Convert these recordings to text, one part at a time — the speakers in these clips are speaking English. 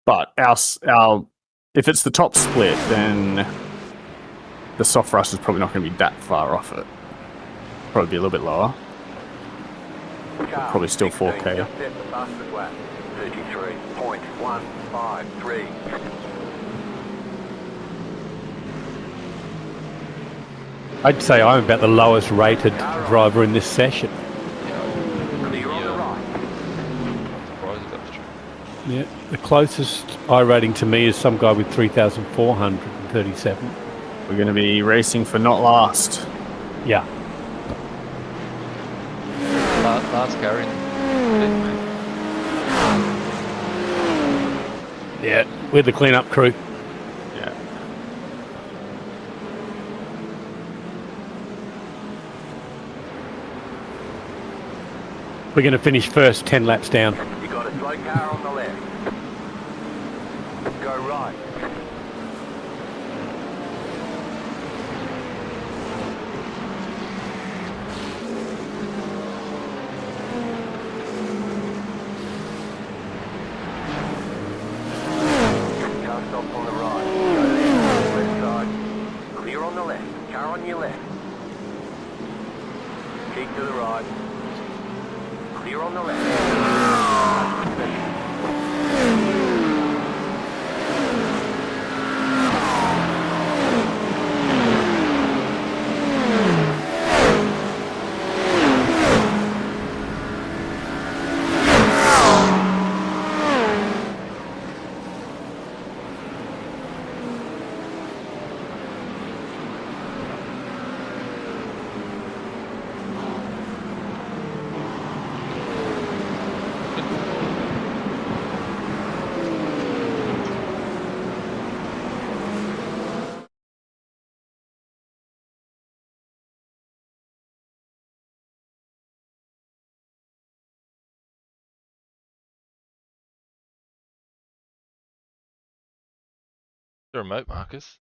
But our if it's the top split, then the soft rust is probably not going to be that far off it. Probably be a little bit lower. But probably still 4K. 33.153. I'd say I'm about the lowest rated driver in this session. Yeah, the closest iRating to me is some guy with 3,437. We're going to be racing for not last. Yeah. Last carry. Yeah, we're the clean-up crew. Yeah. We're going to finish first 10 laps down. You got a slow car on the left. Go right. Car stop on the right. Go left side. Clear on the left. Car on your left. Keep to the right. Clear on the left. The remote, Marcus.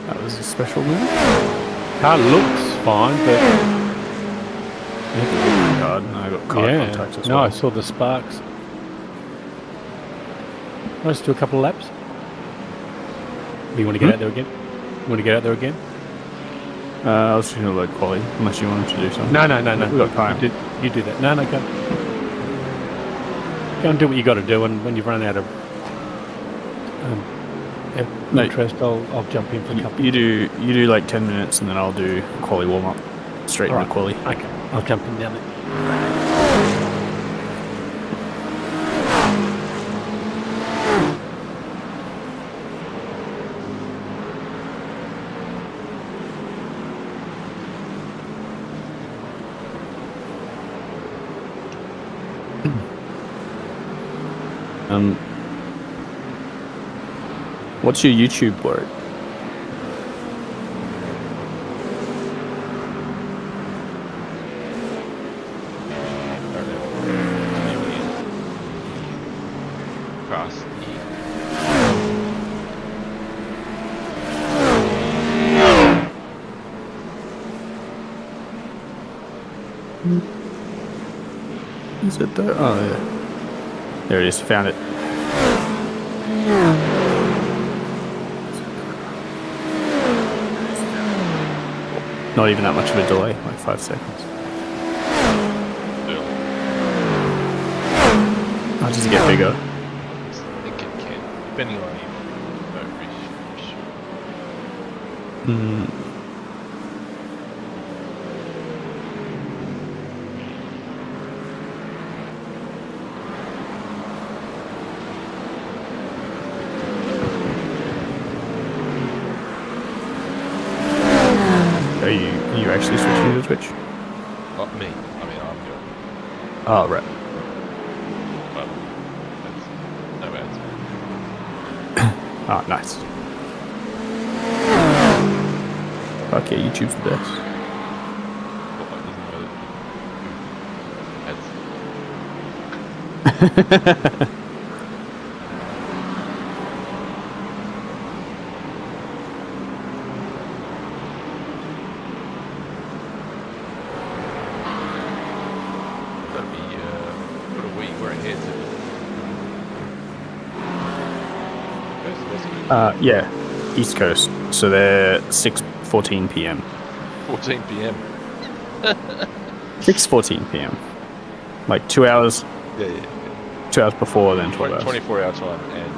That was a special move. Car looks fine, but Card. No, I got card contact as well. no, I saw the sparks. Let's do a couple of laps. Do you want to get out there again? You want to get out there again? I was just going to load quali, unless you wanted to do something. No. We've got time. You do that. No, go. Go and do what you got to do, and when you've run out of interest, I'll jump in for a couple. You do like 10 minutes, and then I'll do quali warm up straight into quali. Okay, I'll jump in down there. What's your YouTube word? Cross. Is it there? Oh, yeah. There it is. Found it. Not even that much of a delay, like 5 seconds. How does it get bigger? I think it can, depending on the boat reach. I mean, I'm good. Oh, right. But that's no ads. Oh, nice. Fuck yeah, YouTube's the best. Well, it doesn't know that ads. Gotta be what are we're ahead to Yeah, East Coast. So they're 6:14 p.m. 14 p.m. 6:14 p.m. Like 2 hours, Yeah. 2 hours before, then 12 hours. 24-hour time and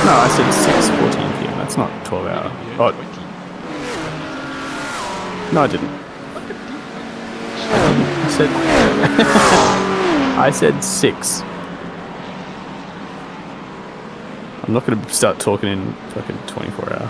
No, I said 6:14 p.m. That's not 12 hour. Oh, no, I didn't. I said. I said 6. I'm not going to start talking in fucking 24 hour.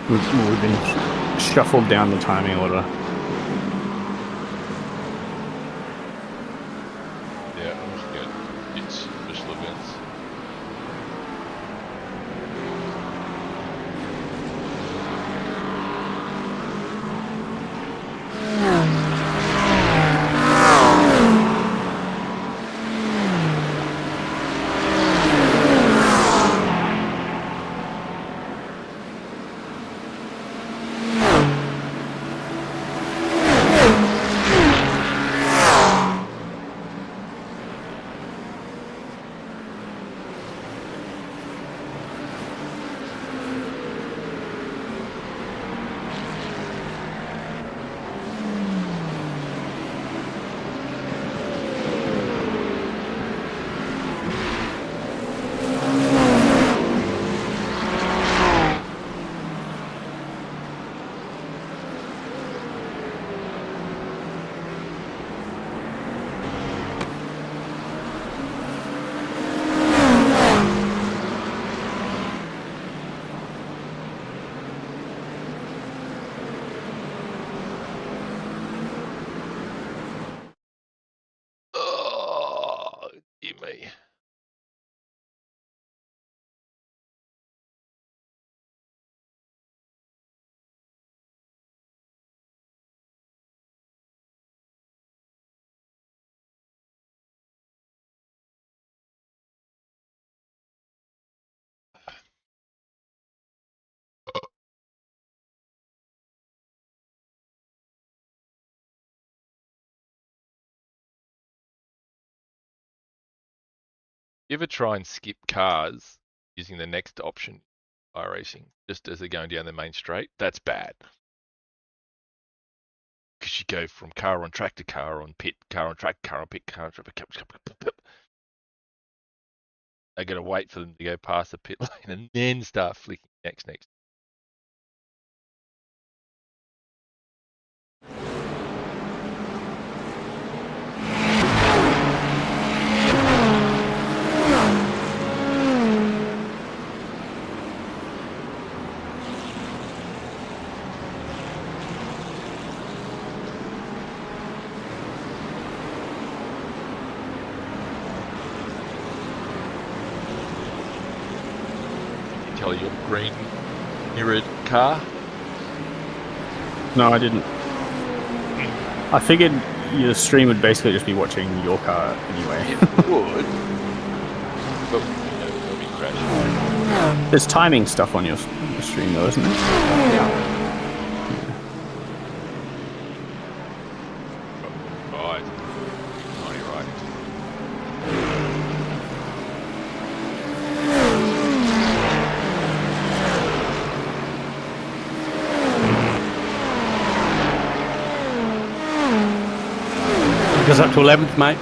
We've been shuffled down the timing order. Yeah, I'm just good. It's special events. Oh, dear me. You ever try and skip cars using the next option, iracing, just as they're going down the main straight? That's bad. Because you go from car on track to car on pit, car on track, car on pit, car on track. I gotta wait for them to go past the pit lane and then start flicking next. Tell your green mirrored car. No, I didn't. I figured your stream would basically just be watching your car anyway. It would, but it'll be crashing. There's timing stuff on your stream though, isn't there? Right. Oh, you're right. Goes up to 11th, mate.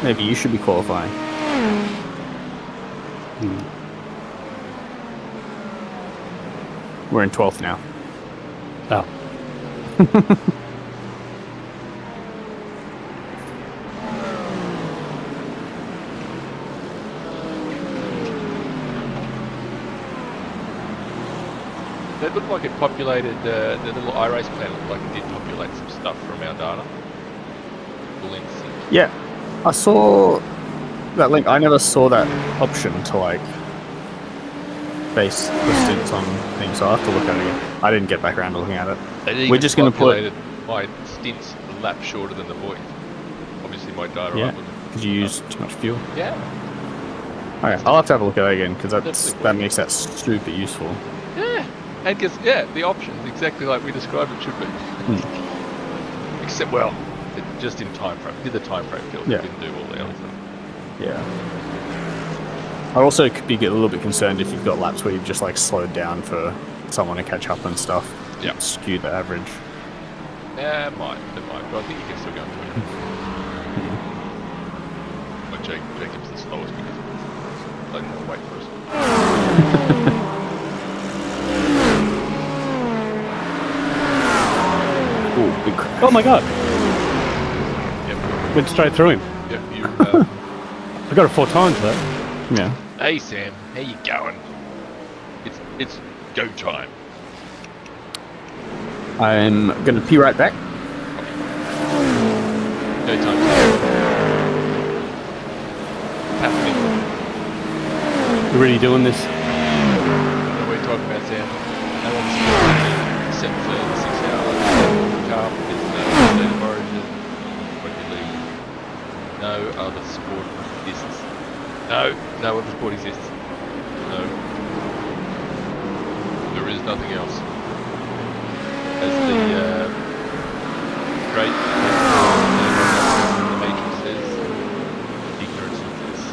Maybe you should be qualifying. We're in 12th now. Oh. That looked like it populated, the little iRace plan looked like it did populate some stuff from our data. Glen sync. Yeah, I saw that link. I never saw that option to like base the stints on things, so I'll have to look at it again. I didn't get back around to looking at it. We're just going to put my stints a lap shorter than the boys. Obviously, my data Yeah, up was because you used too much fuel. yeah. Okay, I'll have to have a look at it again because Definitely. that makes that super useful. Yeah, and because the options exactly like we described it should be. Except well, just in time frame. Did the time frame field? Yeah. Didn't do all the other stuff. Yeah. I also could be a little bit concerned if you've got laps where you've just like slowed down for someone to catch up and stuff. Yeah. Skew the average. Yeah, it might, but I think you can still go into it. But Jacob's the slowest because they didn't wait for us. Ooh, big crash. Oh my god. Yep. Went straight through him. Yep. You. I got it 4 times though. Yeah. Hey Sam, how you going? It's go time. I'm gonna pee right back. Go time. Happening. You really doing this? What are we talking about, Sam? How long is it? Set for 6 hours. Car is state of origin. Rugby league. No other sport exists. No other sport exists. No. There is nothing else. As the great the Matrix says, ignorance is bliss.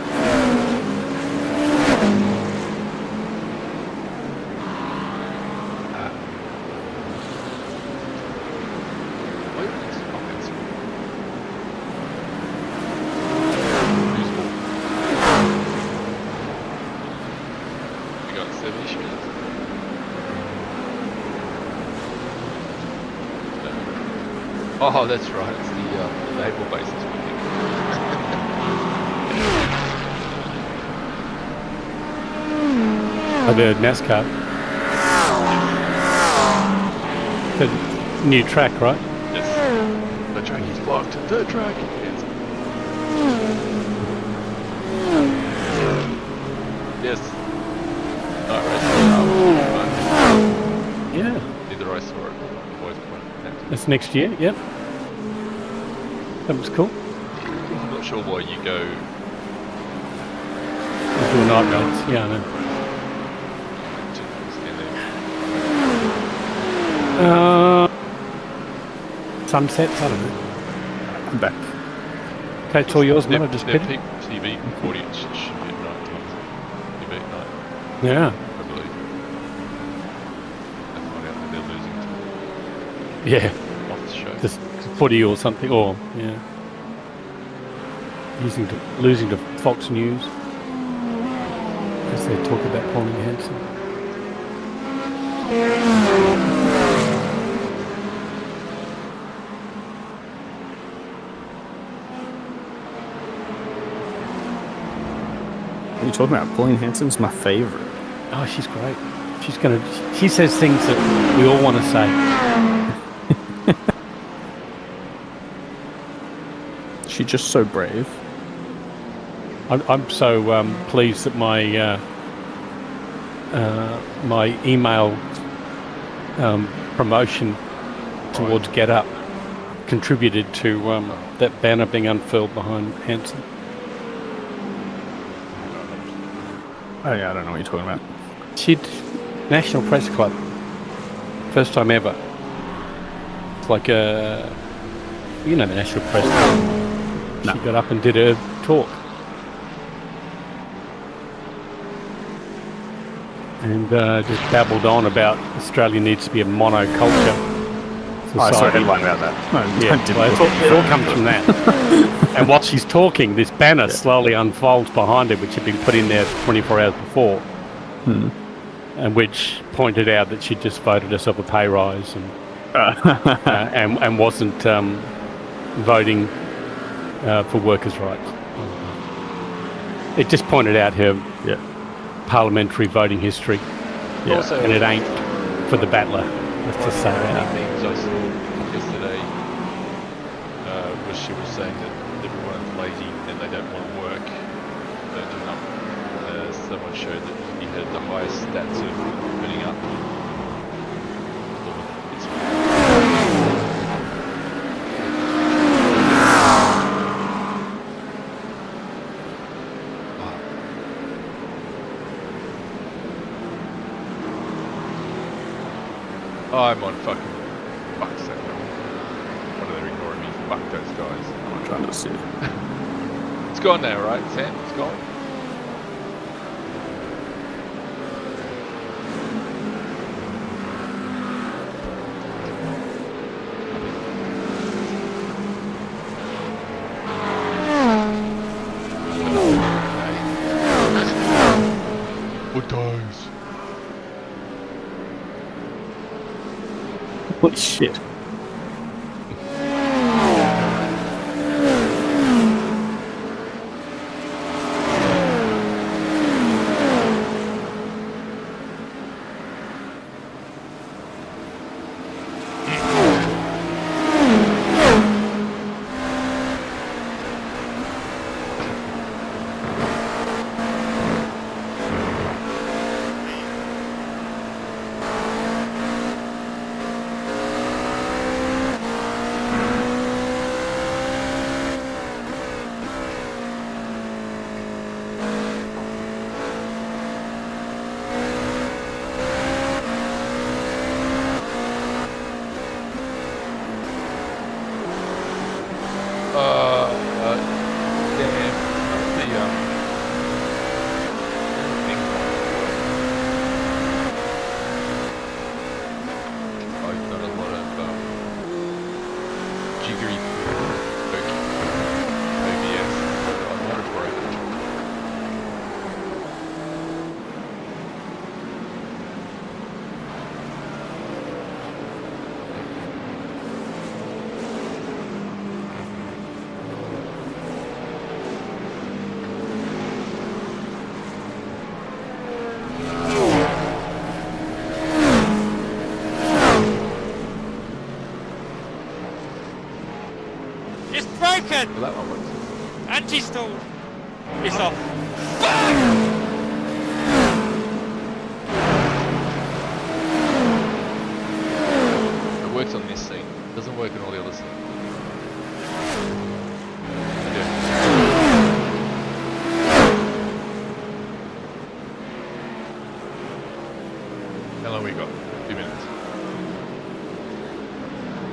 Wait, it's pockets. Who's more? We got 7 issues. Oh, that's right. It's the naval base this weekend. Oh, the NASCAR. The new track, right? Yes. The track is blocked. The track is. Yes. Night race. Yeah. Neither I saw it. Boys were That's next year, yep. That was cool. I'm not sure why you go. We'll do a night race, yeah, I know. Sunsets, I don't know. I'm back. Okay, it's all yours, mate. I just their pitted. peak TV audience should be at night time. TV at night, Yeah. I believe. I find out that they're losing Yeah. off the show. Just footy or something, or, yeah. Losing to Fox News. As they talk about Pauline Hanson. What are you talking about? Pauline Hanson's my favorite. Oh, she's great. She says things that we all want to say. She's just so brave. I'm so pleased that my my email promotion towards Get Up contributed to that banner being unfurled behind Hanson. Oh yeah, I don't know what you're talking about. SYD, National Press Club. First time ever. It's like a... You know the National Press Club. No. She got up and did her talk. And just babbled on about Australia needs to be a monoculture Oh, I saw a society. headline about that. No, Yeah, I didn't well, look it all comes from that. And while she's talking, this banner slowly unfolds behind her, which had been put in there 24 hours before, and which pointed out that she'd just voted herself a pay rise and wasn't voting for workers' rights. It just pointed out her parliamentary voting history, Also, and it ain't for the battler. Let's just say that. Things I saw yesterday was she was saying that everyone's lazy and they don't want to work. Don't turn up. Someone showed that he had the highest stats of turning up. I'm on fucking fuck's sake. What are they ignoring me? Fuck those guys. I'm trying to see. It's gone now, right, Sam? It's gone. What dies? Holy shit. broken! Well, that one works. Anti-stall! It's off. It works on this scene. It doesn't work on all the other scenes. How long we got? 2 minutes.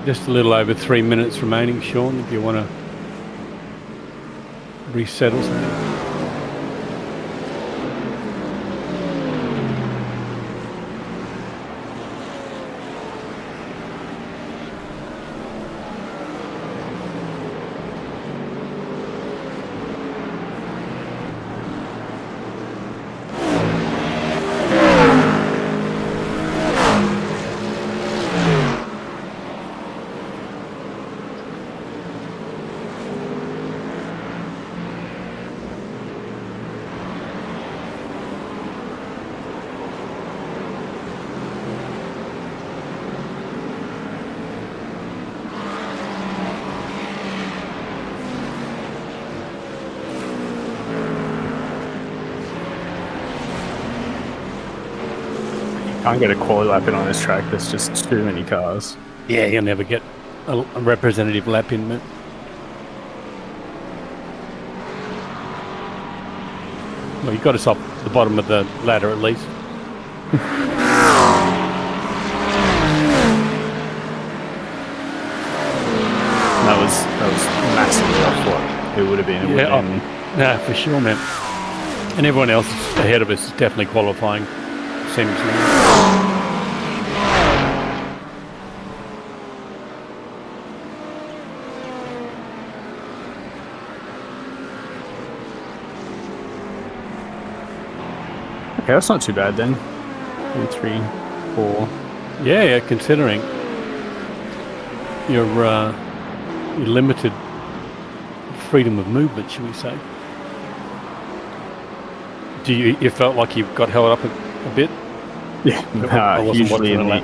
Just a little over 3 minutes remaining, Sean, if you want to resettle something. Can't get a quali lap in on this track. There's just too many cars. Yeah, you'll never get a representative lap in it. Well, you got us off the bottom of the ladder at least. That was massively off what it would have been. It would have been No, for sure, man. And everyone else ahead of us is definitely qualifying. Seems to me. okay. That's not too bad then. 2, 3, 4. Yeah, considering your limited freedom of movement, should we say? Do you felt like you got held up a bit? Yeah, I wasn't usually watching in a the. lap.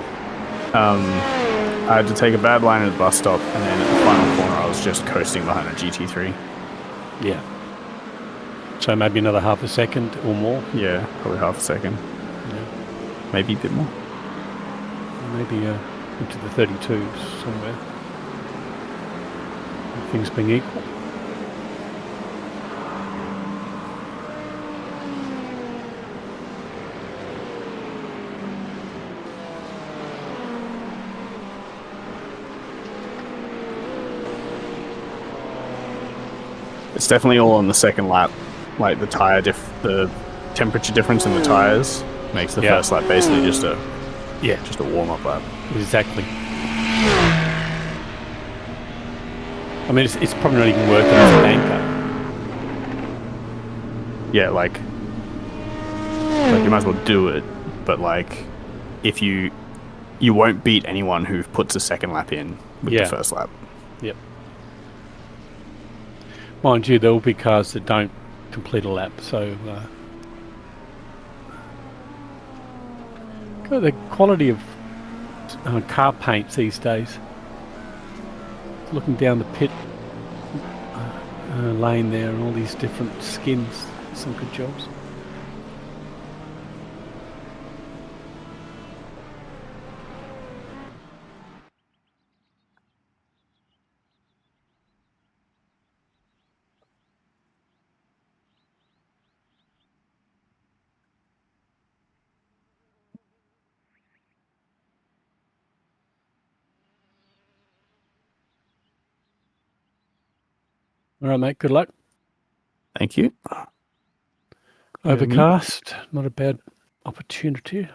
I had to take a bad line at the bus stop, and then at the final corner, I was just coasting behind a GT3. Yeah. So maybe another half a second or more. Yeah, probably half a second. Yeah. Maybe a bit more. Maybe into the 32s somewhere. Things being equal. It's definitely all on the second lap. Like the the temperature difference in the tires makes the first lap basically just a warm up lap. Exactly. I mean, it's probably not even worth it as an anchor. Yeah, like you might as well do it, but like if you won't beat anyone who puts a second lap in with the first lap. Yep. Mind you, there will be cars that don't complete a lap, so the quality of car paints these days. Looking down the pit lane there and all these different skins, some good jobs. All right, mate. Good luck. Thank you. Overcast, not a bad opportunity.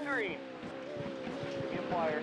Green. Give me a flyer.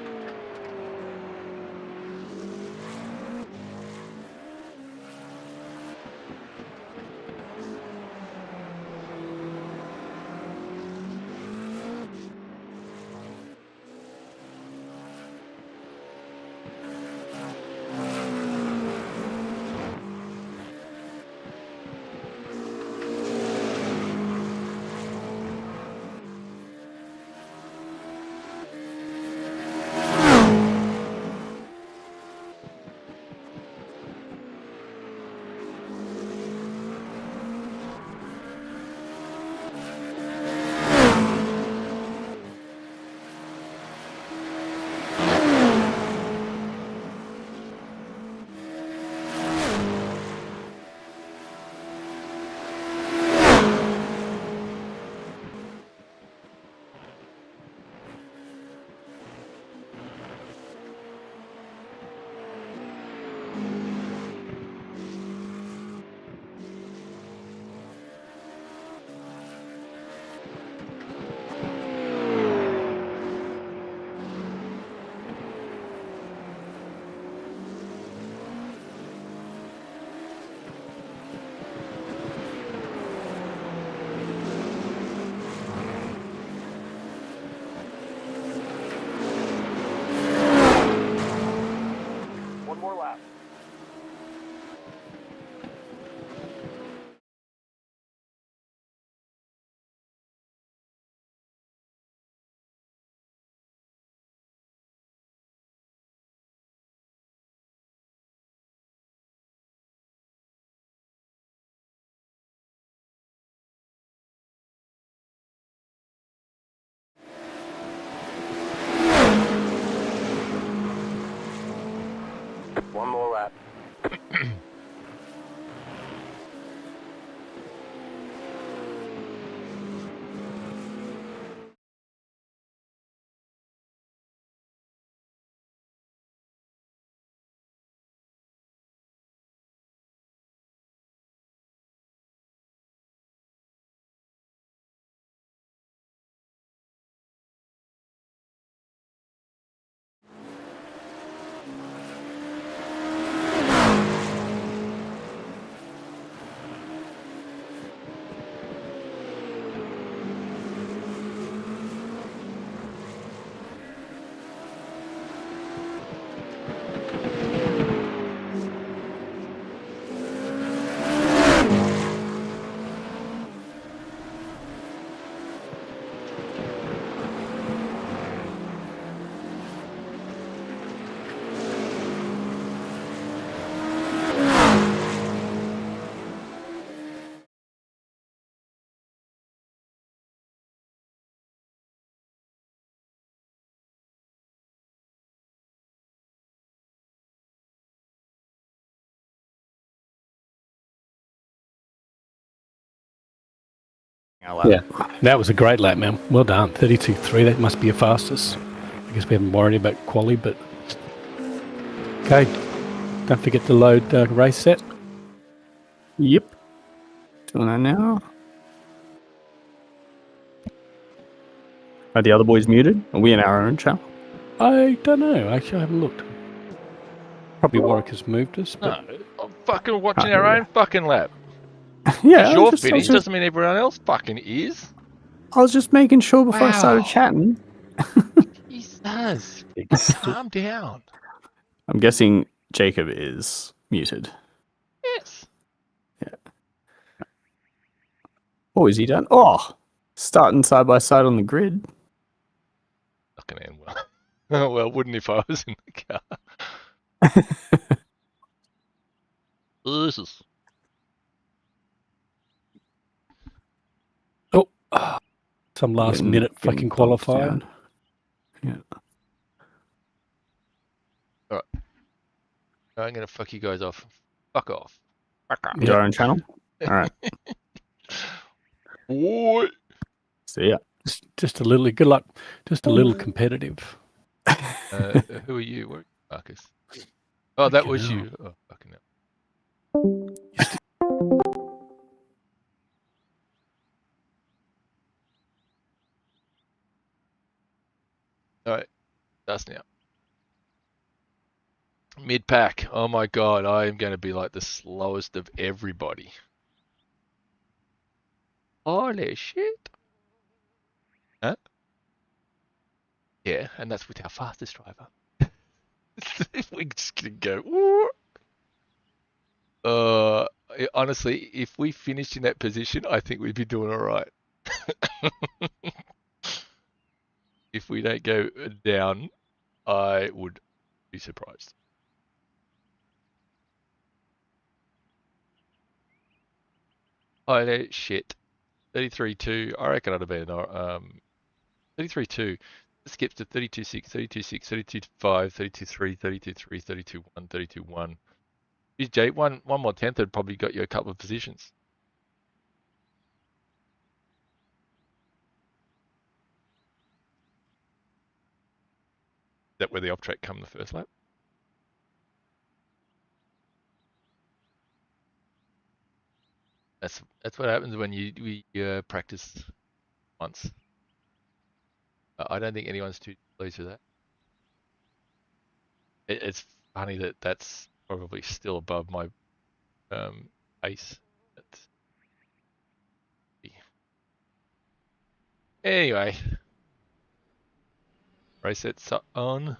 One more lap. Yeah, that was a great lap, man. Well done. 32.3. That must be your fastest. I guess we haven't worried about quali, but okay. Don't forget to load race set. Yep. Doing that now. Are the other boys muted? Are we in our own channel? I don't know. Actually, I haven't looked. Probably Warwick has moved us. But No, I'm fucking watching Oh, our yeah. own fucking lap. Yeah, You're I was finished just, doesn't mean everyone else fucking is. I was just making sure before I started Wow. chatting. Jesus. Calm down. I'm guessing Jacob is muted. Yes. What was he done? Oh, starting side by side on the grid. Fucking end well. Oh, well, wouldn't if I was in the car. Jesus. some last Getting- minute getting fucking bumped qualifier. down. Yeah. Alright. I'm gonna fuck you guys off. Fuck off. Fuck off. Your own channel? All right. What? See ya. Just a little. Good luck. Just a little competitive. Who are you? Where are you, Marcus? Oh, that Fucking was hell. you. Oh, fucking hell. Alright, that's now. Mid pack. Oh my god, I am going to be like the slowest of everybody. Holy shit. Huh? Yeah, and that's with our fastest driver. We're just gonna go. Honestly, if we finished in that position, I think we'd be doing all right. If we don't go down, I would be surprised. Holy shit. 33.2. I reckon I'd have been 33.2. Skips to 32.6, 32.6, 32.5, 32.3, 32.3, 32.1, 32.1. Geez, Jay, one more tenth had probably got you a couple of positions. Is that where the off track come the first lap? That's what happens when we practice once. I don't think anyone's too pleased with that. It's funny that that's probably still above my pace. Anyway, race sets on.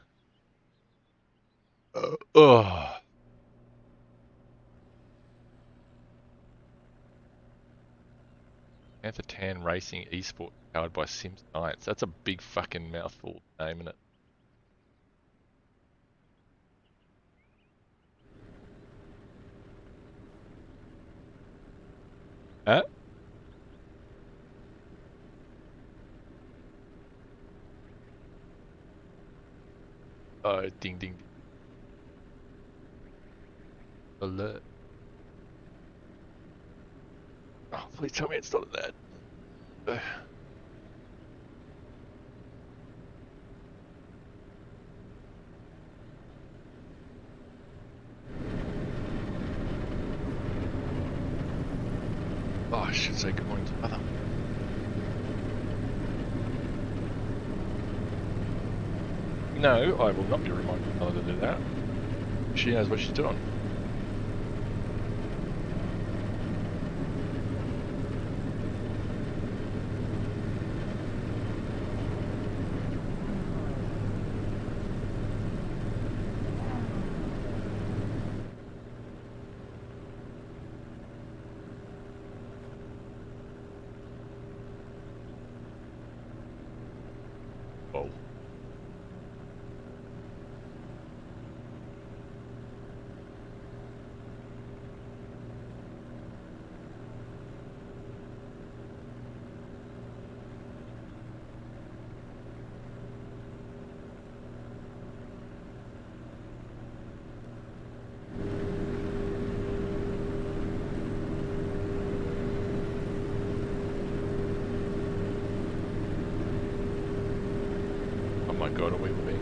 Oh. Panther Tan Racing Esport powered by Sim Science. That's a big fucking mouthful naming it. Huh? Oh, ding ding. Alert. Oh, please tell me it's not that. Oh, I should say good morning to mother. No, I will not be reminding mother to do that. She knows what she's doing. Oh. Oh my god, are we being...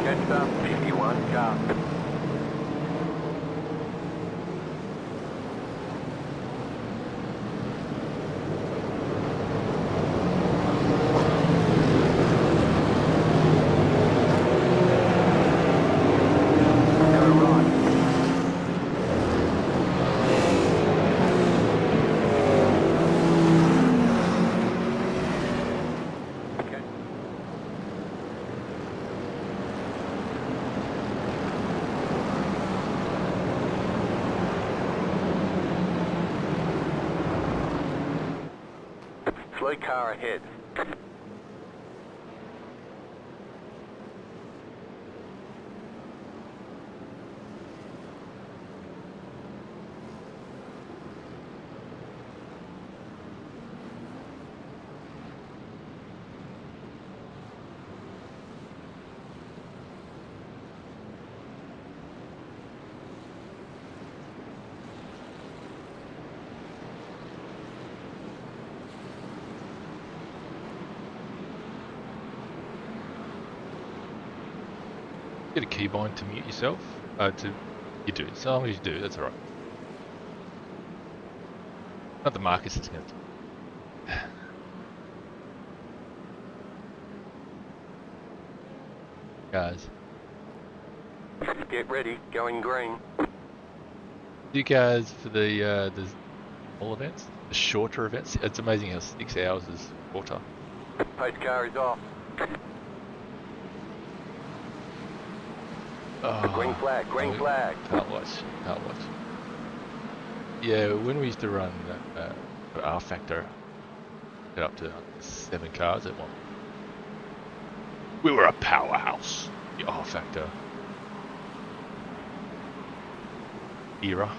Catch up, 51 car. Slow car ahead. Get a keybind to mute yourself. You do. So long as you do, that's alright. Not the Marcus that's going to. Guys. Get ready, going green. You guys for the all events, the shorter events. It's amazing how 6 hours is shorter. Post car is off. Oh, Green flag, green flag. Can't watch. Yeah, when we used to run The R factor get up to 7 cars at one. We were a powerhouse. The R factor era.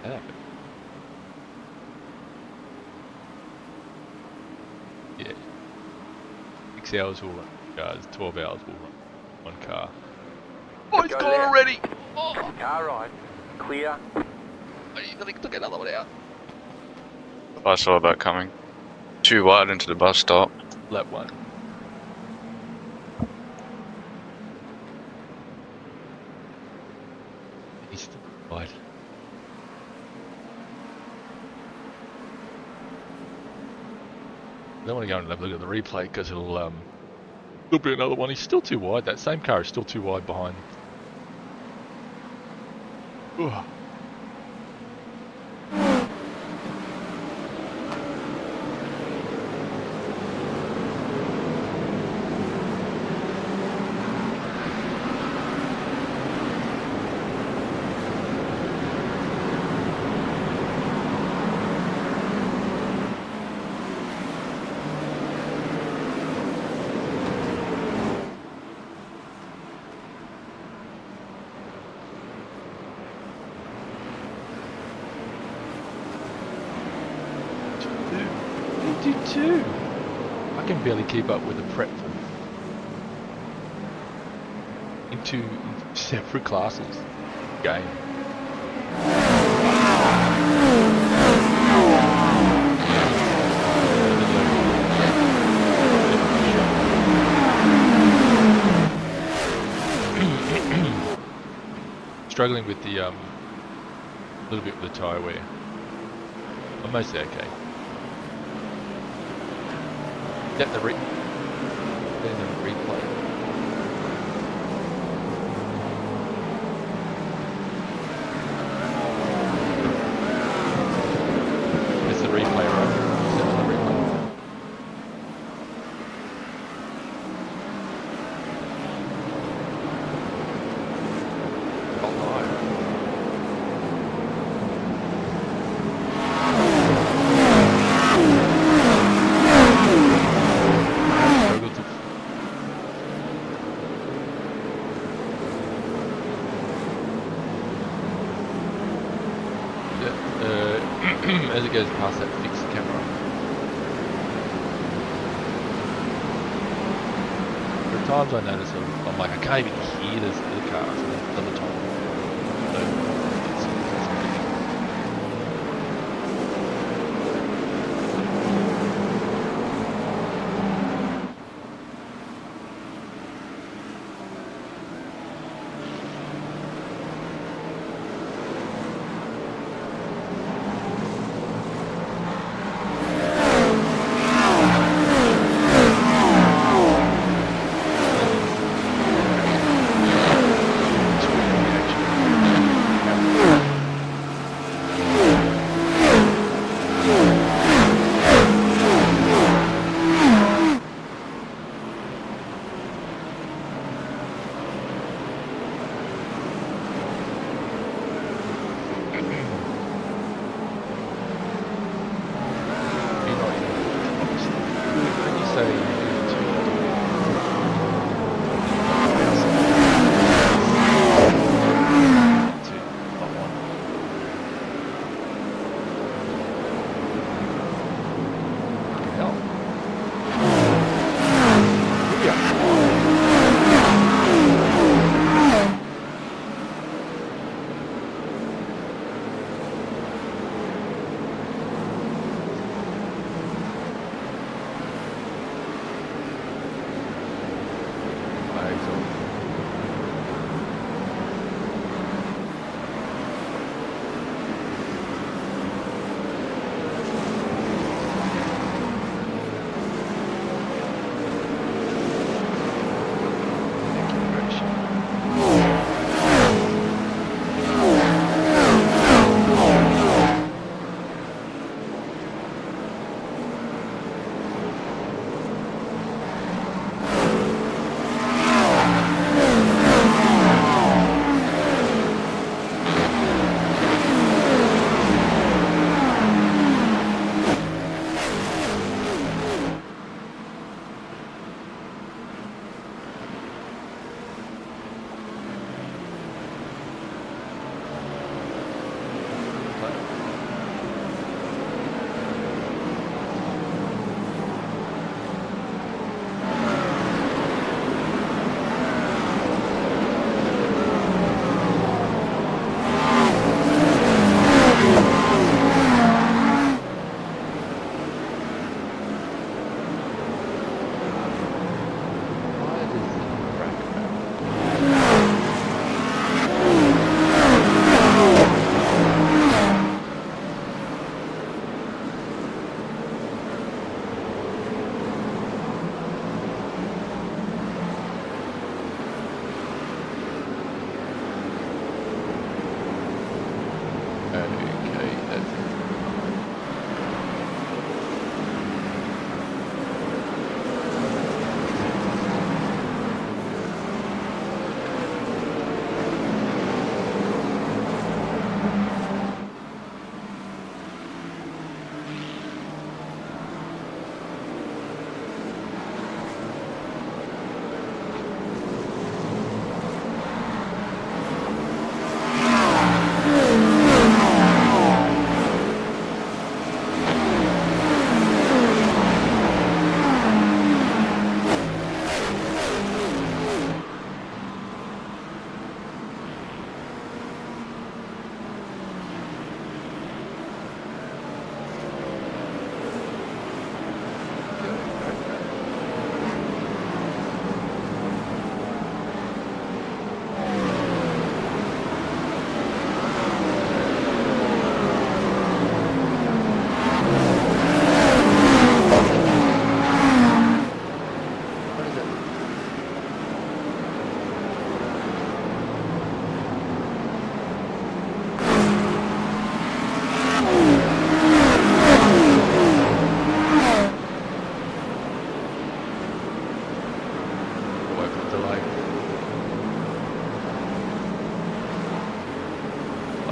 That happened. Yeah. 6 hours will run cars, 12 hours will run one car. Oh, it's Go gone left. already! Oh, Car right. Clear. I think took another one out. I saw that coming. Too wide into the bus stop. Lap 1. He's still wide. I don't want to go and have a look at the replay because it'll be another one. He's still too wide. That same car is still too wide behind. Ugh. I can barely keep up with the prep into separate classes game. Struggling with the little bit with the tyre wear. I'm mostly okay. Get the replay. It's the replay, right? Is that the replay? Oh no. As it goes past that fixed camera. There are times I notice I'm like, I can't even hear the cars, and other times.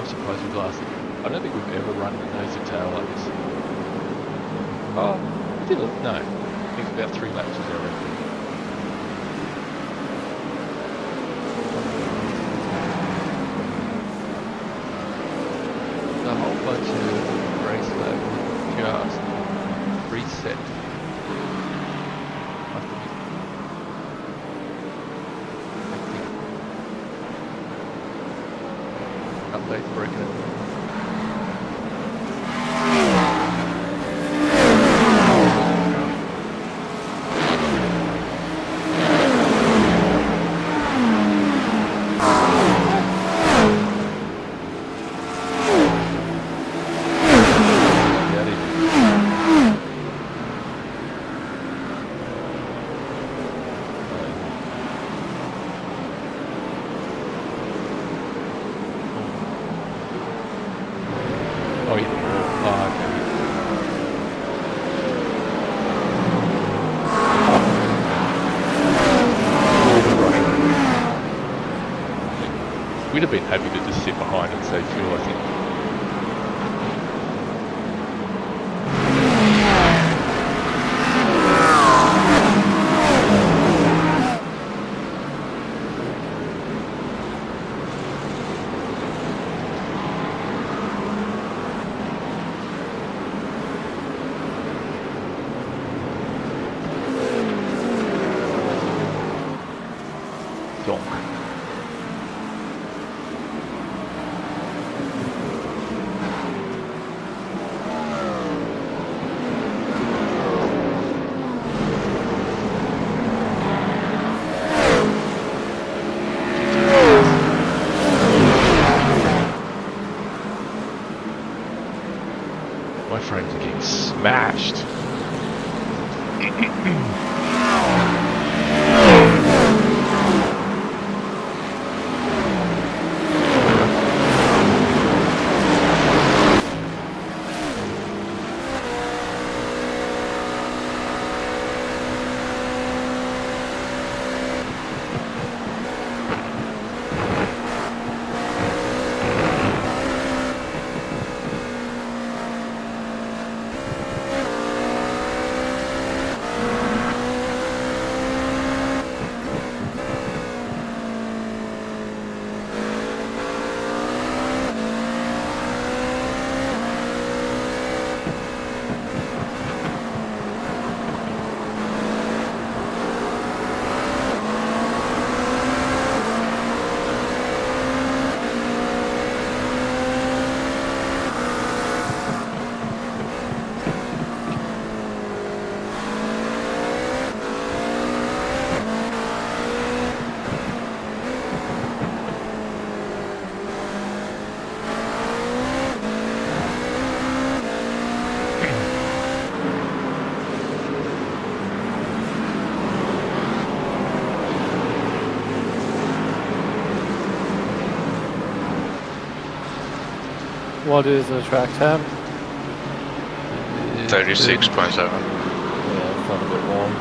surprised with last. I don't think we've ever run nose to tail like this. Oh, we did it. No, I think it's about 3 laps is our record. A whole bunch of race lap just reset. Must have been. Update breaking it. Oh, yeah. Oh, okay. We'd have been happy to just sit behind and save fuel, I think. Donk. My frames are getting smashed. What is the track temp? 36.7. Yeah, it's not a bit warm.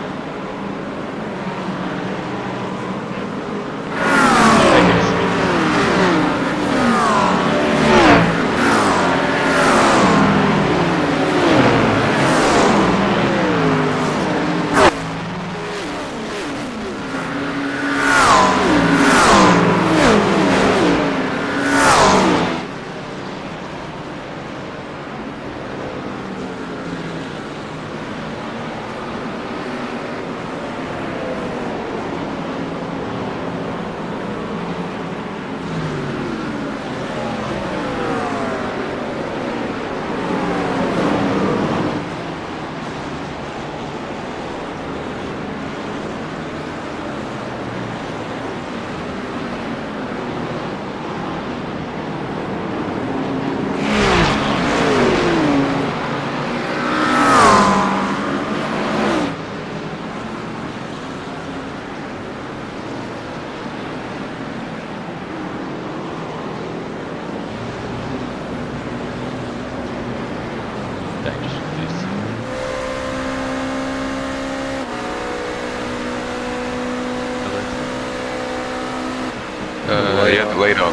Yeah, later.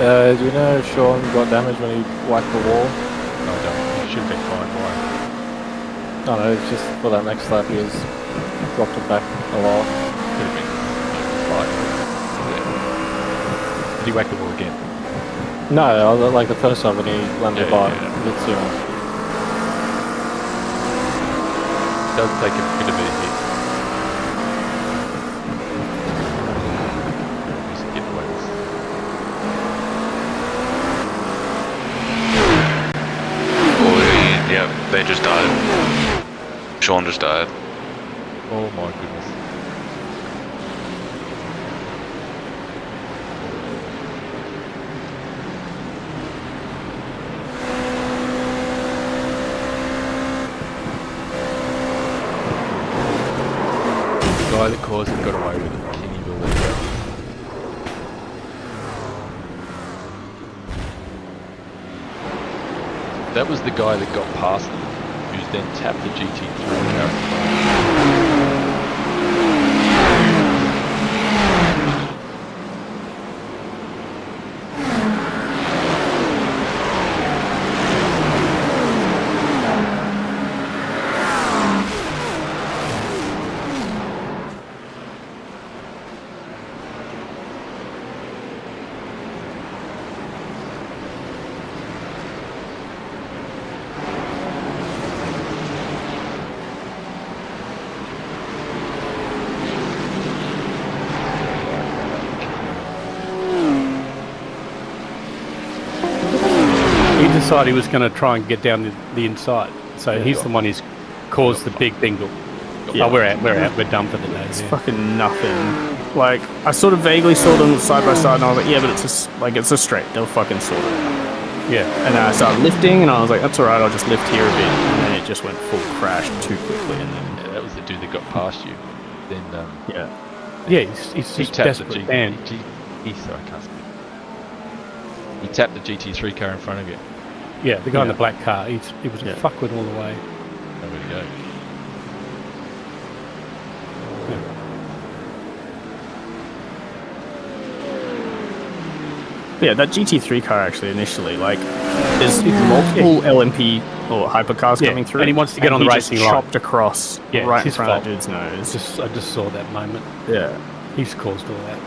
Do you know if Sean got damaged when he whacked the wall? No, I don't. You should be fine. Why? No, no, it's just for that next lap he was dropped it back a lot. Could have been fine. Yeah. Did he whack the wall again? No, like the first time when he landed Yeah, by, yeah. it's, you know. It does take a bit of a hit. Just get away with this. Oh, yeah, they just died. Sean just died. Oh my goodness. The guy that caused it got away with it. Can you believe that? That was the guy that got past them, who's then tapped the GT3 car. He decided he was going to try and get down the inside. So Yeah, he's got- the one who's caused the big bingle. Yeah. Oh, we're out. We're done for the day. It's yeah. fucking nothing. Like, I sort of vaguely saw them side by side, and I was like, yeah, but it's a straight. They'll fucking sort it out. Yeah. And then I started lifting, and I was like, that's alright, I'll just lift here a bit. And then it just went full crash too quickly, and then, Yeah, that was the dude that got past you. Then yeah. Yeah, he's he just tapped the desperate, man. sorry, I can't speak. He tapped the GT3 car in front of you. Yeah, the guy in Yeah. the black car, he was Yeah. a fuckwit all the way. There we go. Yeah, that GT3 car actually initially, like, there's multiple LMP or hypercars Yeah, coming through. and he wants to get on the he racing just line. chopped across Yeah, right it's in his front of fault. that dude's nose. I just saw that moment. Yeah. He's caused all that.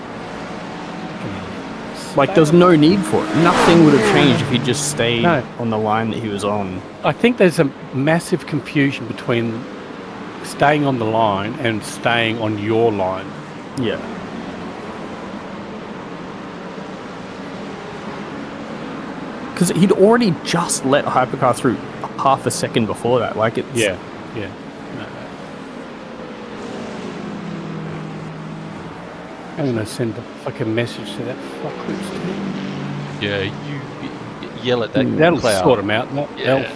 Like, there's no need for it. Nothing would have changed if he just stayed No. on the line that he was on. I think there's a massive confusion between staying on the line and staying on your line. Yeah. Because he'd already just let a hypercar through half a second before that. Like, it's... Yeah. No. I'm gonna send a fucking message to that fuckwit's team. Yeah, you yell at that That'll cloud. sort him out. Yeah.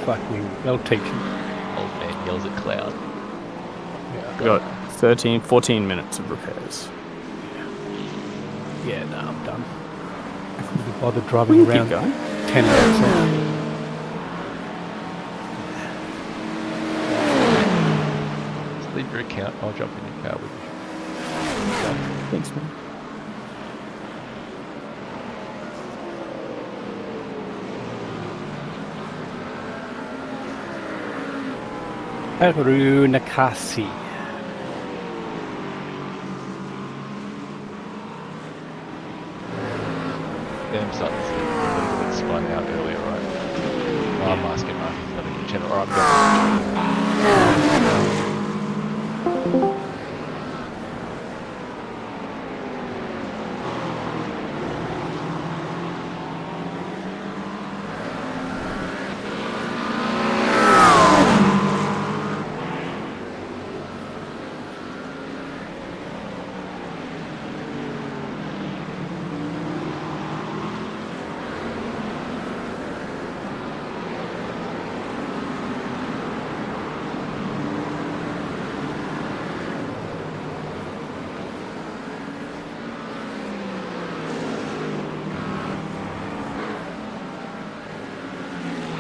They'll teach him. Old man yells at cloud. We got 14 minutes of repairs. Yeah, no, I'm done. I couldn't be bothered driving We can around keep going. 10 minutes on. Just leave your account. I'll jump in your car with you. Thanks, man. Haru Nakasi. Damn something. That spun out earlier, right? Oh, I'm asking Mark. He's got a new channel. Alright, I'm going.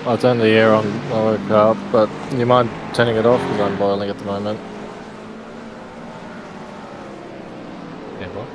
I'll turn the air on my woke up, but you mind turning it off because I'm boiling at the moment. Yeah, what?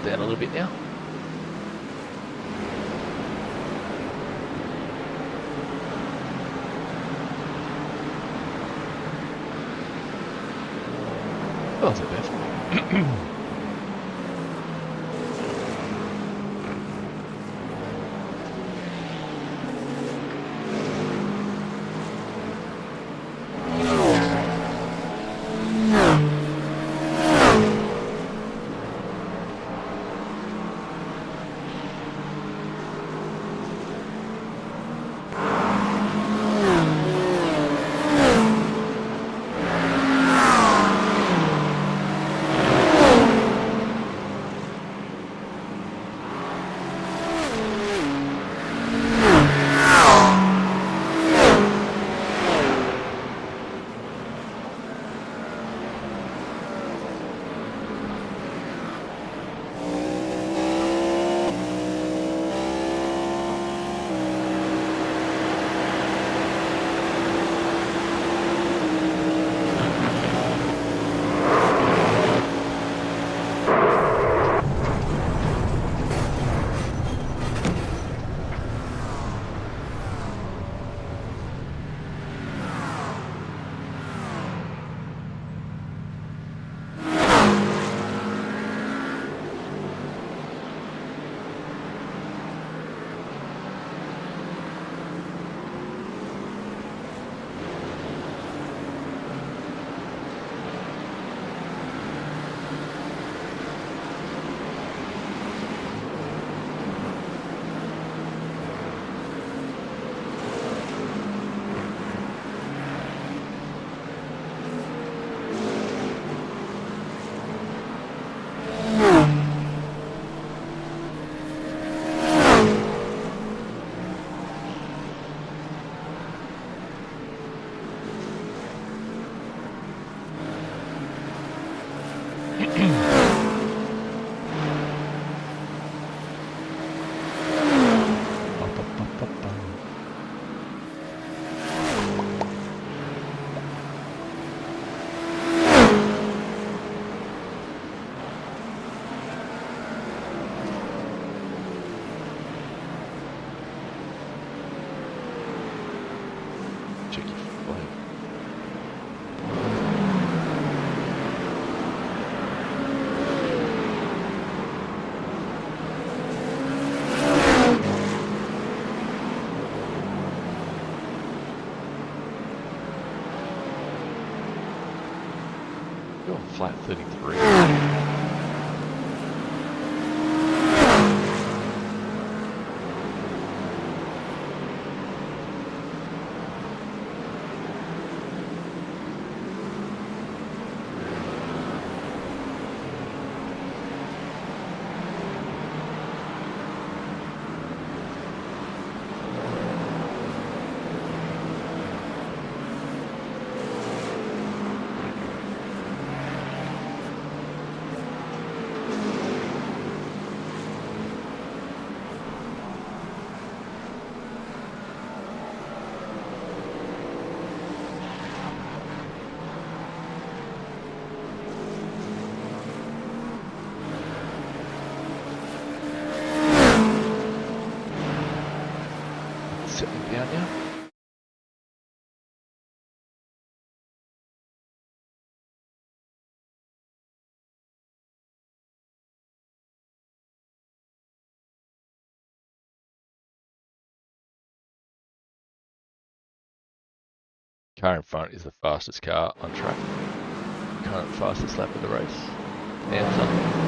settled down a little bit now. Oh, that's not bad. Check your flag. You're on flat 33. Sitting down now. Car in front is the fastest car on track. Current fastest lap of the race. Answer.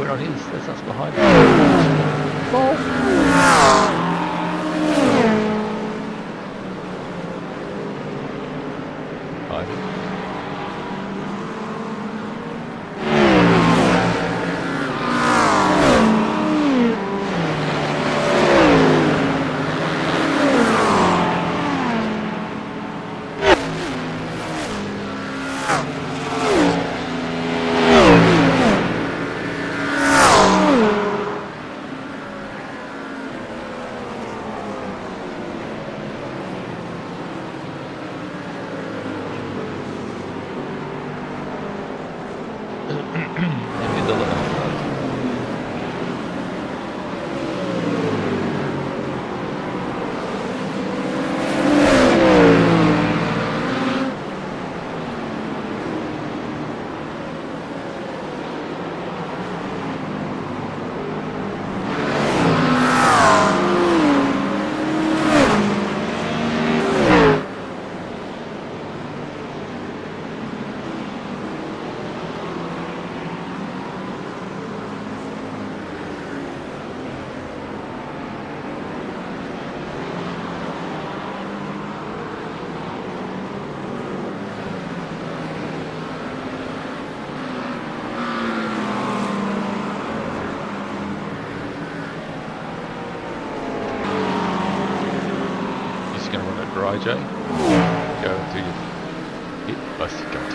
we're on his. That's us behind him. Behind him. Maybe the little dry, Jay. Go through your hit bus got.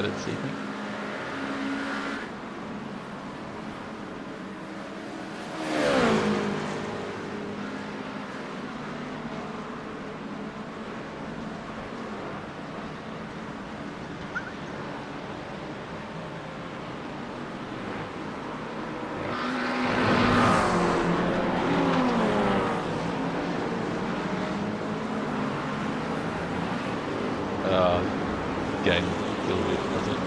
later this evening. Game a little bit, I think.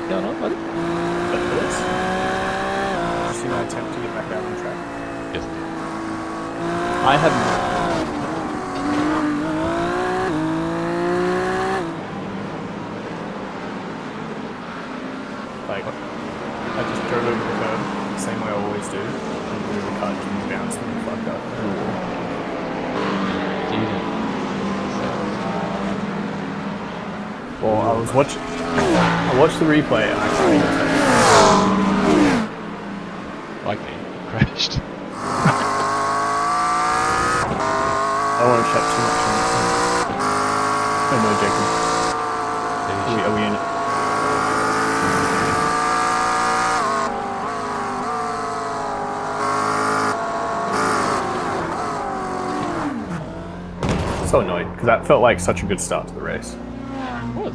Going on, buddy? See my attempt to get back out on track. Yes. I have like I just drove over the curb the same way I always do, and the car just bounced and fucked up. Well, I watched the replay and I can't even tell. Like me, crashed. I don't want to chat too much on it. Oh no, Jacob. Are we in it? So annoyed, because that felt like such a good start to the race. It was.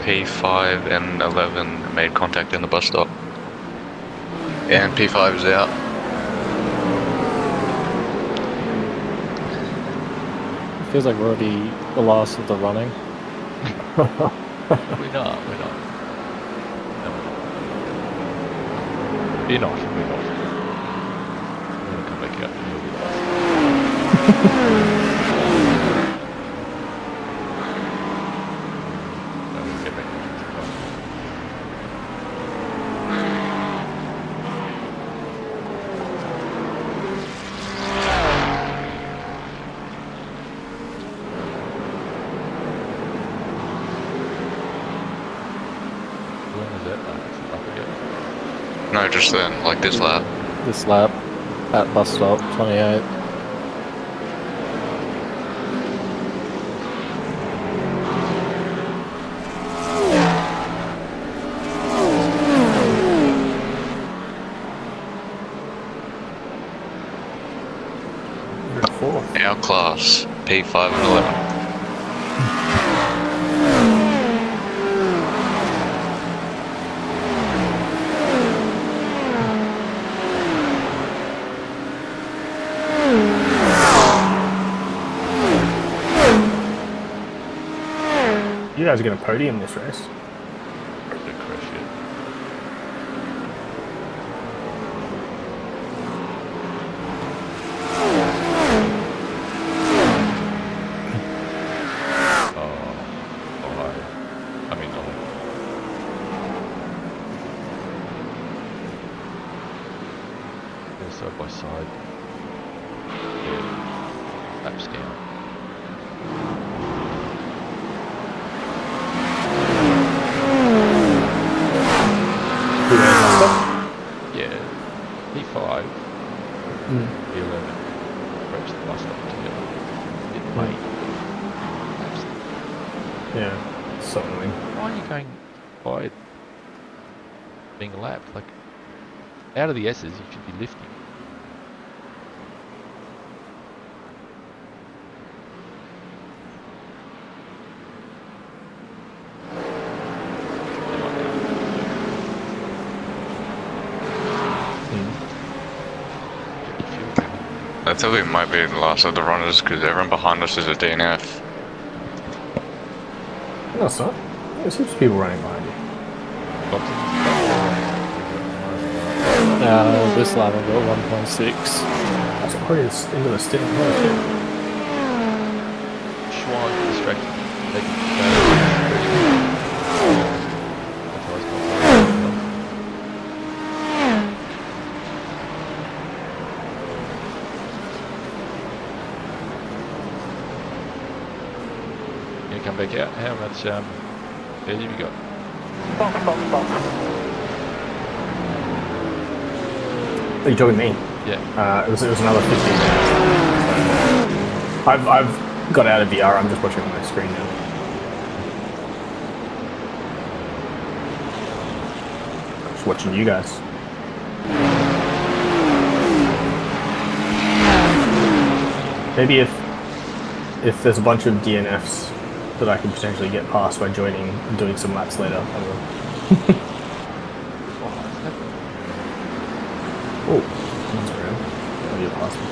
P5 and 11 made contact in the bus stop. And P5 is out. It feels like we're already the last of the running. We're not. No. We're not. We're gonna come back up and we'll be last. No, we'll get back up. When is that? Up again? No, just then, like this lap. This lap at bus stop 28. Our class, P5 and 11. You guys are going to podium this race. Good crash it. Side by side. Yeah. Lap scan. lane. Yeah, so annoying. Why are you going by being lapped? Like, out of the S's, you should be lifting. I think we might be the last of the runners because everyone behind us is a DNF. No, it's not. There's heaps of people running behind you. This lap I've got 1.6. That's already into the stint. Schwan distracted. You come back out. How much air have you got? Are you talking to me? Yeah. It was another 15 minutes. I've got out of VR. I'm just watching on my screen now. Just watching you guys. Maybe if there's a bunch of DNFs that I could potentially get past by joining and doing some laps later, I will. Oh, someone's around. Oh, you're past me.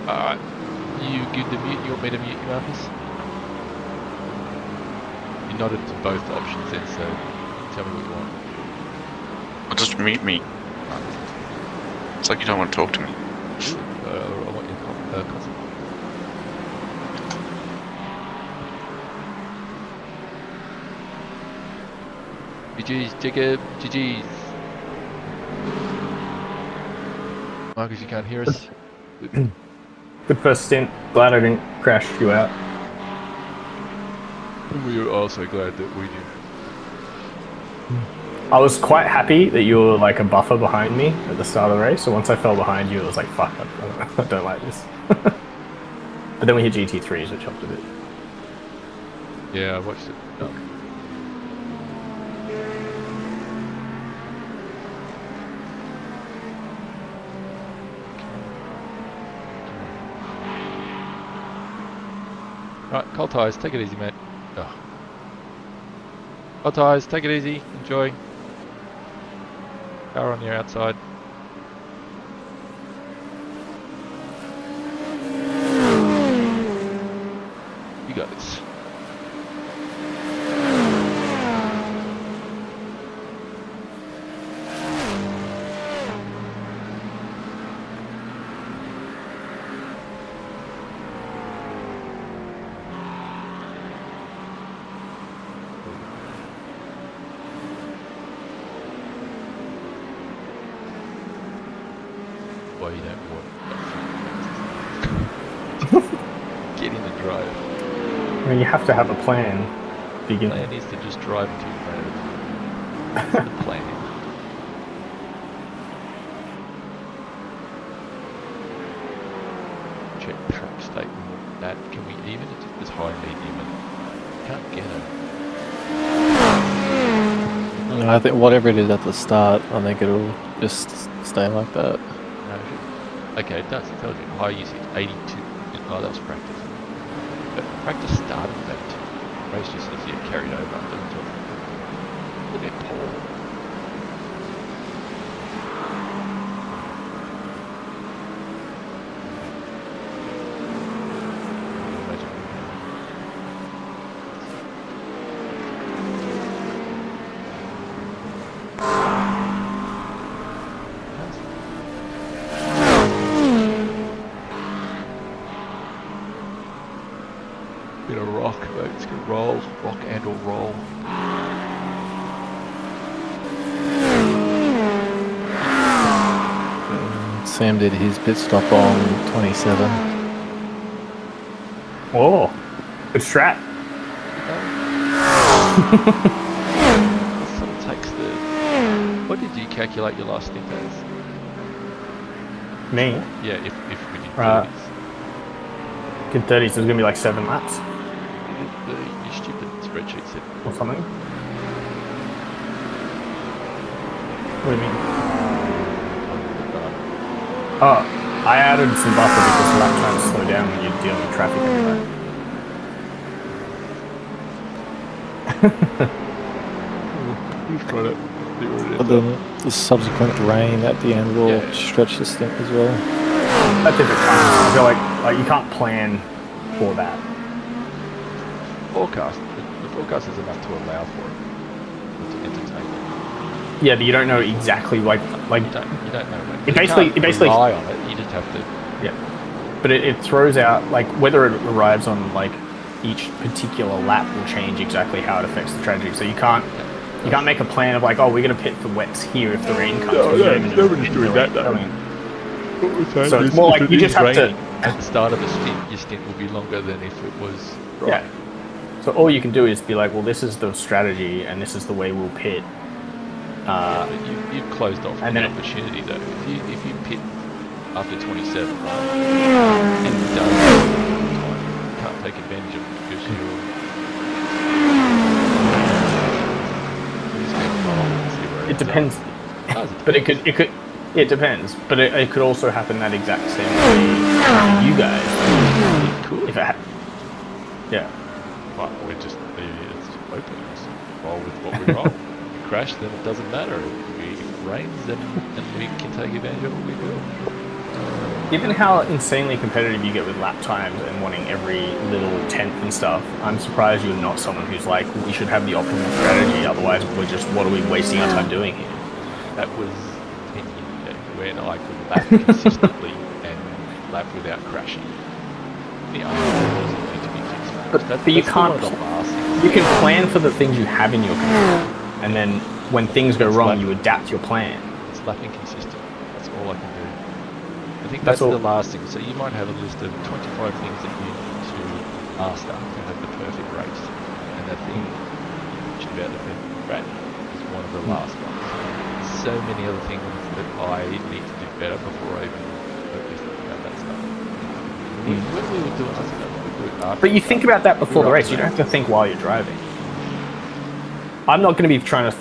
Alright. You good to mute? You want me to mute you, Marcus? You nodded to both options then, so tell me what you want. Well, just mute me. It's like you don't want to talk to me. I want your consent. GG's, Jacob. GG's. Marcus, you can't hear us? Good first stint. Glad I didn't crash you out. We are also glad that we did. I was quite happy that you were like a buffer behind me at the start of the race, so once I fell behind you, it was like, fuck, I don't like this. But then we hit GT3s, which helped a bit. Yeah, I watched it. No. Right, cold tires, take it easy, mate. Oh. Cold tires, take it easy, enjoy. Power on your outside. You got this. Well, you don't want get in the drive. I mean, you have to have a plan. The plan is to just drive into your road. That's the plan. Check track statement. That can we even? It's just high medium and can't get it. I think whatever it is at the start, I think it'll just stay like that. No. Okay, it does. It tells you high usage 82. Oh, that was practice. But practice started with 82. Race just says you carried over. Look at Paul. Bit of rock, but it's gonna roll, rock and or roll. Sam did his pit stop on 27. Oh, good strat. Some takes the. What did you calculate your last stint as? Me, Yeah, if we did 30s. in 30s, there's gonna be like 7 laps Your stupid spreadsheet said. or something. What do you mean? Oh, I added some buffer because lap times slow down when you're dealing with traffic anyway. You've got it. But the subsequent rain at the end will Yeah. stretch the stint as well. At different times, I feel like you can't plan for that. Forecast. The forecast is enough to allow for it. To entertain it. Yeah, but you don't know exactly like You don't know. It basically rely on it. You just have to. yeah. But it throws out like whether it arrives on like each particular lap will change exactly how it affects the strategy. So you can't make a plan of like, oh, we're gonna pit for wets here if the rain comes. Nobody's doing that though. So it's more like you just have to. At the start of a stint, your stint will be longer than if it was. Yeah. So all you can do is be like, well, this is the strategy and this is the way we'll pit. But you've closed off and an then opportunity though. If you pit after 27, right, and you don't can't take advantage of it because you're. It depends. But it depends. But it could also happen that exact same way for you guys. It could. If it yeah. But we're just it's open. Just roll with what we roll. If we crash, then it doesn't matter. If it rains, then and we can take advantage of it, we will. Given how insanely competitive you get with lap times and wanting every little tenth and stuff, I'm surprised you're not someone who's like, we should have the optimal strategy, otherwise what are we wasting our time doing here? That was 10 years ago when I could lap consistently and lap without crashing. The answer wasn't need to be fixed. But you can't. You can plan for the things you have in your control, and then when things go wrong, you adapt your plan. It's lapping consistent. That's all I can do. I think that's the last thing. So you might have a list of 25 things that you need to master to have the perfect race. And that thing which is about the perfect race is one of the last ones. There's so many other things that I need to do better before I even think about that stuff. When we would do it, I think we would do it after. But you think about that before the race. You don't have to think while you're driving. I'm not going to be trying to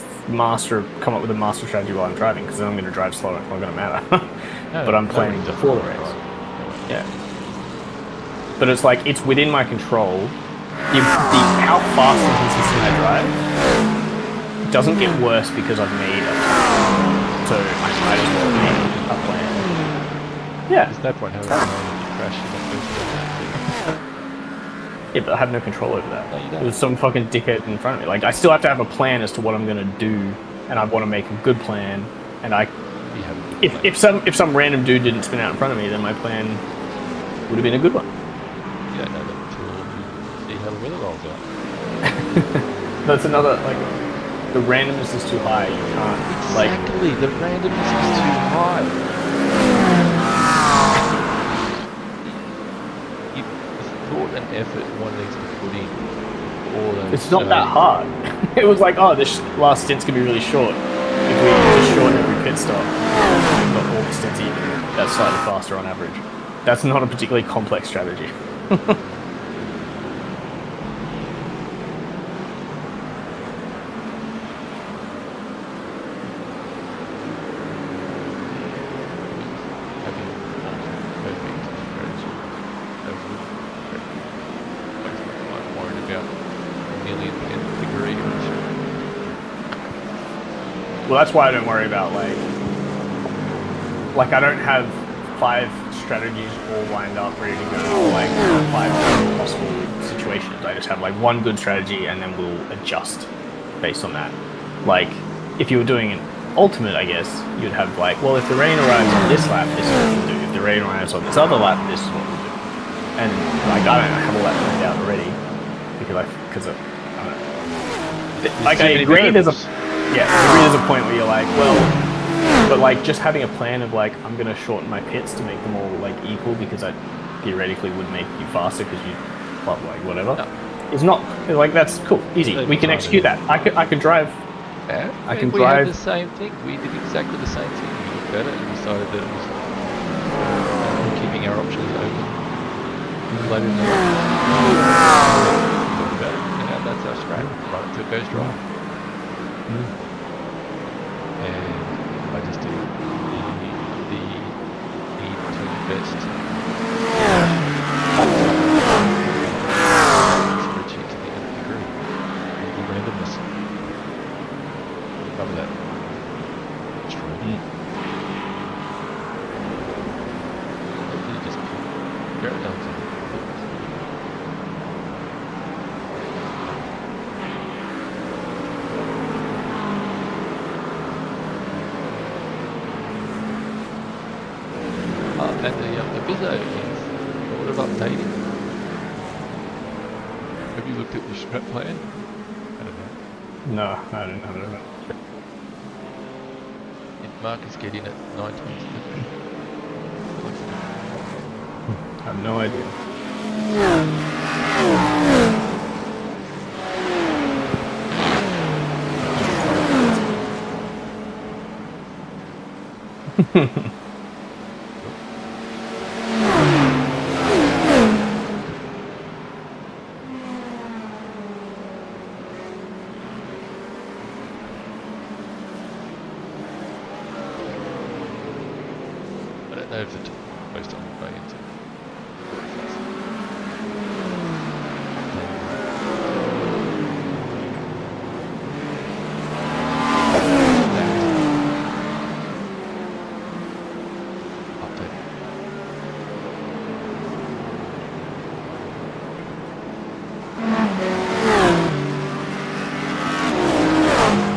come up with a master strategy while I'm driving, because then I'm going to drive slower. It's not going to matter. But I'm planning before the race. Yeah. But it's like, it's within my control. How fast and consistent I drive doesn't get worse because I've made a plan. So I might as well make a plan. Yeah. There's no point having a crash in the first place. Yeah, but I have no control over that. No, you don't. There's some fucking dickhead in front of me. Like, I still have to have a plan as to what I'm going to do, and I want to make a good plan, and if some random dude didn't spin out in front of me, then my plan would have been a good one. You don't know that until you see how the weather rolls out. That's another, like, the randomness is too high. You can't, Exactly, the randomness is too high. The thought and effort one needs to put in all those. it's not that hard. It was like, oh, this last stint's going to be really short. If we just shorten every pit stop, we've got all the stints even. That's slightly faster on average. That's not a particularly complex strategy. Well, that's why I don't worry about like I don't have 5 strategies all lined up, ready to go, or like 5 possible situations. I just have like one good strategy, and then we'll adjust based on that. Like, if you were doing an ultimate, I guess you'd have like, well, if the rain arrives on this lap, this is what we'll do. If the rain arrives on this other lap, this is what we'll do. And like, I don't have all that planned out already because I don't know. Like, I agree there's a point where you're like, well, But like just having a plan of like I'm gonna shorten my pits to make them all like equal because I theoretically would make you faster because you like whatever. It's not like that's cool, easy. We can execute that. I could drive. Yeah, I can we drive. had the same thing. We did exactly the same thing. We looked at it and decided that it was keeping our options open. Later in the yeah, that's our strategy. Run it till it goes dry. And I just did the need to invest. Spreadsheet to the nth degree. The randomness. Cover that. That's right. You just carry it down to and the Bizzo is what about updating? Have you looked at your strat plan? I don't know. No, I don't know. Did Marcus get in at 9:20? I have no idea. I don't know if the most on the way into.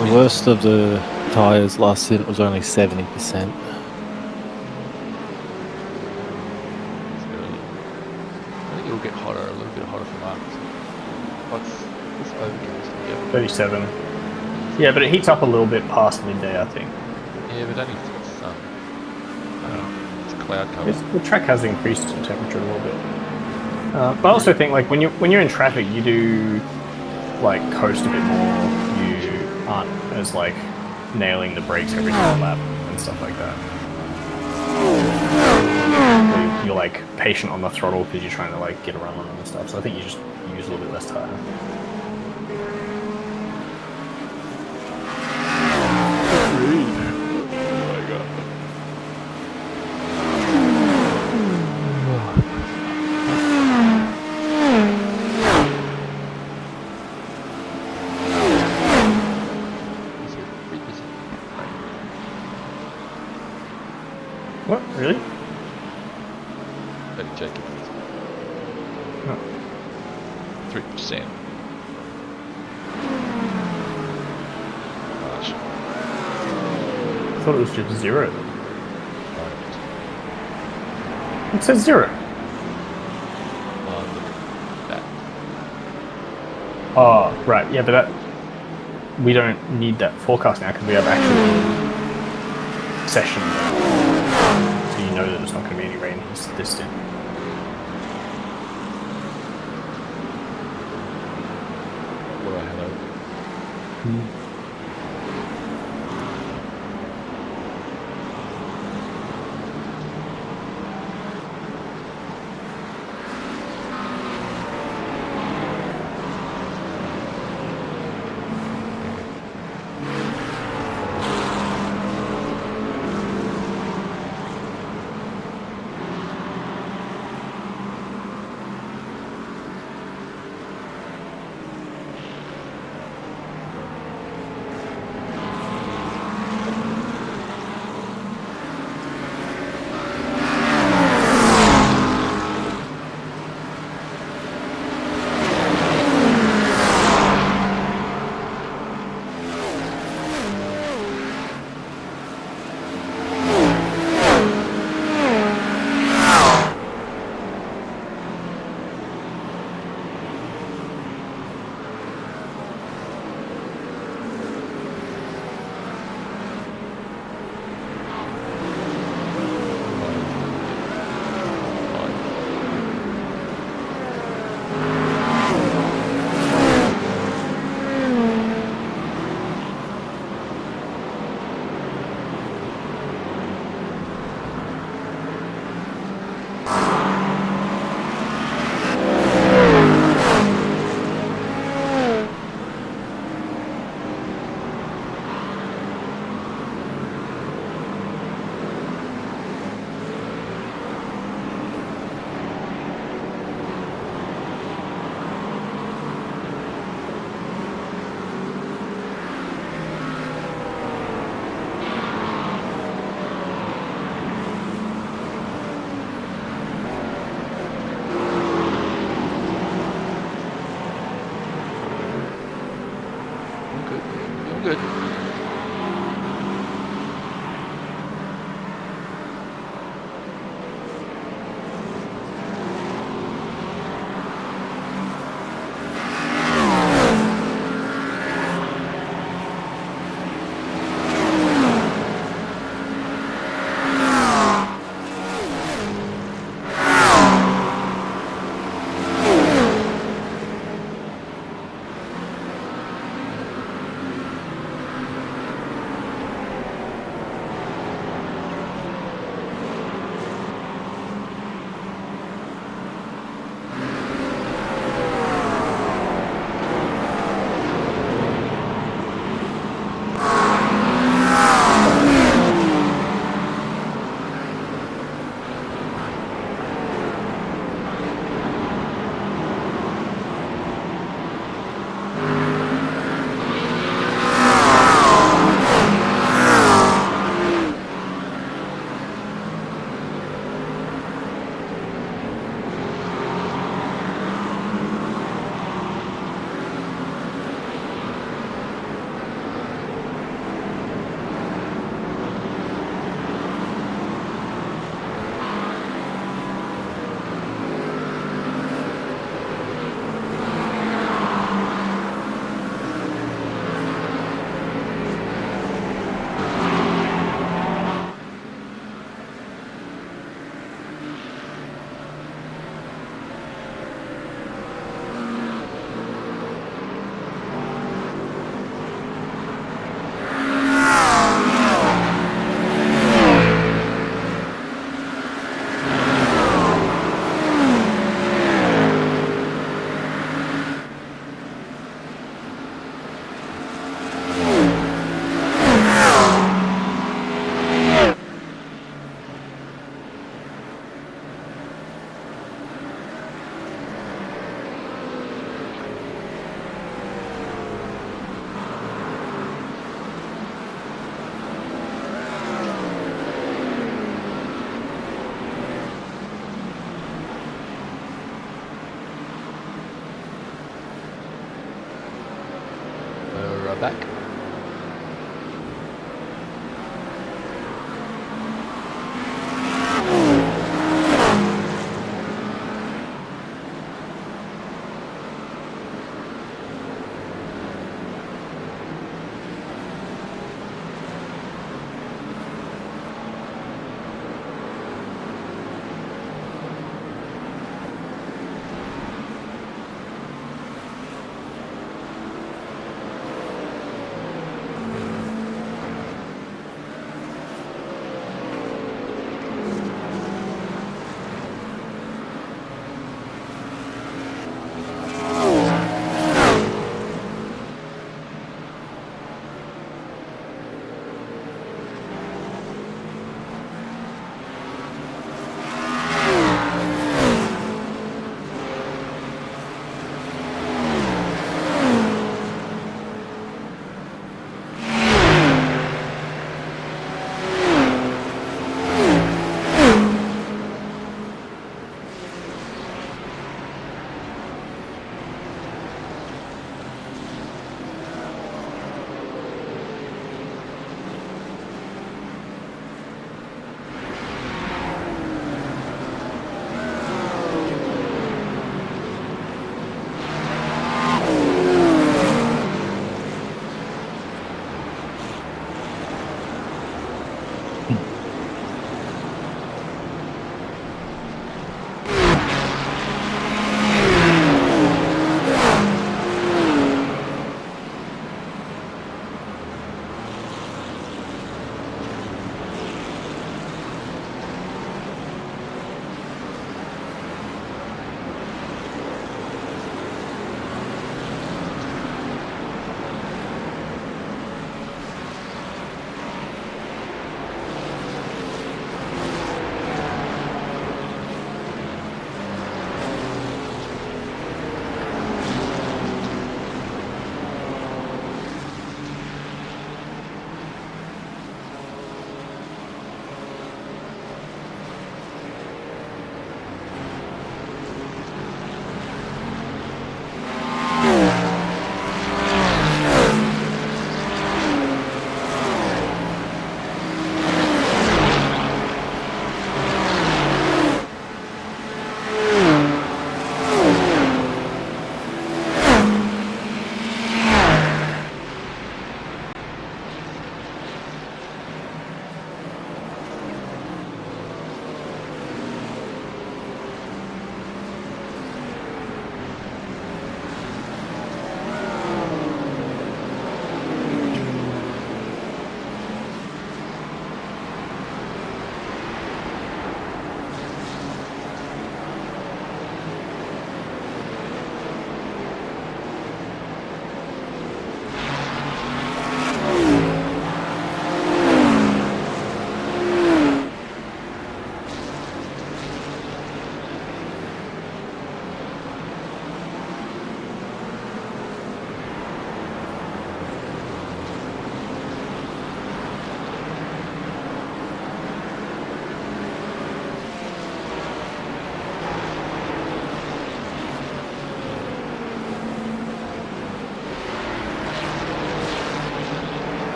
The worst of the tyres last stint was only 70%. It's early. I think it'll get hotter, a little bit hotter for Marcus. What's overcast again? 37. Yeah, but it heats up a little bit past midday, I think. Yeah, but only if it's sun. It's cloud cover. The track has increased in temperature a little bit. But I also think like when you're in traffic, you do like coast a bit more. You aren't as like nailing the brakes every single lap and stuff like that. You're like patient on the throttle because you're trying to like get around on them and stuff. So I think you just use a little bit less tire. What? Really? Better check it. 3%. Gosh. I thought it was just 0. It says 0. That. Oh, right. Yeah, but that we don't need that forecast now because we have actual session. So you know that there's not going to be any rain this stint. Well, hello. back.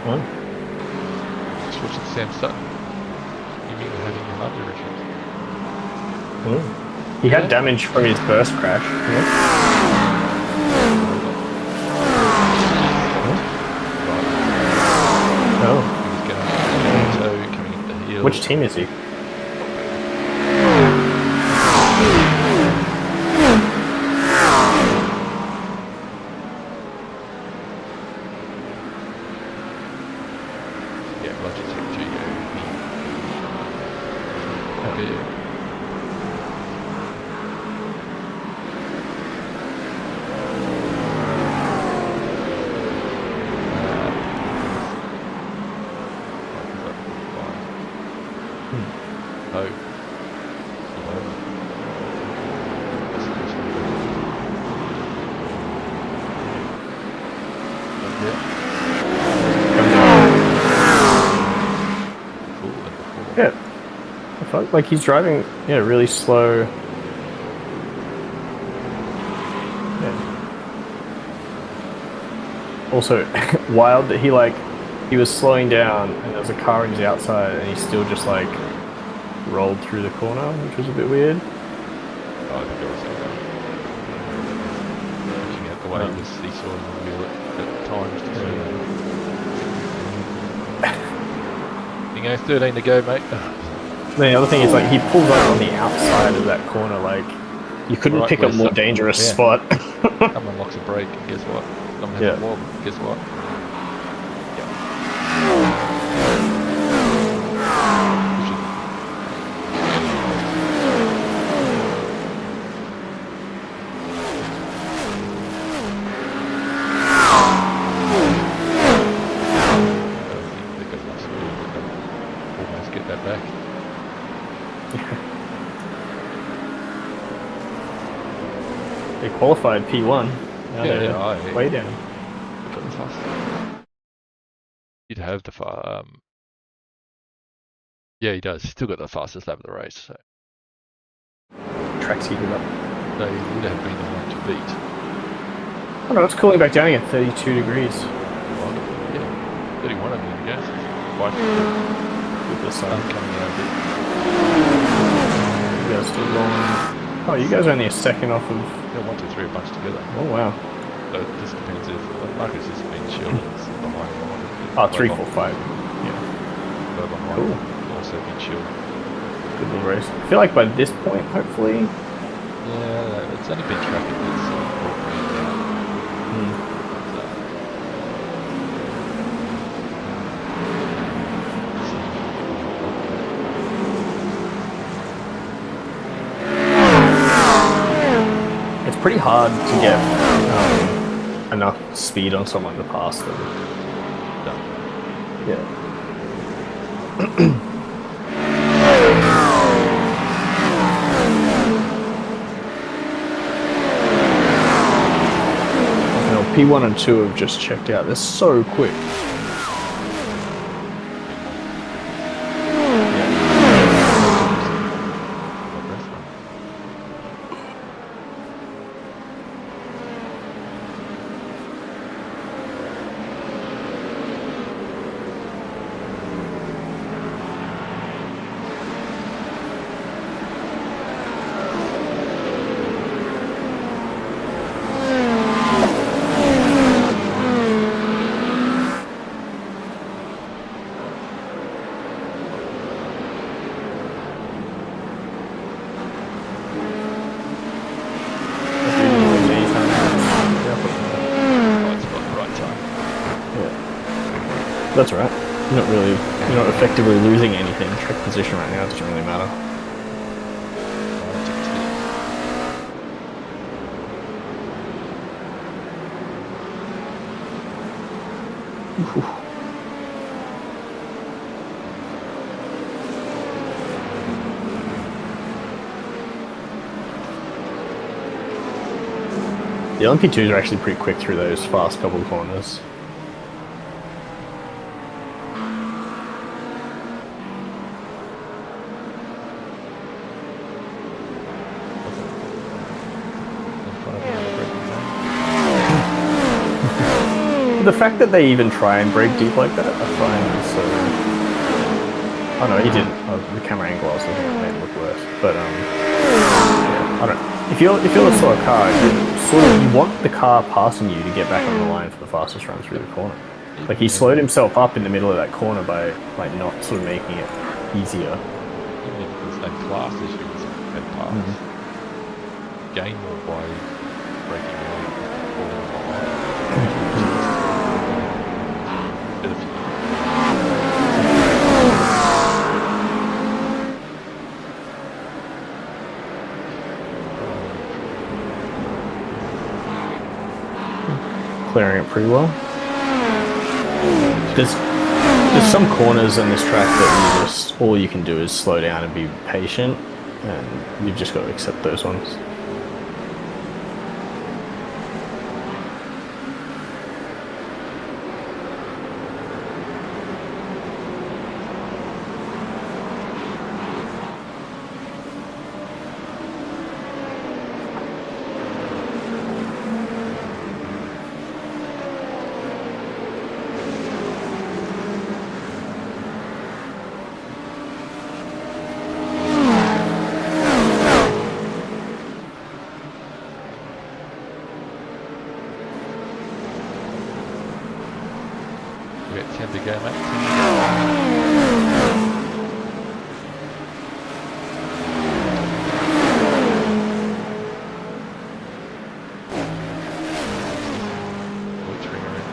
Oh. Just watching Sam Sutton. You mean having your under issues? Oh. He had damage from his first crash. Yeah. Oh. He was going toe coming into the heel. Which team is he? Yeah, Logitech Geo. Okay. Oh. Yeah. I felt like he's driving, yeah, really slow. Yeah. Also, wild that he was slowing down and there was a car on the outside and he still just like rolled through the corner, which was a bit weird. Oh, I think I was looking at the way he was seesawing the wheel at times. You know, 13 to go, mate. The other thing is like he pulls up on the outside of that corner, like you couldn't Right, pick a where more some- dangerous yeah. spot. Someone locks a brake, and guess what? Someone has Yeah. a wob, guess what? Almost get that back. They qualified P1. Now Yeah, they're yeah, way down. Got the fast. You'd have the far. Yeah, he does. He's still got the fastest lap of the race, so Track's heated up. they would have been the one to beat. Oh no, it's cooling back down again, 32 degrees. Well, yeah, 31 I mean, I guess. Quite With the sun. coming out a bit. You guys still rolling. Oh, you guys are only a second off of. Yeah, 1, 2, 3 a bunch together. Oh wow. So it just depends if Marcus has been chilled and it's behind. Oh, 3, 4, 5. Yeah. Go behind. Cool. Also been chilled. Good little race. I feel like by this point, hopefully. Yeah, it's only been traffic that's brought me down. It's pretty hard to get enough speed on someone to pass them. Yeah. P1 and 2 have just checked out. They're so quick. That's alright. You're not effectively losing anything. Track position right now doesn't really matter. The LMP2s are actually pretty quick through those fast couple of corners. the fact that they even try and brake deep like that, I find so. Oh no, he didn't. Oh, the camera angle I was looking at made it look worse. But yeah, I don't. If you're a slow car, you want the car passing you to get back on the line for the fastest run through the corner. Like he slowed himself up in the middle of that corner by like not sort of making it easier. Even if there's no class issues at pass, gain more by breaking away and falling behind. Bit of Clearing it pretty well. There's some corners on this track that all you can do is slow down and be patient, and you've just got to accept those ones. we got 10 to go, mate. 10 to go. Butchering around.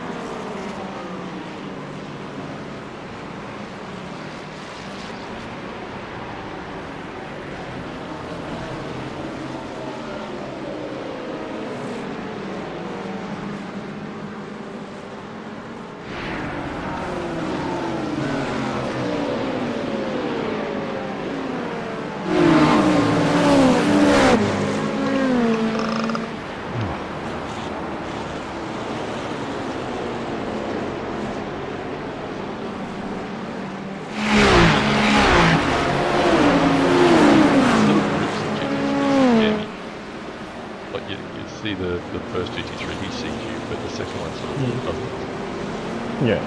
See the first GT3 he sees you, but the second one sort of doesn't. Yeah.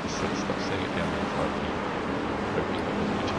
Stop seeing it down there, like hoping that was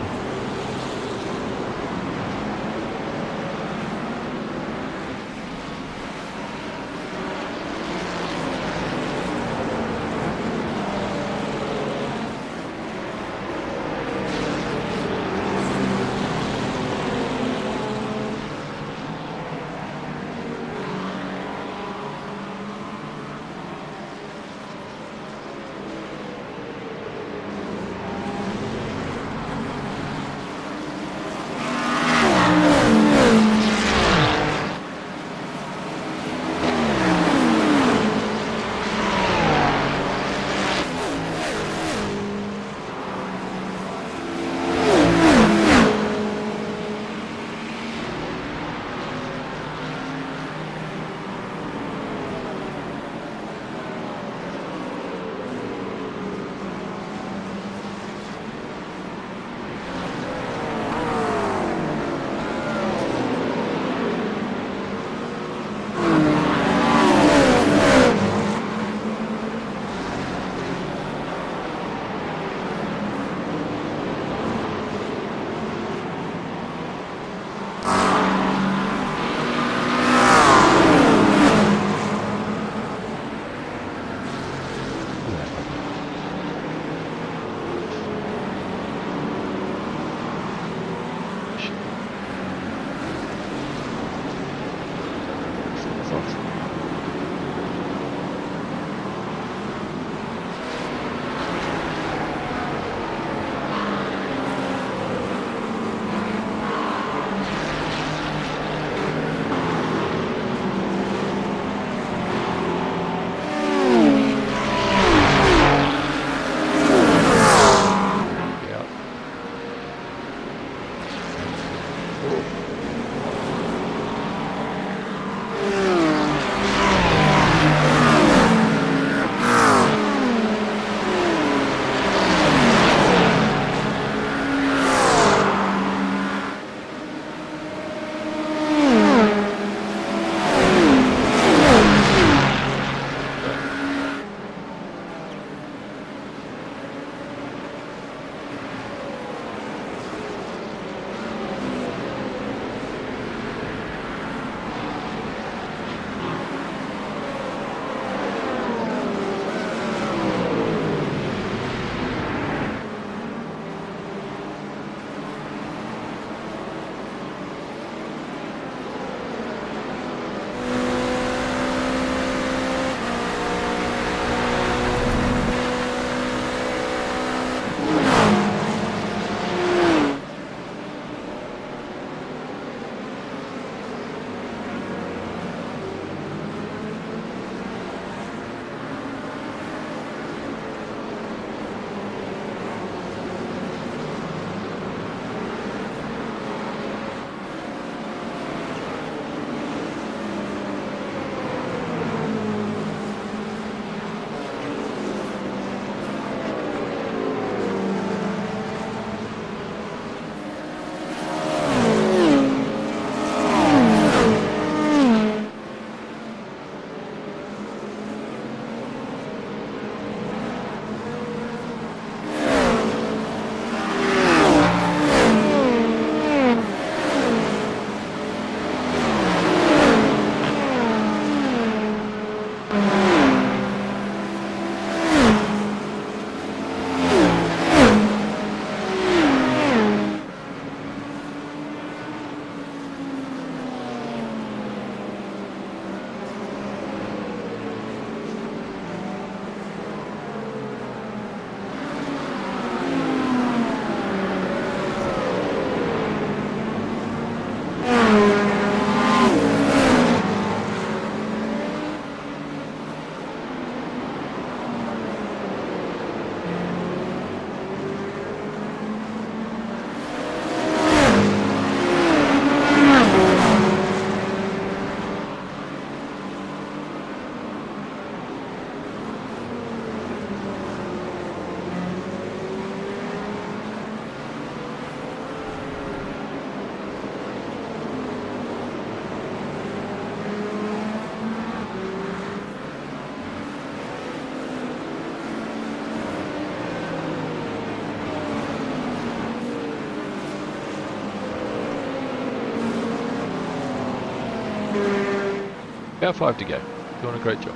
About 5 to go. Doing a great job.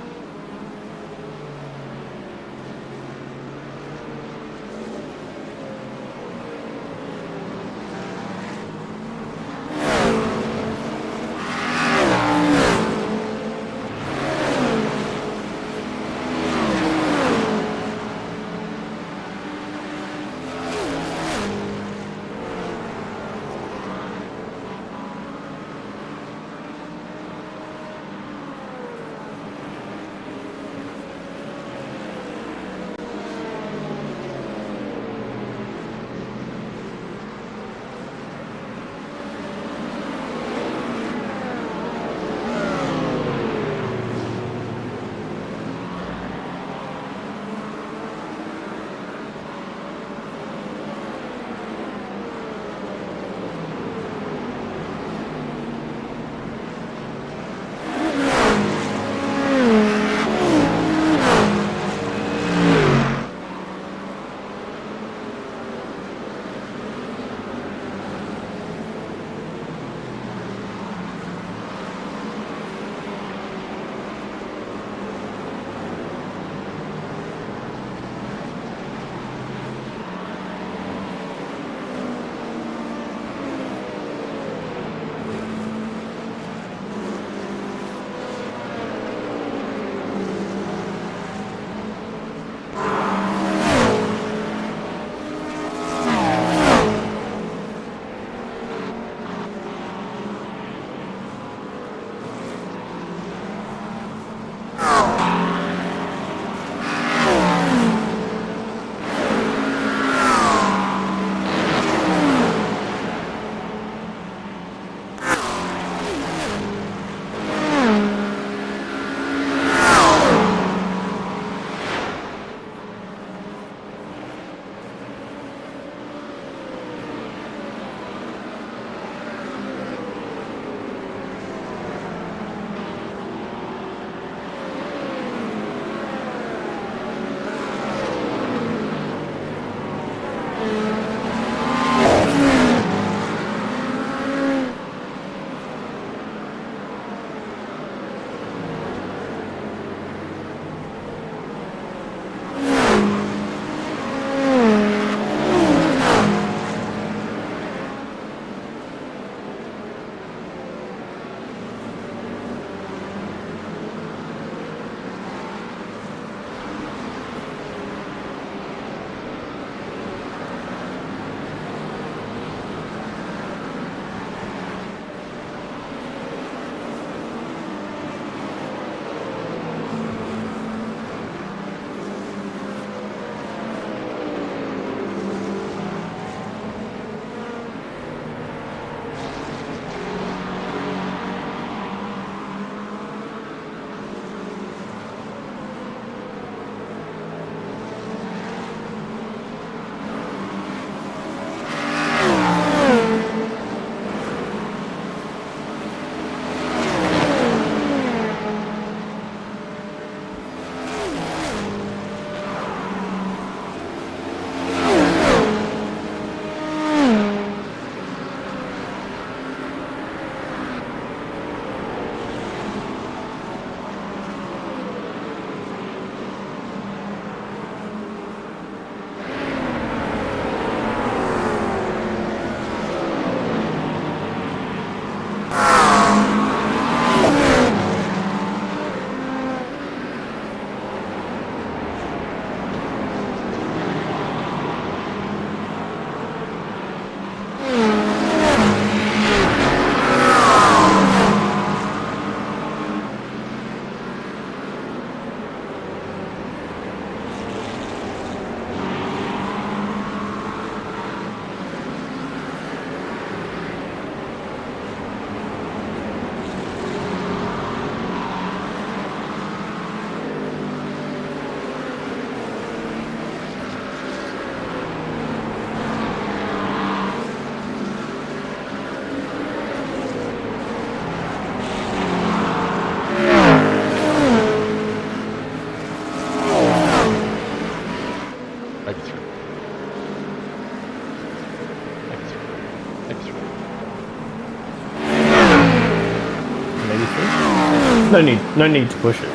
Maybe 3. No need to push it.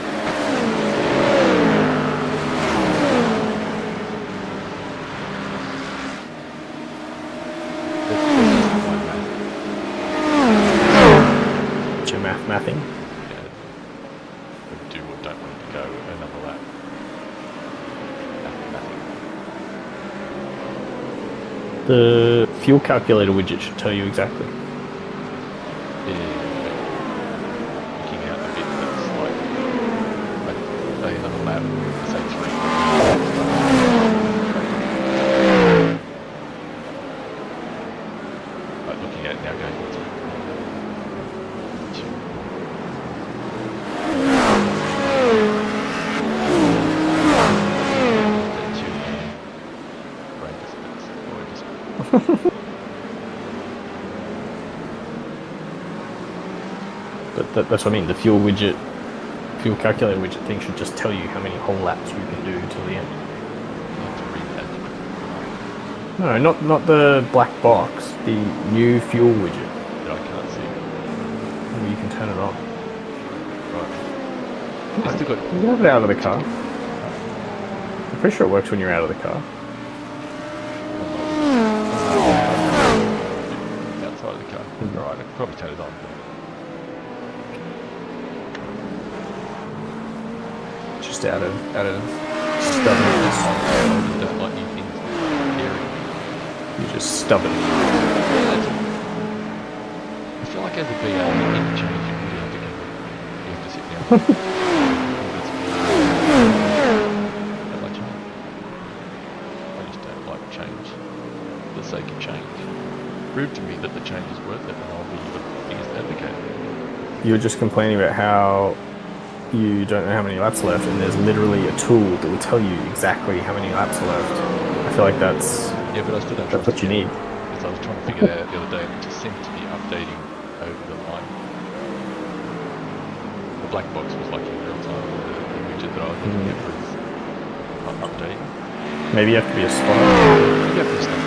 What's your mathing? Yeah. Do or don't want to go another lap. Nothing. The fuel calculator widget should tell you exactly. Looking out a bit, that's like, say another lap, say 3. But looking at it now going, But that's what I mean. The fuel calculator widget thing should just tell you how many whole laps you can do till the end. No, not the black box. The new fuel widget. I can't see. Maybe you can turn it on. Right. It's still got. You have it out of the car. I'm pretty sure it works when you're out of the car. Outside of the car. Right, I could probably turn it on. Just out of stubbornness. I don't like new things. Scary. You're just stubborn. I feel like as a BA, you need to change. You really have to sit down. I don't like change. I just don't like change for the sake of change. Prove to me that the change is worth it, and I'll be the biggest advocate. You're just complaining about how you don't know how many laps left, and there's literally a tool that will tell you exactly how many laps are left. I feel like that's Yeah, but I still don't that's what you need. Because I was trying to figure that out the other day, and it just seemed to be updating over the line. The black box was like in real time. The widget that I was looking at was not updating. Maybe you have to be a spy. You have to start.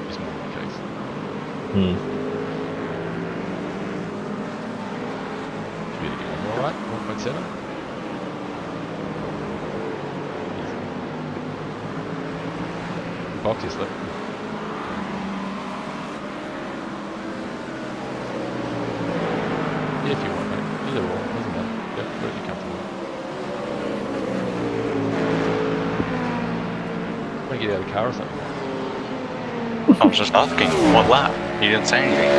It's more the case. Should be able to get one more right? 1.7? Box is left. Yeah, if you want, mate. Either or, doesn't matter. Yeah, whatever you're comfortable with. Want to get out of the car or something? I was just asking, what lap? You didn't say anything.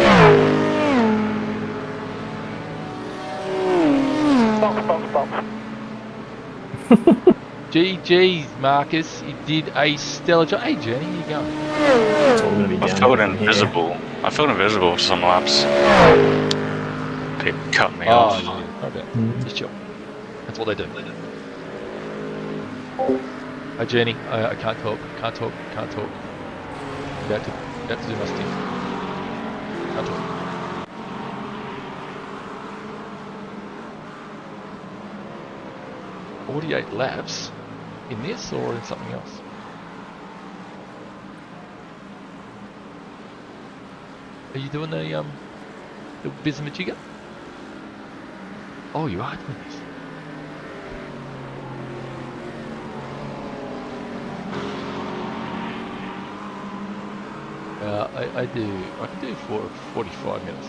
GG's, Marcus. You did a stellar job. Hey, Jenny, how you going? It's all going to be I down felt from here. invisible. I felt invisible for some laps. People cut me Oh, off. yeah. No doubt. Just chill. That's what they do. Hey, Jenny. I can't talk. Can't talk. Can't talk. About to do my stint. Can't talk. 48 laps in this or in something else? Are you doing the Bismajigga? Oh, you are doing this. I can do for 45 minutes.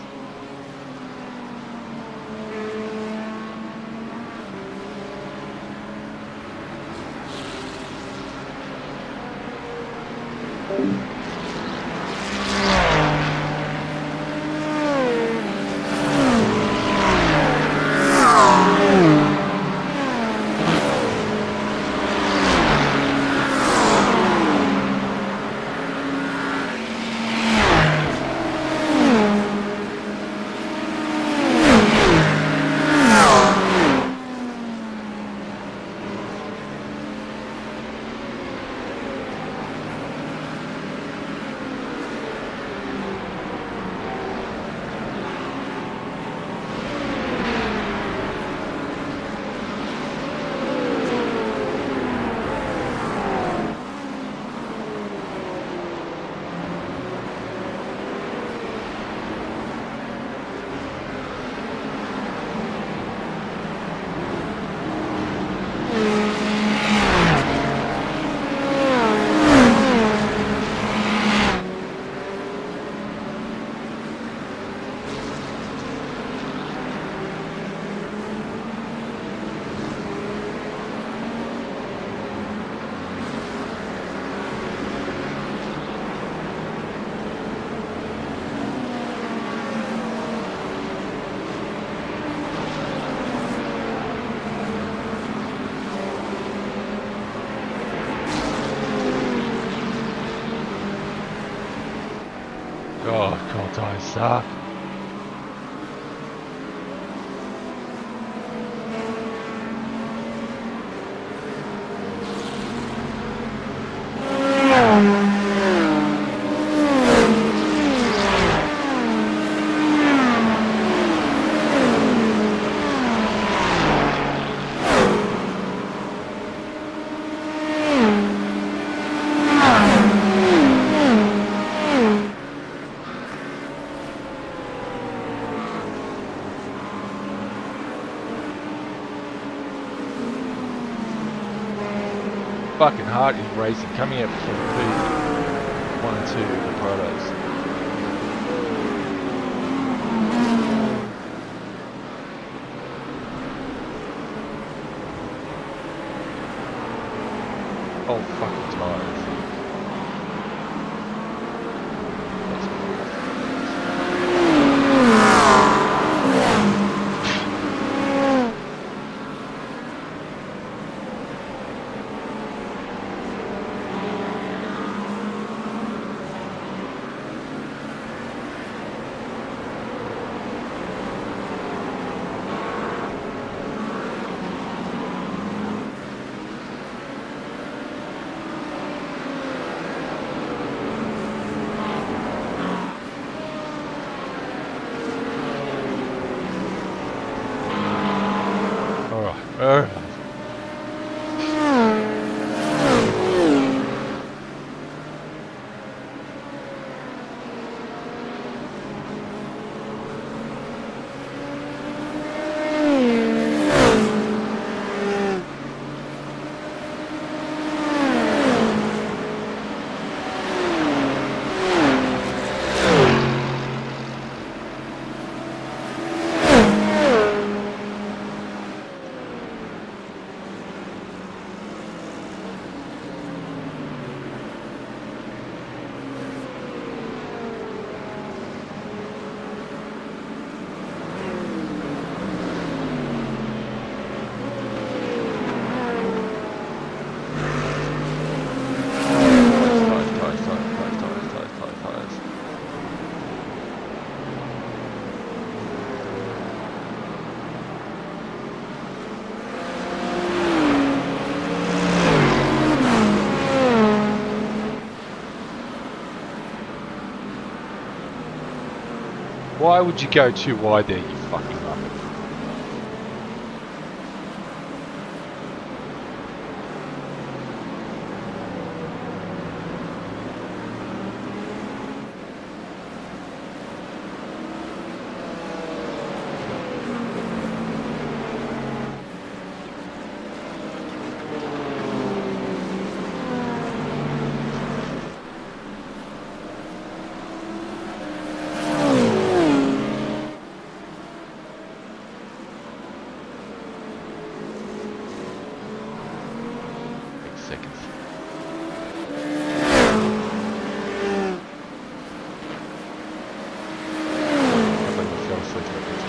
guys suck. Fucking hard in racing, coming out between P1 and 2 of the Prados. Oh, fucking tires. Alright. Why would you go too wide there, you fucking muppet? Seconds. I think I fell asleep at this.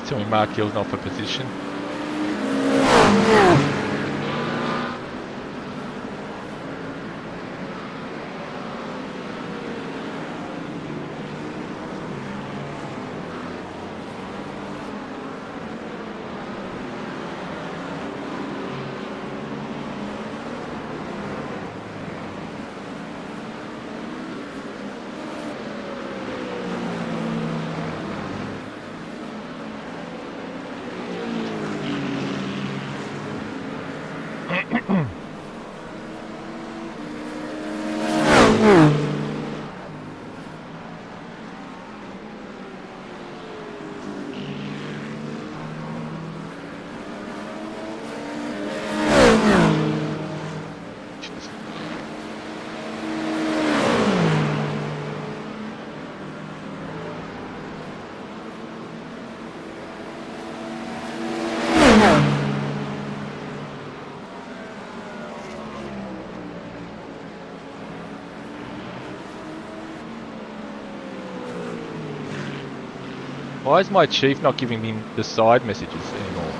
Tell me Mark Hill's not for position. Why is my chief not giving me the side messages anymore?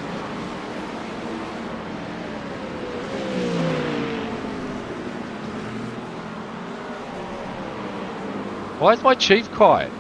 Why is my chief quiet?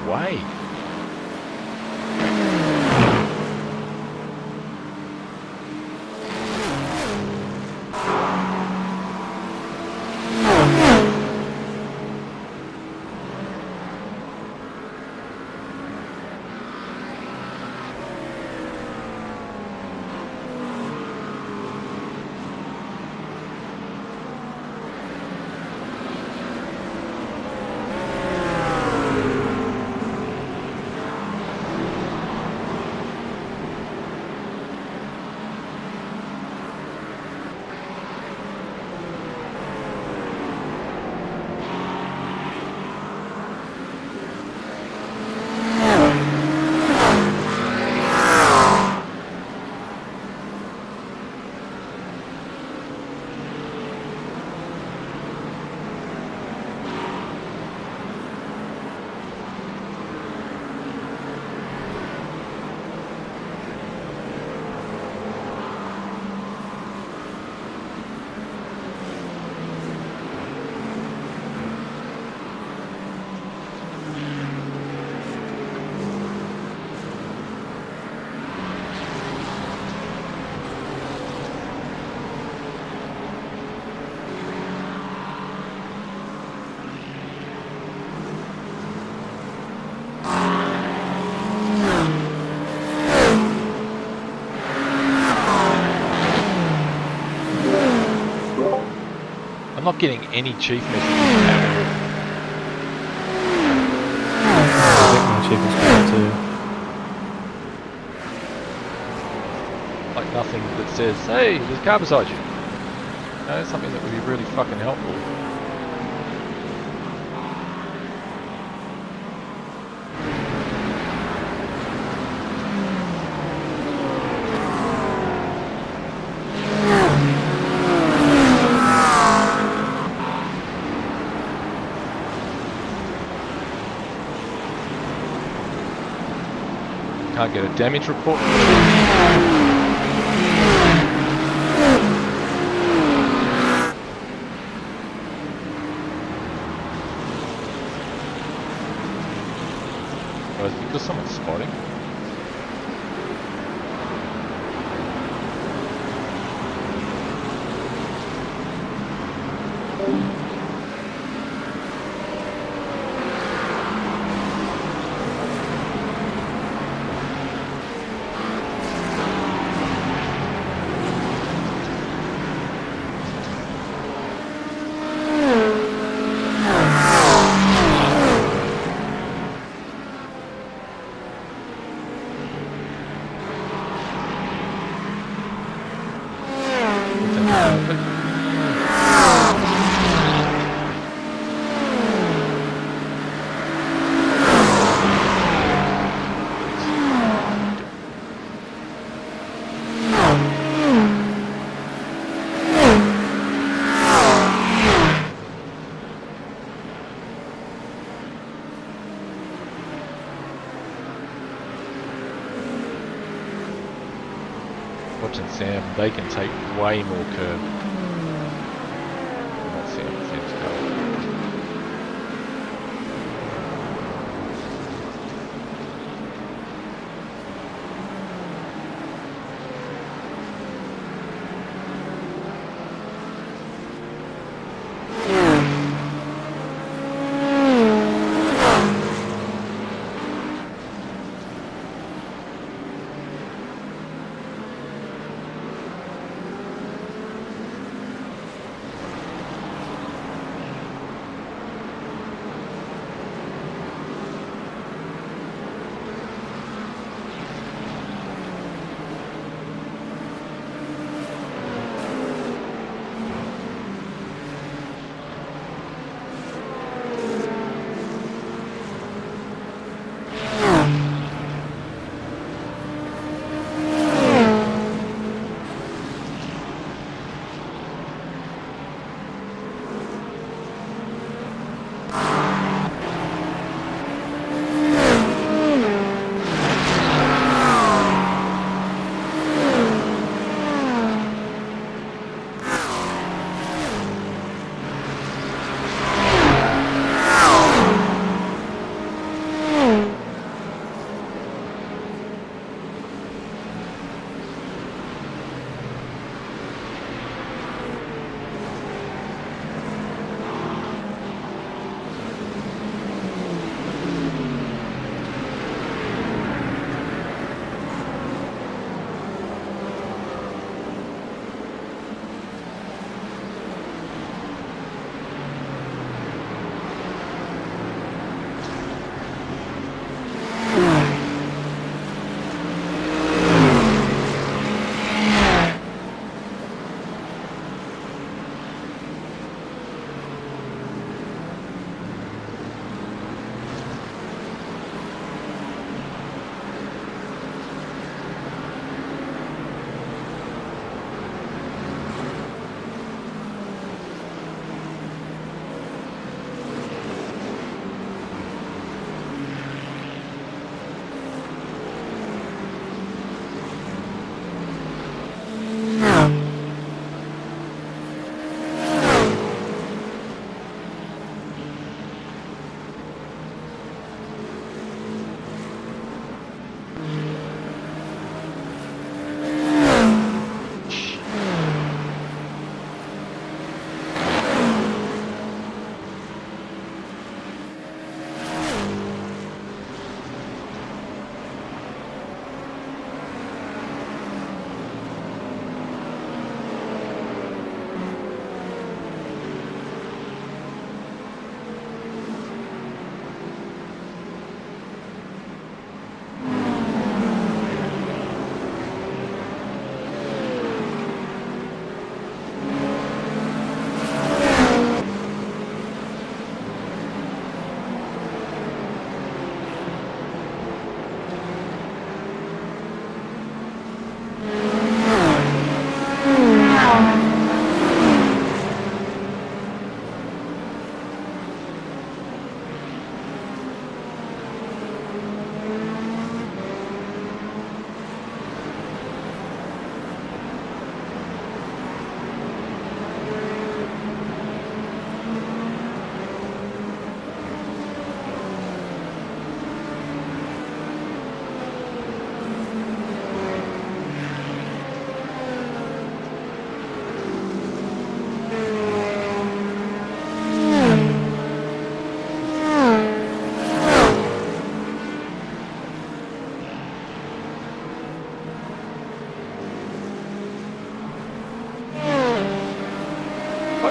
Away. I'm not getting any chief messages. I think my chief is quiet too. Like nothing that says, hey, there's a car beside you. That's something that would be really fucking helpful. Can't get a damage report. Because someone's spotting. Watching Sam, they can take way more curve. That Sam's cool.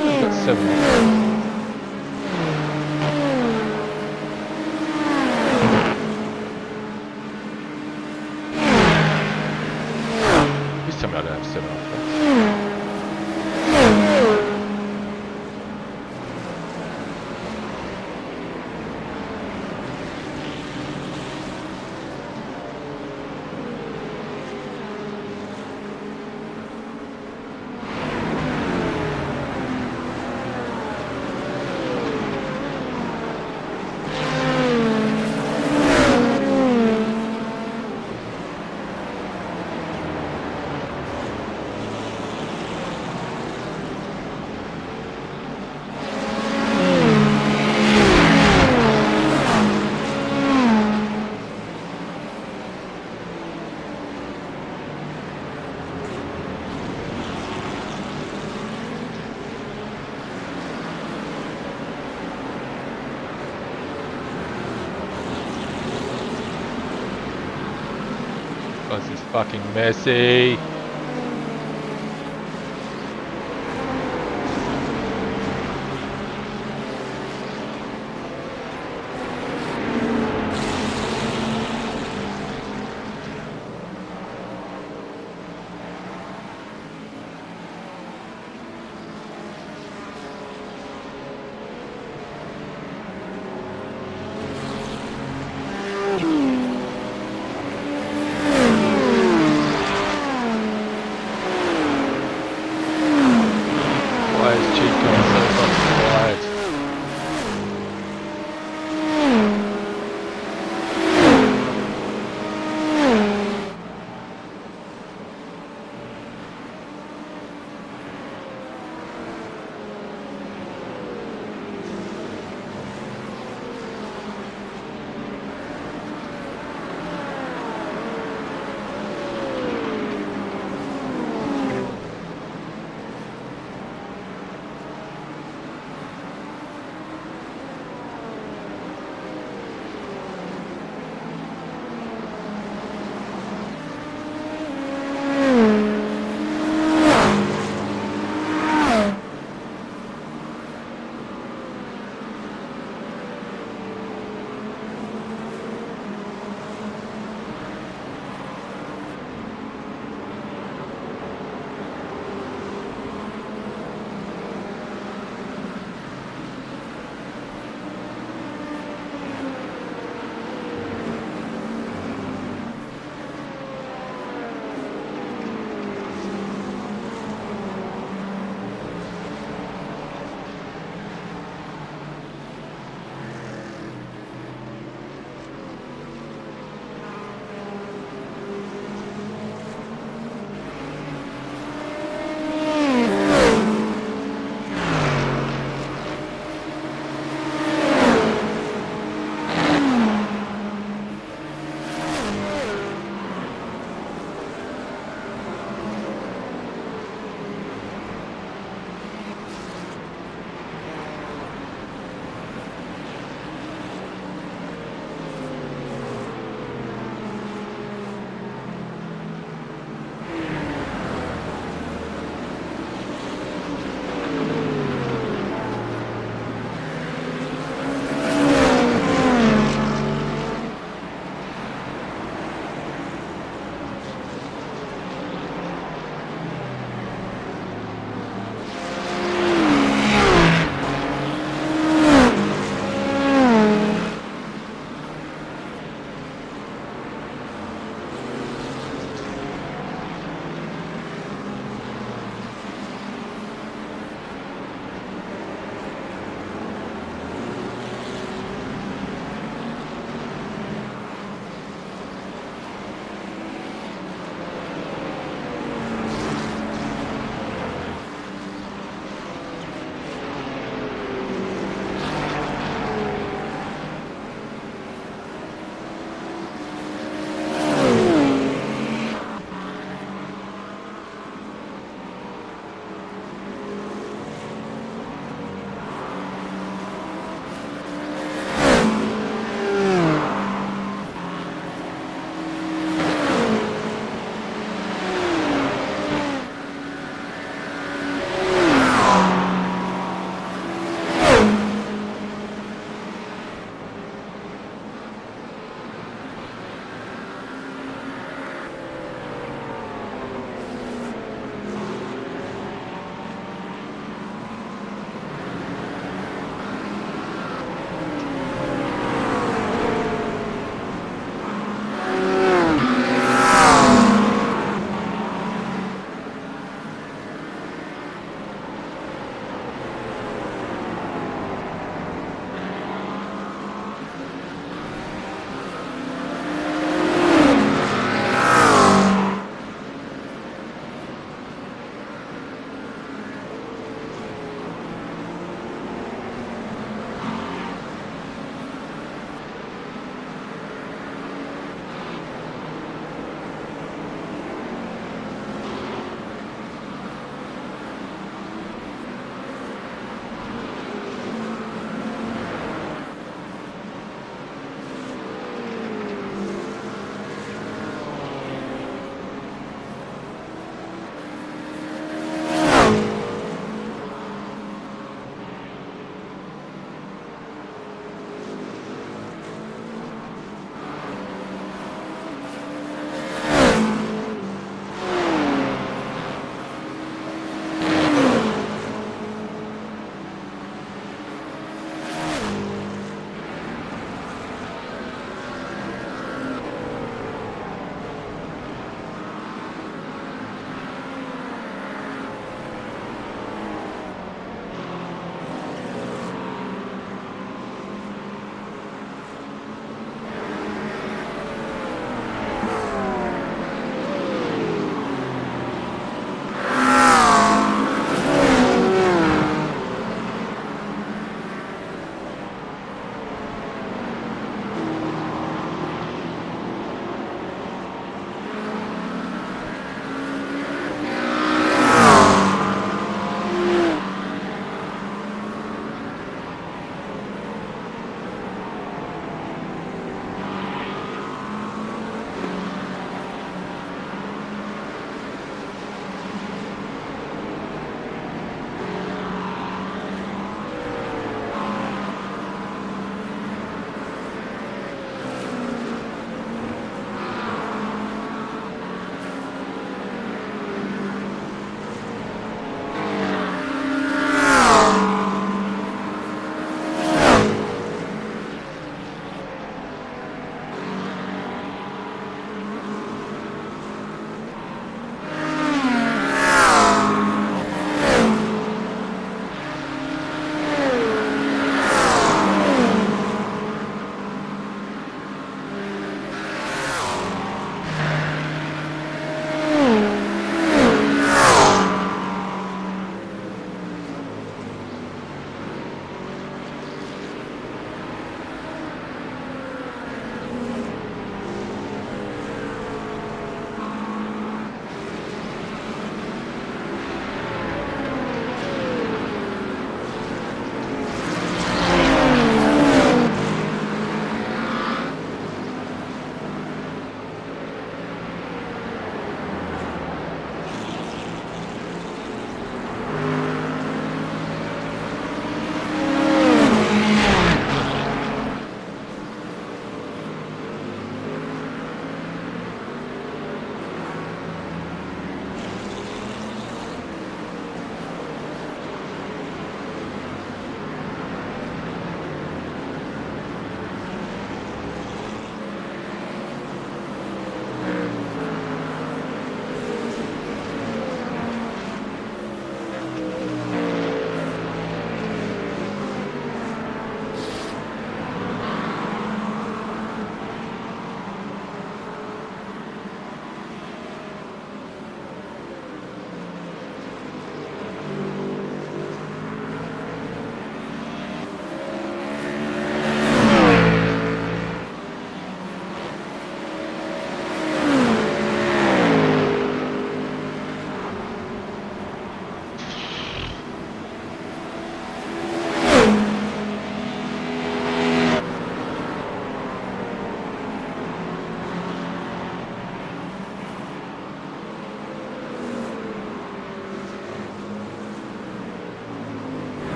I've only got 7 off. Please tell me I don't have 7 off. This is fucking messy. Why is Chief going so fucking quiet?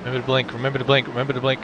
Remember to blink, remember to blink, remember to blink.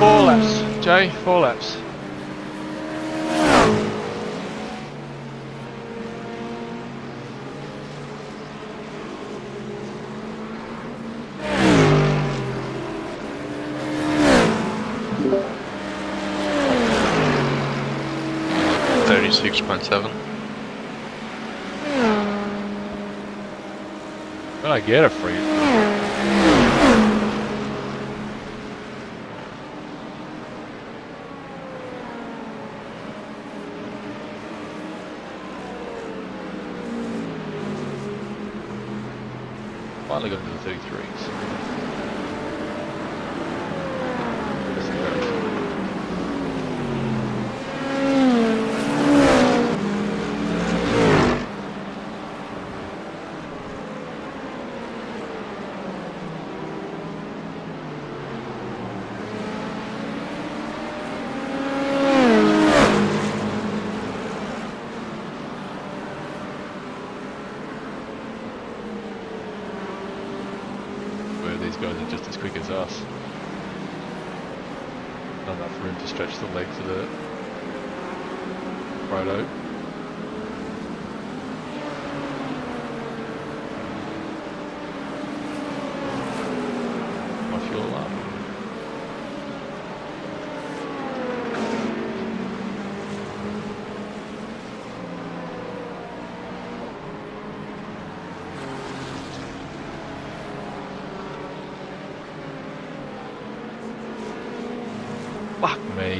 4 laps, Jay. 4 laps. When I get a free. Finally got into the 33s. These guys are just as quick as us. Not enough room to stretch the legs of the Proto. My fuel alarm. Fuck me. 8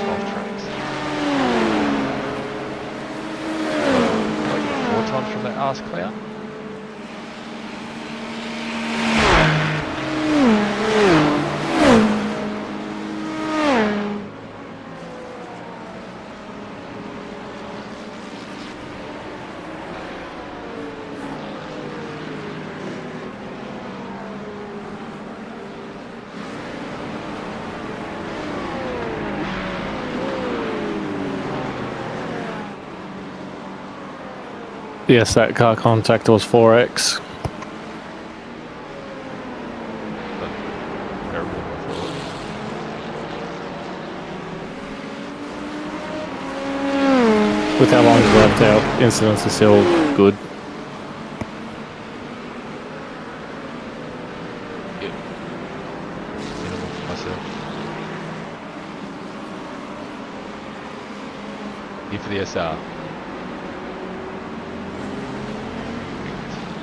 off tracks. Like 4 times from that arse cloud. Yes, that car contact was 4x. Terrible, I thought. With how long he's left out, incidents are still good. Yeah. Minimal for myself. Here for the SR.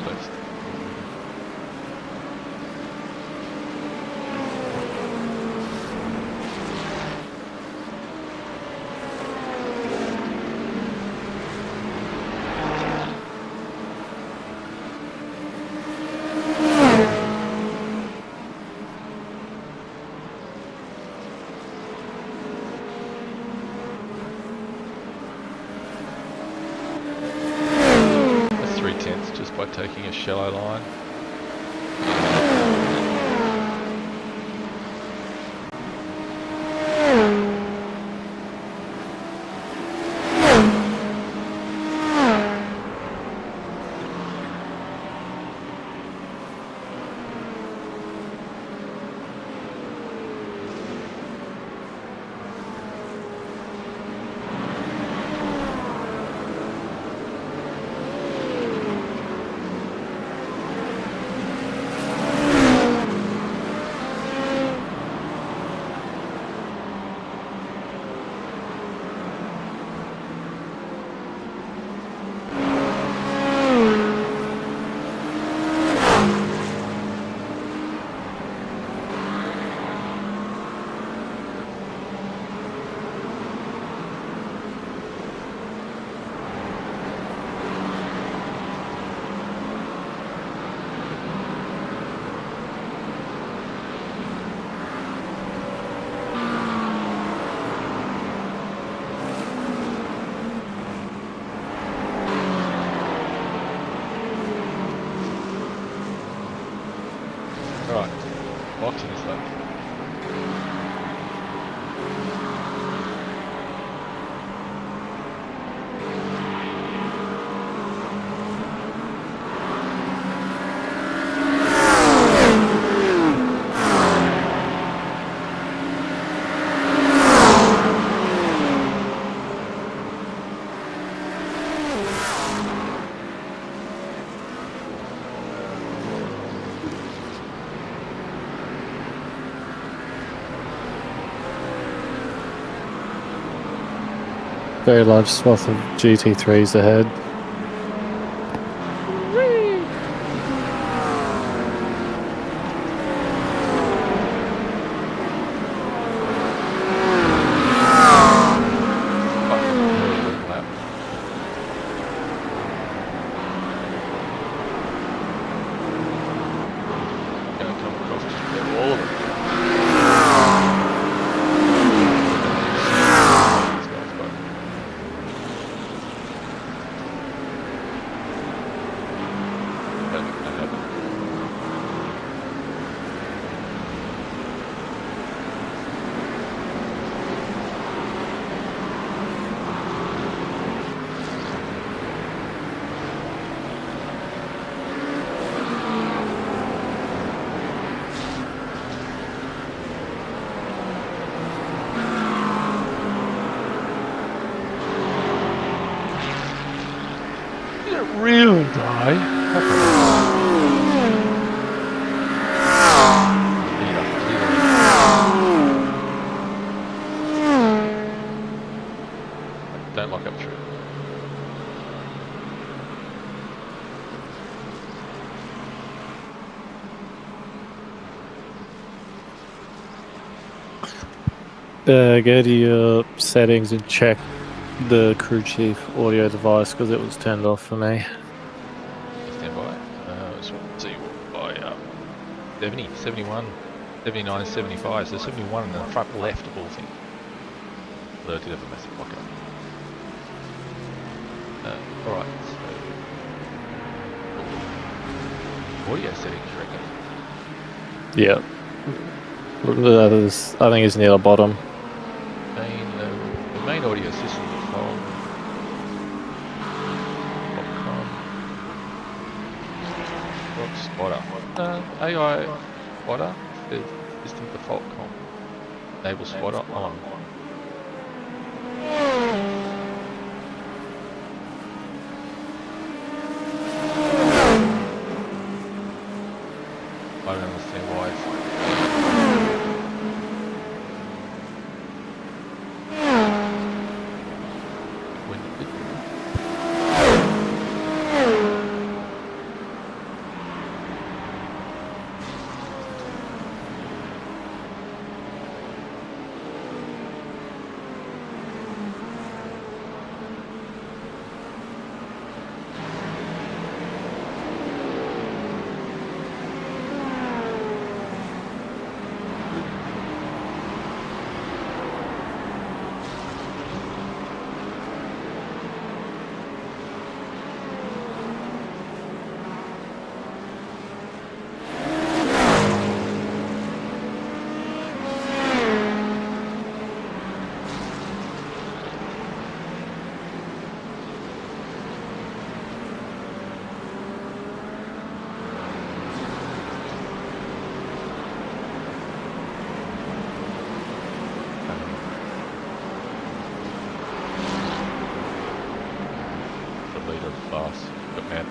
Left. That's 3/10 just by taking a shallow line. Right, box in this lap. Very large swath of GT3s ahead. Really die? Don't lock up through. Go to your settings and check the crew chief audio device because it was turned off for me. Stand by. So let's see what by 70, 71, 79, 75. So 71 in the front left of all things. Although I did have a massive lockup. Alright, so audio settings, you reckon? Yep. I think it's near the bottom. The main audio system default. Rock spotter. AI spotter. System default com. Enable spotter on. I don't understand why it's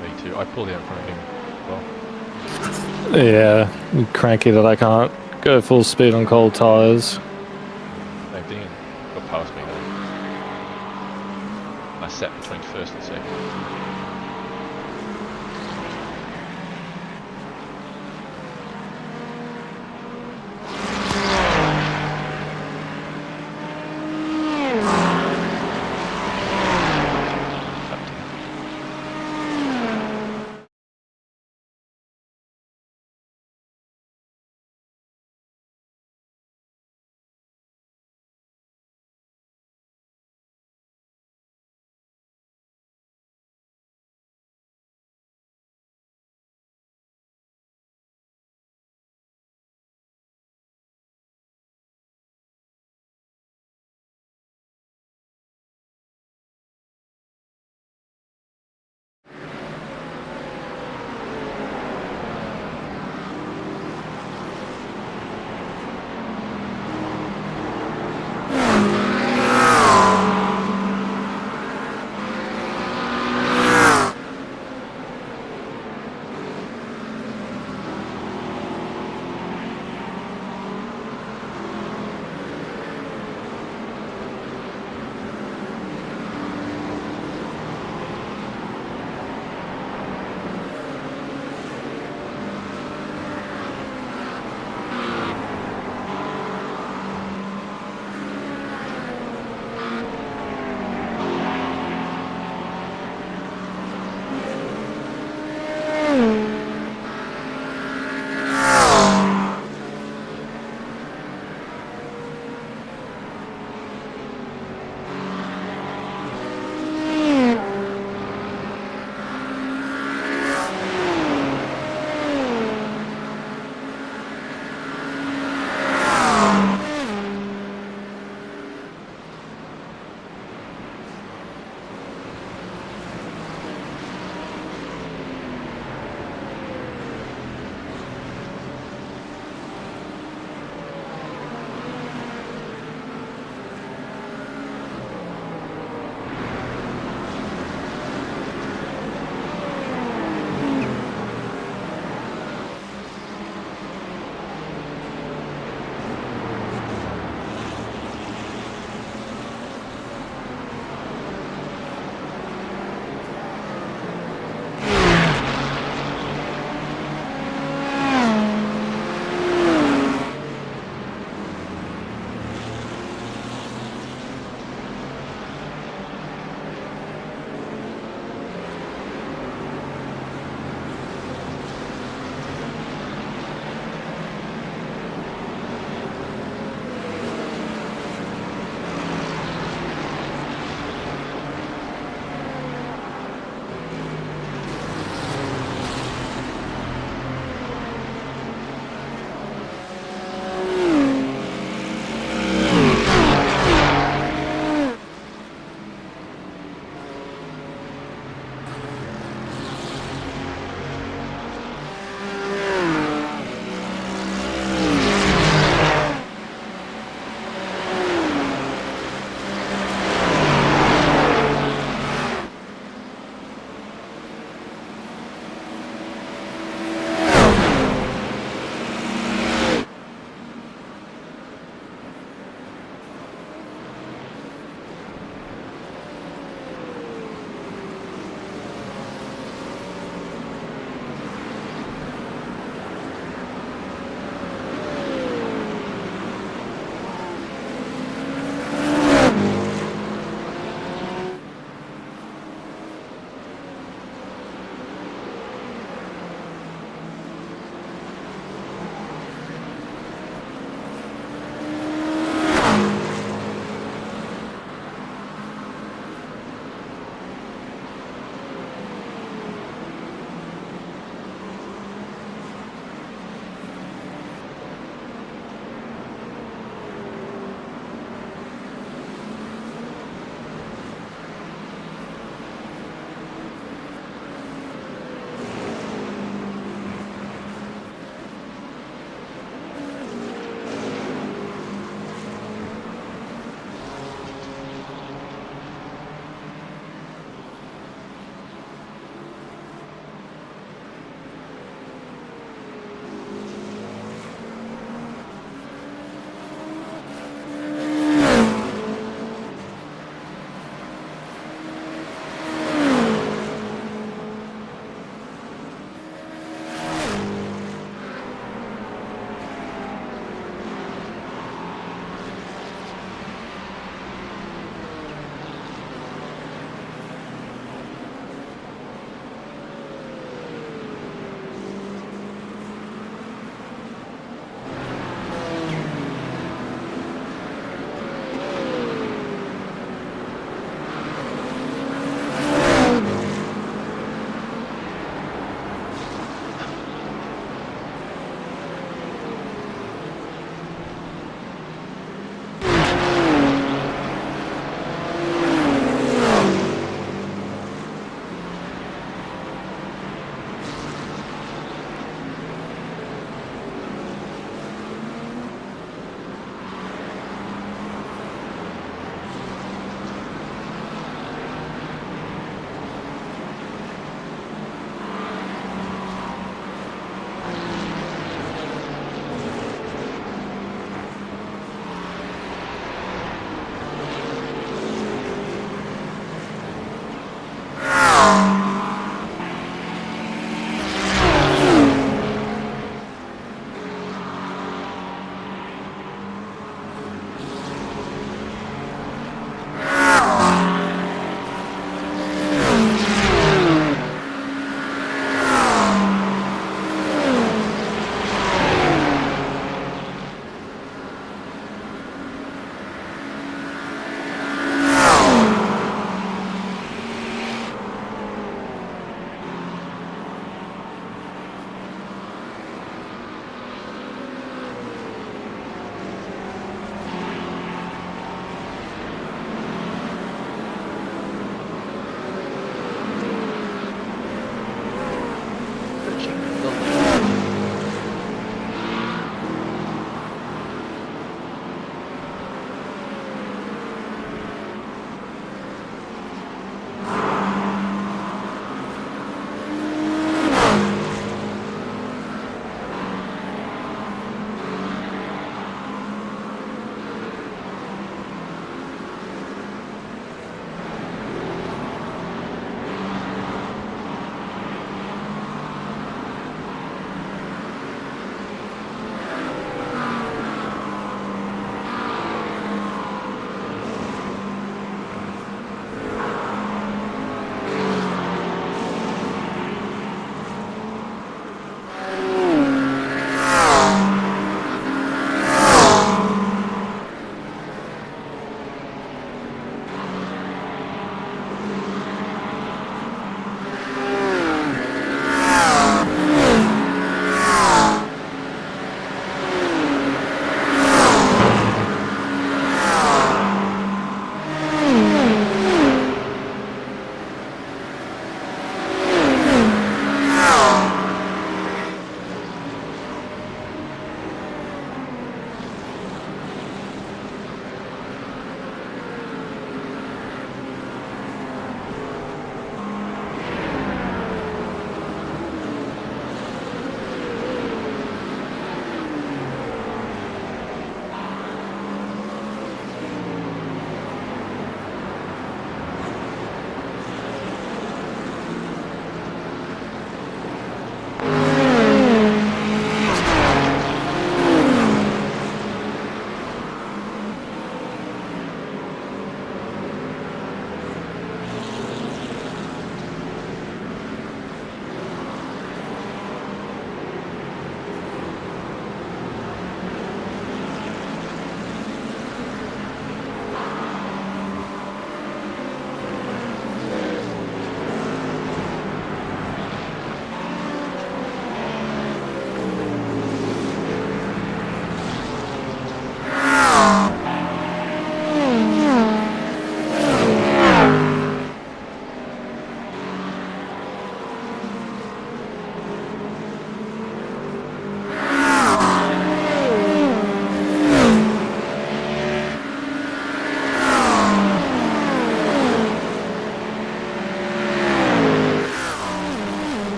Me too. I pulled out in front of him as well. Yeah, cranky that I can't go full speed on cold tyres. Same thing. Got past me though. I sat between first and second.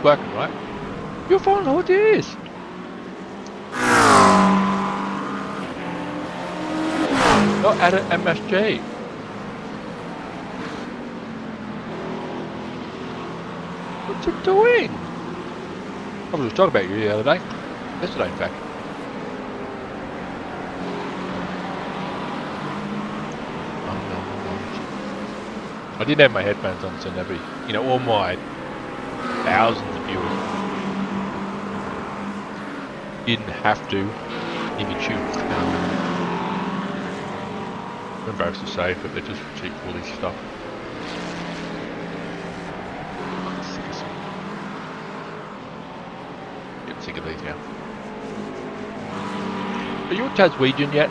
black and white. You'll find out what it is. Not at an MSG. What's it doing? I was talking about you the other day. Yesterday, in fact. I didn't have my headphones on, so nobody, you know, all my thousands of viewers didn't have to hear me chew. I'm embarrassed to say, but they're just cheap bully stuff. I'm sick of some. Get sick of these now. Are you a Taswegian yet?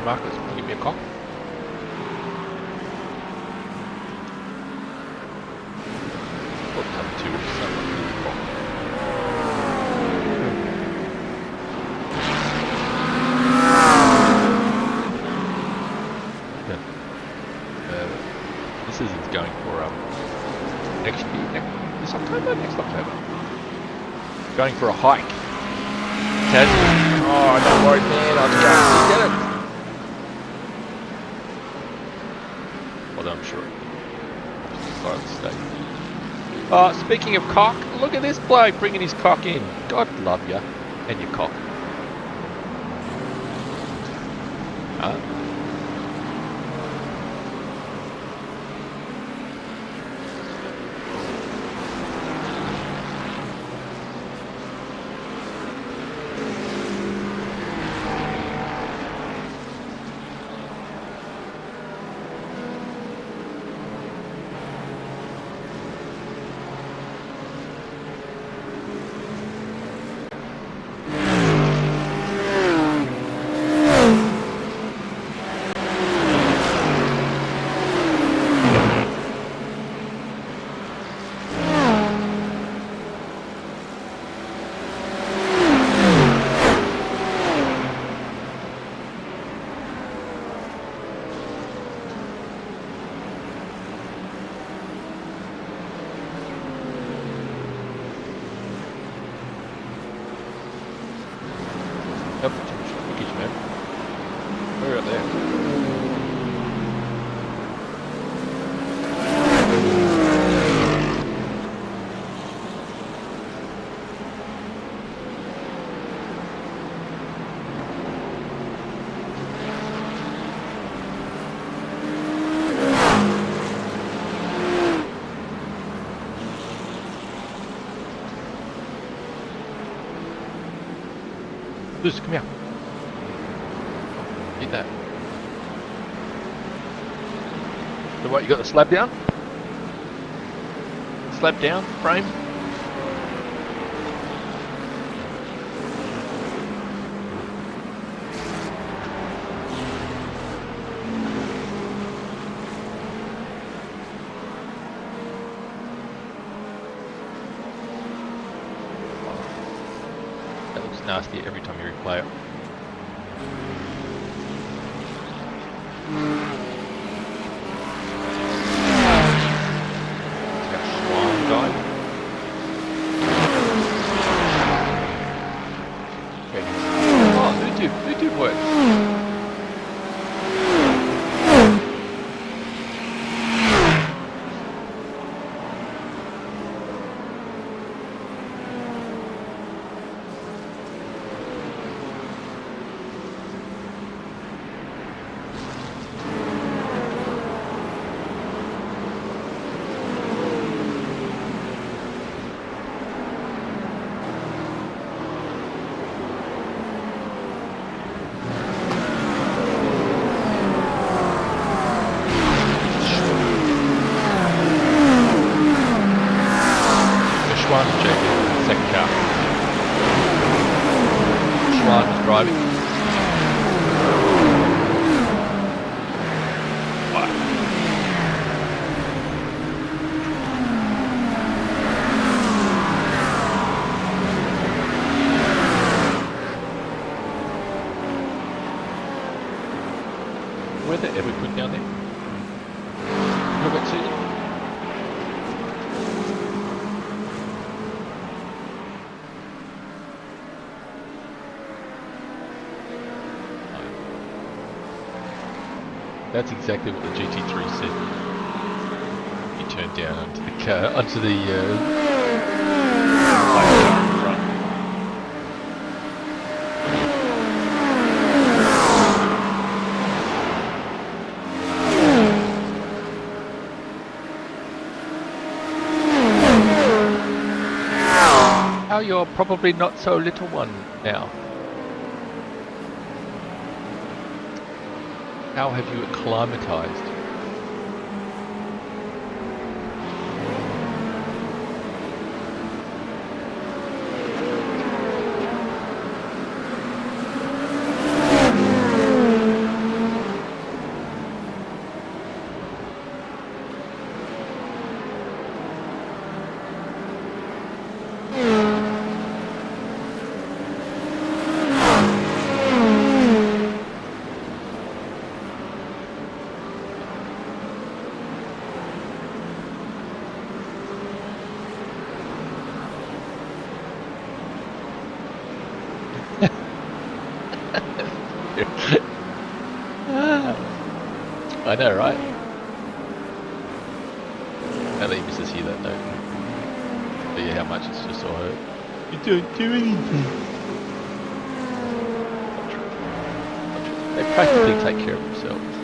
Marcus, can you give me a cock? Oh, number 2 is someone give me a cock. This is going for next year, this October? Next October. Going for a hike. Tasman. Oh, don't worry, man. I'll just go and get it. I'm sure. Speaking of cock, look at this bloke bringing his cock in. God love you and your cock. Yep, look at you, man. We're out there. Lucy, come here. Eat that. So what, you got the slab down? Slab down, frame? That looks nasty every time you replay it. YouTube works. we put down there? Talk about Susan? That's exactly what the GT3 said. You turned down onto the car, onto the front. How you're probably not so little one now. How have you acclimatized? I know, right? At least missus hear that note. But yeah, how much it's just all hurt. You don't do anything. Not true. Not true. They practically take care of themselves.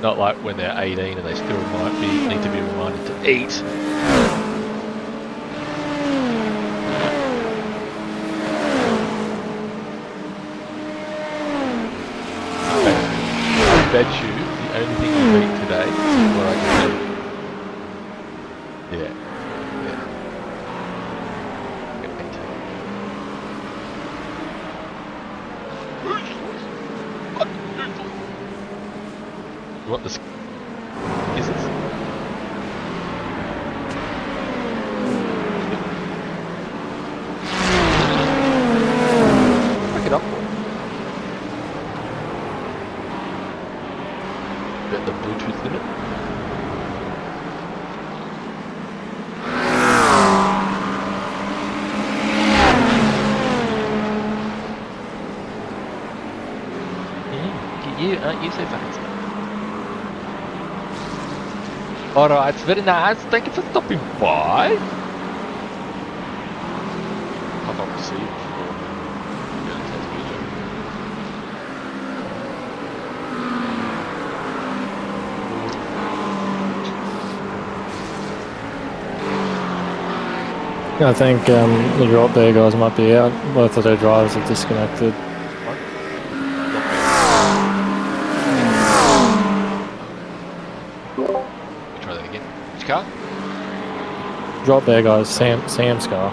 Not like when they're 18 and they still need to be reminded to eat. I bet you the only thing you eat today is what I can do. Yeah. Yeah. Get eat. You want this? Is it? Break it up. Bet the Bluetooth limit. You aren't you so fancy? Alright, it's very nice. Thank you for stopping by. I've not received. I think the drop there guys might be out. Both of their drivers are disconnected. Try that again. Which car? Drop there guys, Sam's car.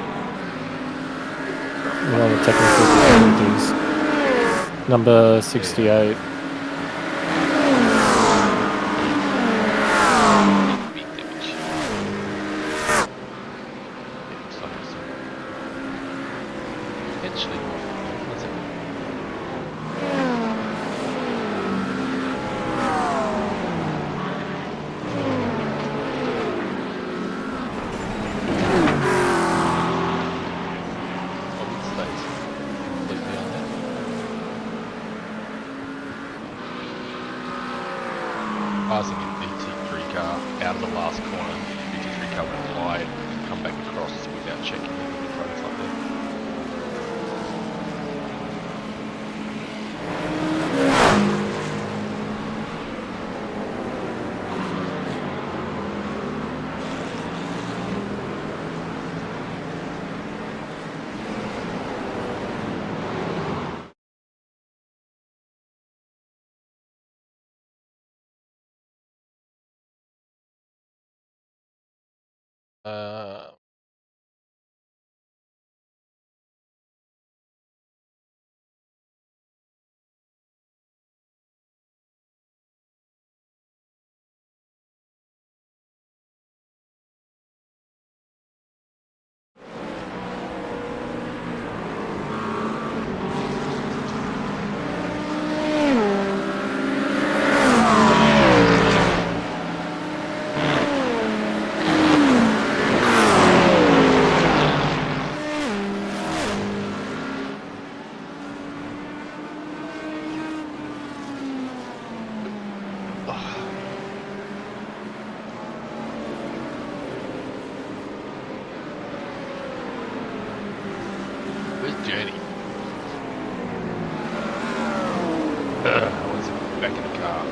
You know the technical difficulties. Number 68. Big damage. Yeah, looks like it's potentially more. What's it? Passing a BT3 car out of the last corner, BT3 car went wide, come back across without checking the roads like that. journey. I was back in the car.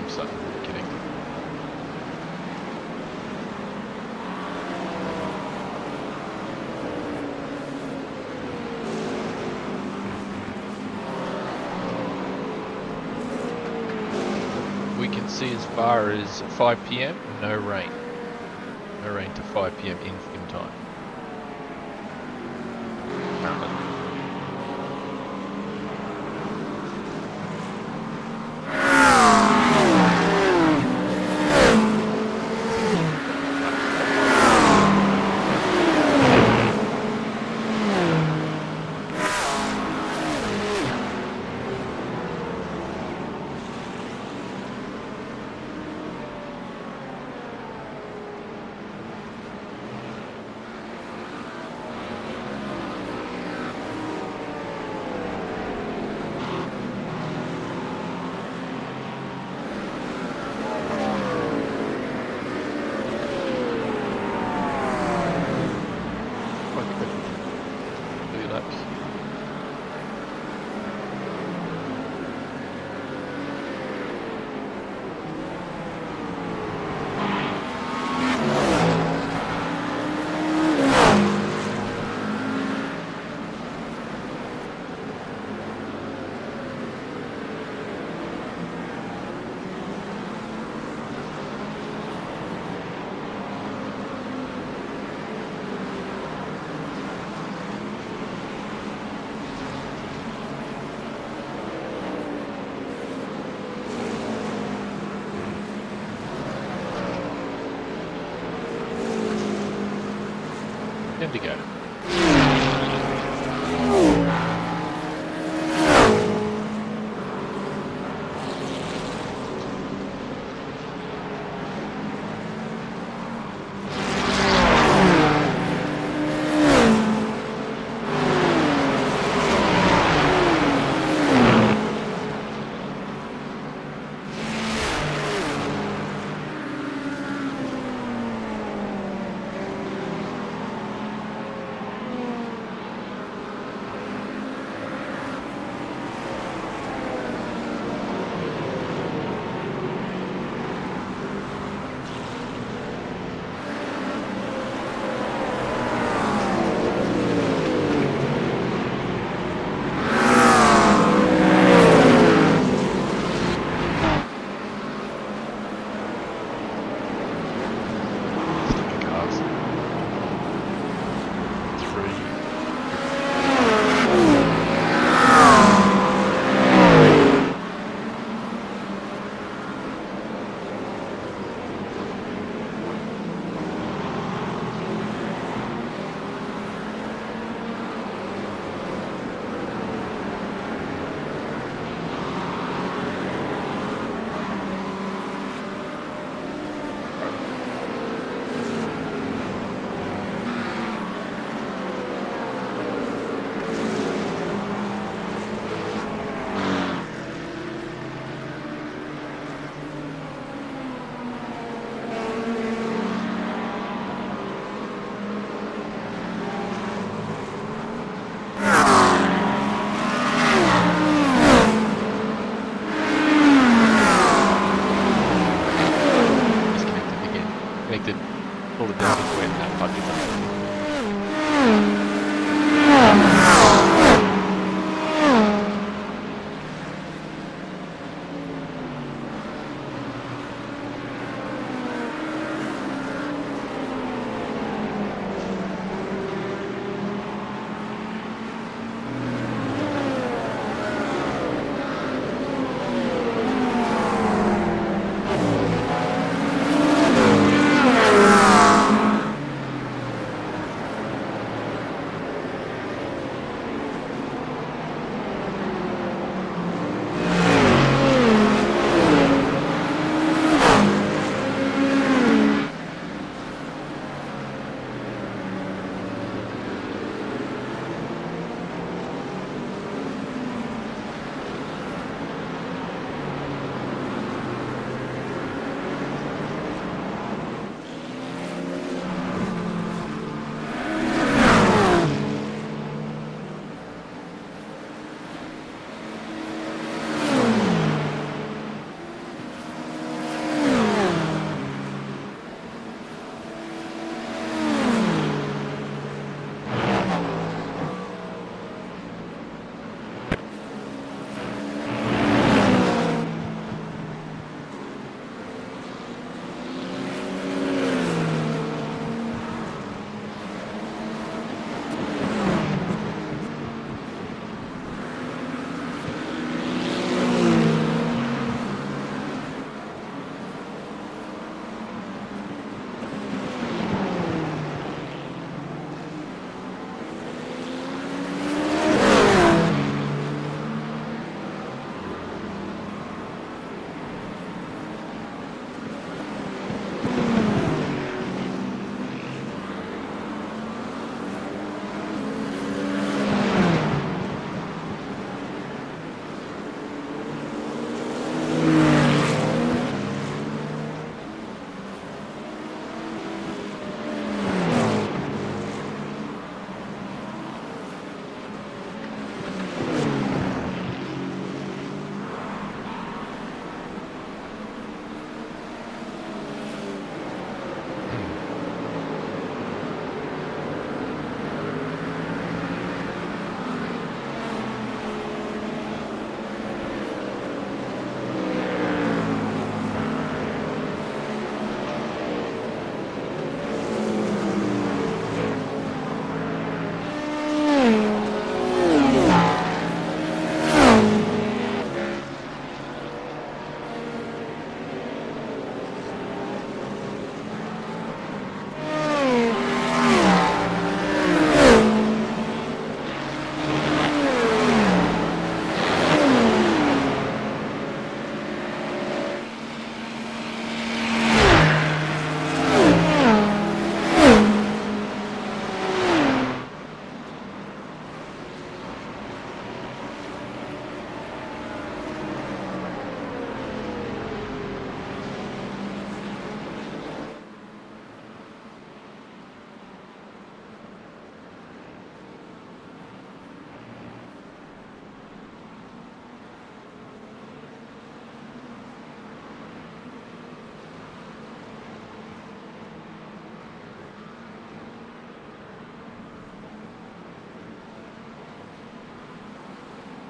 So, kidding. We can see as far as 5 PM, no rain. No rain to 5 PM in time. Indigo. connected all the distance when that plug is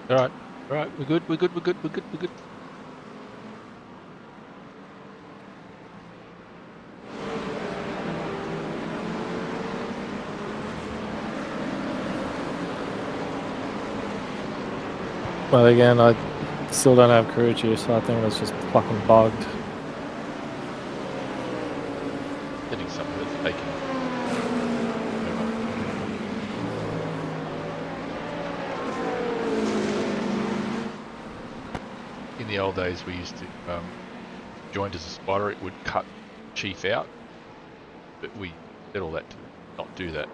Alright, alright, we're good, we're good, we're good, we're good, we're good. But again, I still don't have crew chief, so I think it's just fucking bugged. I think some of it's taken. In the old days, we used to joined as a spider. It would cut chief out, but we did all that to not do that.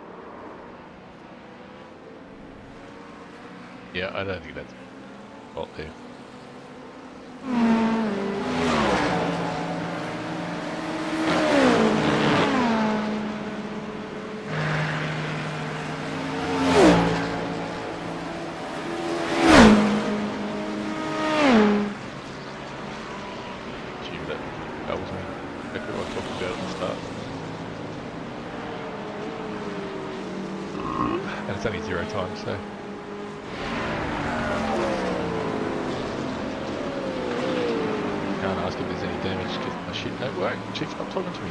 Yeah, I don't think that's fault there. That was me. Exactly what I talked about at the start. And it's only 0 time, so. Can't ask if there's any damage because my shit don't work. Chief's not talking to me.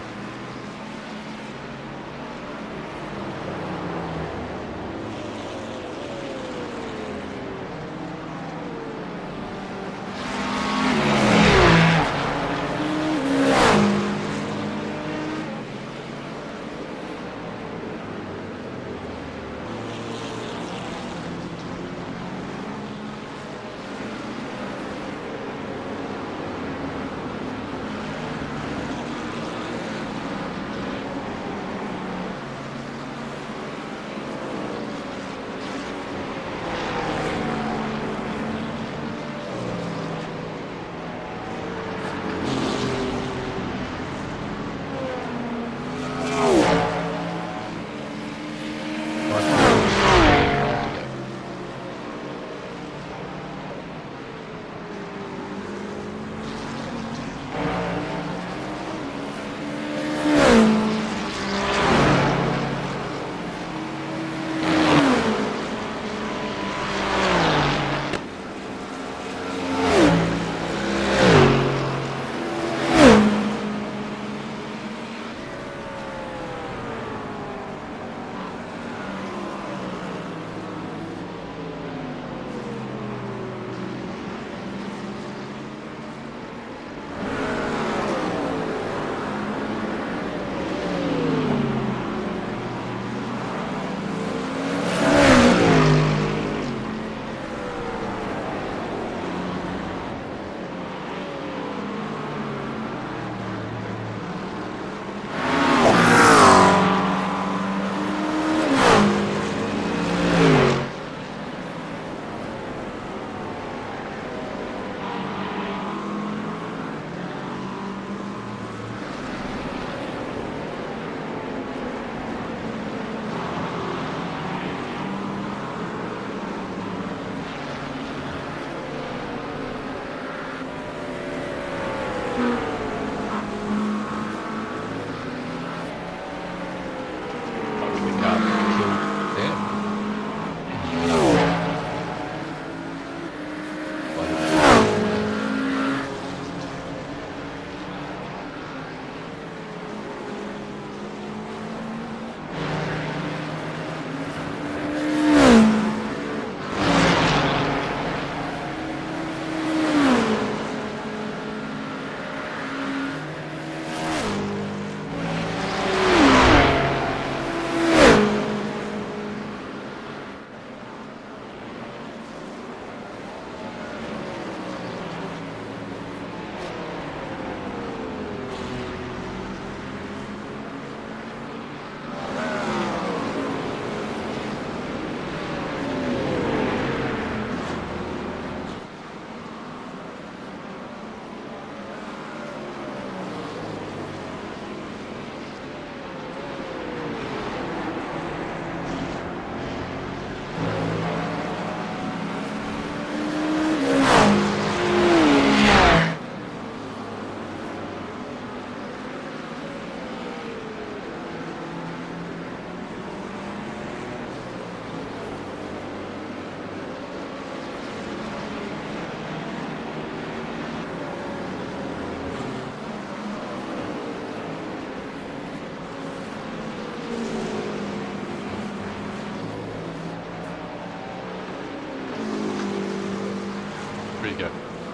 Free to go.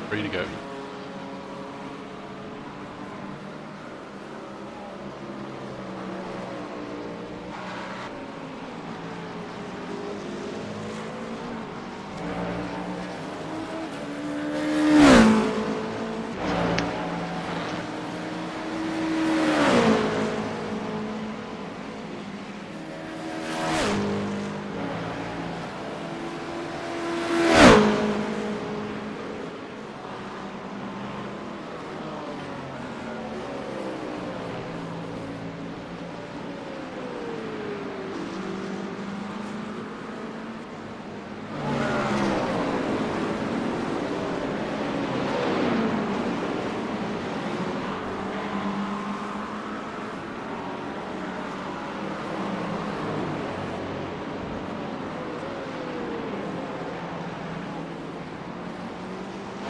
Free to go.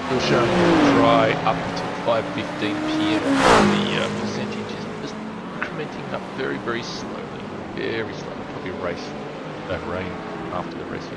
Still showing dry up until 5:15 p.m. The percentage is just incrementing up very, very slowly. Very slowly. Probably rain after the race.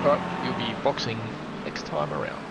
But you'll be boxing next time around.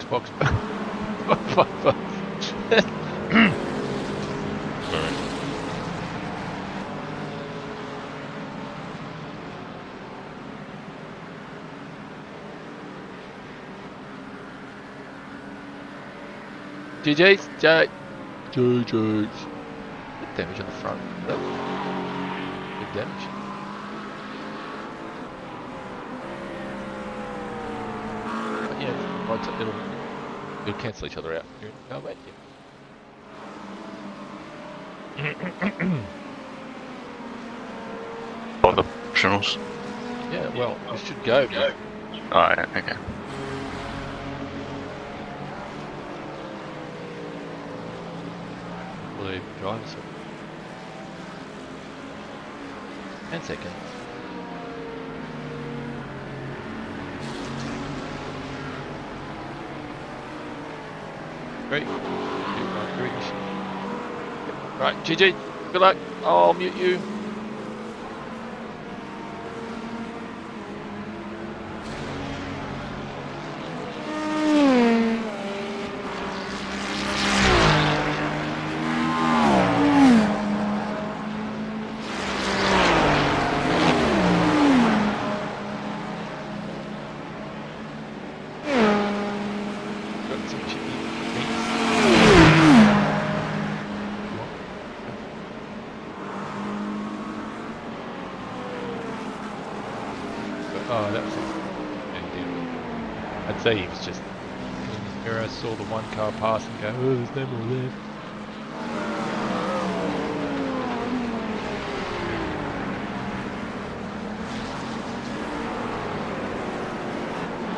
Box. GG's. GG's. Good damage on the front. Good damage. But yeah, once it'll cancel each other out. Oh wait, yeah. All the optionals. Yeah, well, we should go. Alright, okay. The drivers. 10 seconds. Great. Right, GG. Good luck. I'll mute you. Oh, that was it. And I'd say he was just in his mirror, saw the one car pass and go, oh, there's no more left.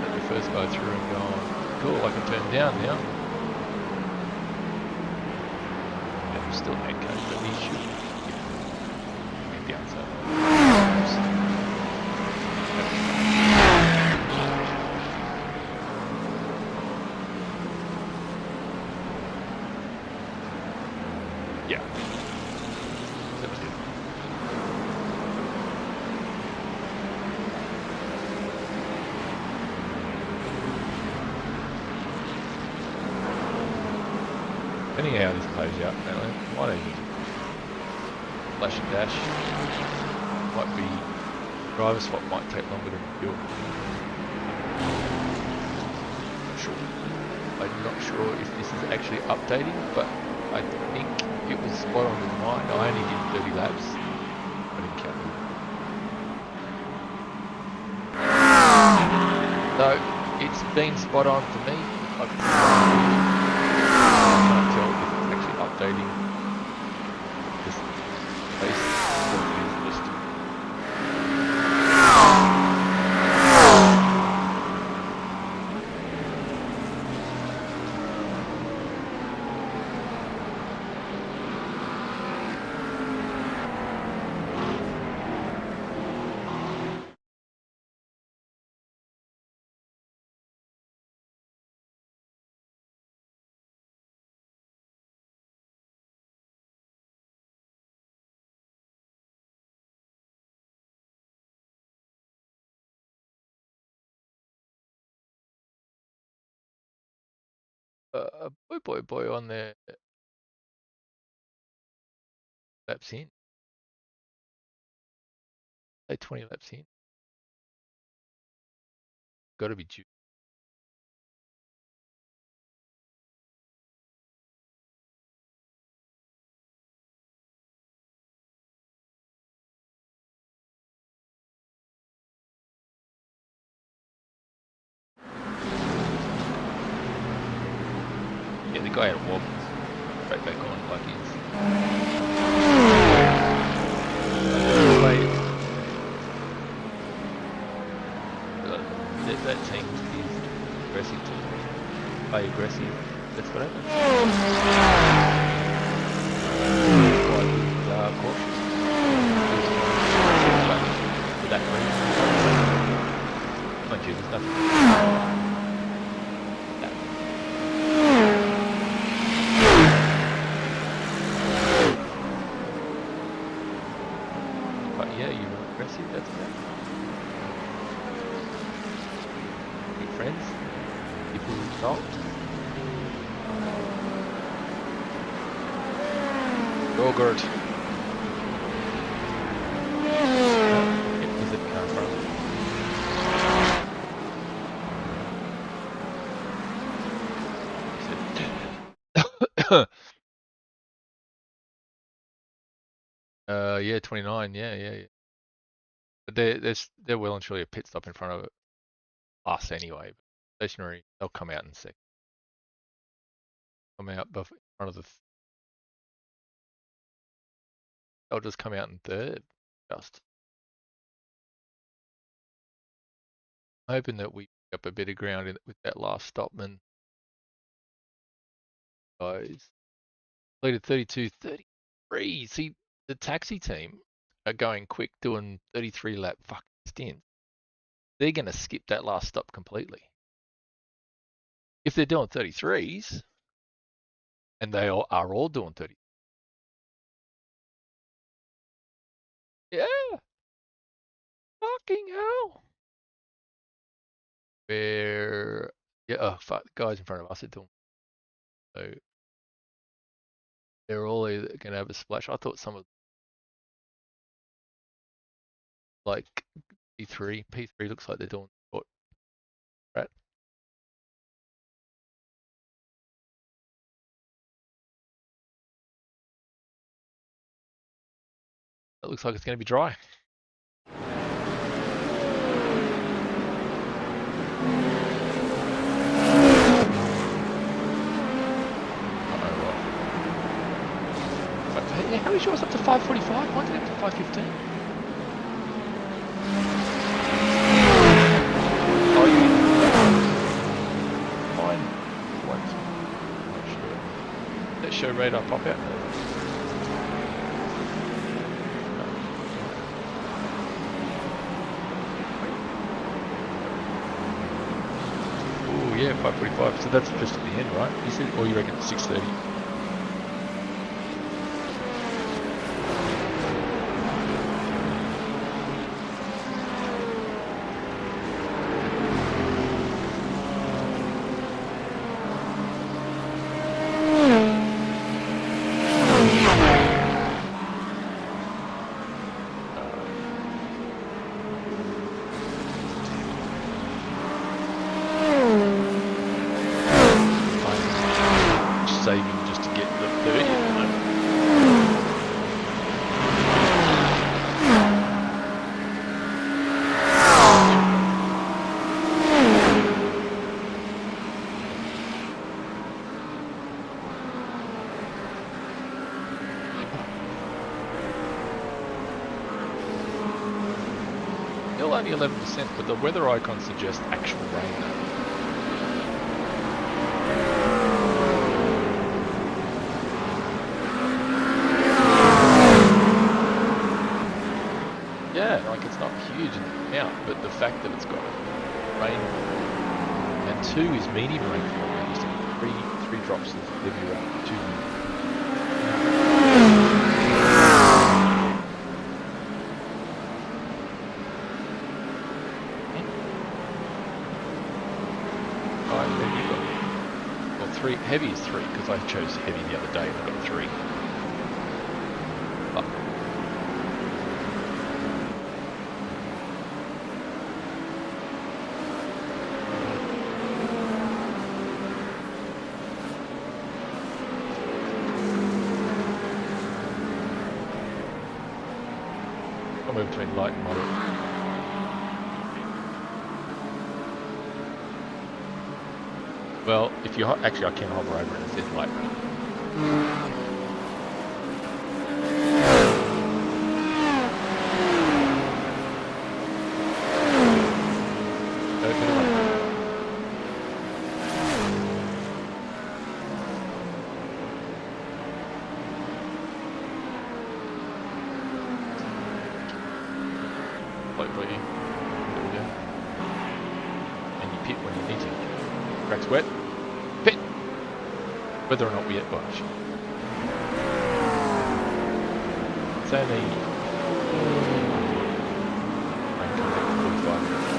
Let the first guy through and going, cool, I can turn down now. Yeah, I'm still head coach, but he should be down so. Yeah. That was good. Depending how this plays out, apparently, might even flash and dash. Might be driver swap might take longer to build. Not sure. I'm not sure if this is actually updating, but I think it was spot on with mine. I only did 30 laps. I didn't count them. So it's been spot on for me. I can't tell if it's actually updating this place or if it's just. Boy on there. Laps in. Say 20 laps in. Got to be due. Yeah, the guy had a wobble. Straight back on like he's. That team is aggressive too. Play aggressive. That's what happens. Quite cautious. But for that reason, mind you, there's nothing. But yeah, you were aggressive. That's that. Friends, people involved. Yogurt. It was it come from? Yeah, 29. Yeah. But they're well and truly a pit stop in front of us anyway. Stationary, they'll come out in second. Come out in front of the. They'll just come out in third. Just hoping that we pick up a bit of ground with that last stopman. Guys, completed 32:33. See, the taxi team are going quick, doing 33 lap fucking stints. They're going to skip that last stop completely. If they're doing 33s, and they are all doing 30. Yeah. Fucking hell. Where, yeah, oh fuck, the guys in front of us are doing. So they're all either going to have a splash. I thought some of like P3 looks like they're doing short, right? It looks like it's going to be dry. Yeah, how are you sure it's up to 5:45? Why did it up to 5:15? Oh, you fine. Not sure. That show radar pop out. Oh yeah, 5:45. So that's just at the end, right? You said, or you reckon it's 6:30? Saving just to get the 30 at the moment. Still only 11%, but the weather icon suggests actual rain now. Yeah, like it's not huge in the amount, but the fact that it's got rain and 2 is medium rainfall, and just 3 drops of heavy rain. 2. Well, 3 heavy is 3 because I chose heavy the other day and I got 3. But somewhere between light and moderate. Well, if you actually, I can hover over it and it says light rain. Hopefully, there we go. And you pit when you need to. Crack's wet. Pit! Whether or not we get bush. It's only... rain comes out in 45 minutes.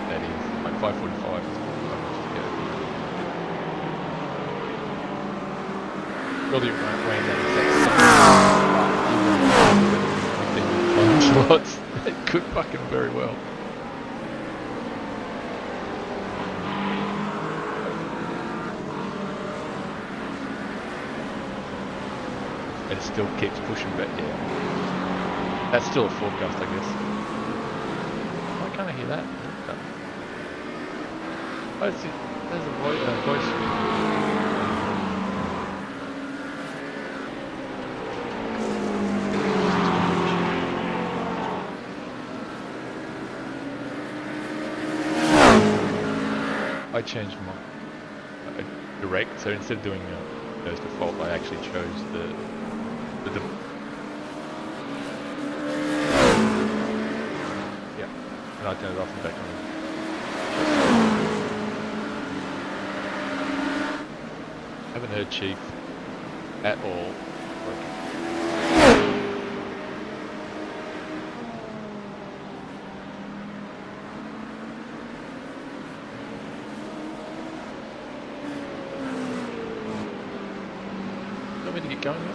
That is like 5:45. Really rain that shots. It could fucking very well. It still keeps pushing back, yeah. That's still a forecast, I guess. Why can't I hear that? Oh, it's, there's a voice. I changed my direct, so instead of doing those default, I actually chose the yeah, and I turned it off and back on. Haven't heard Chief at all. To get going now?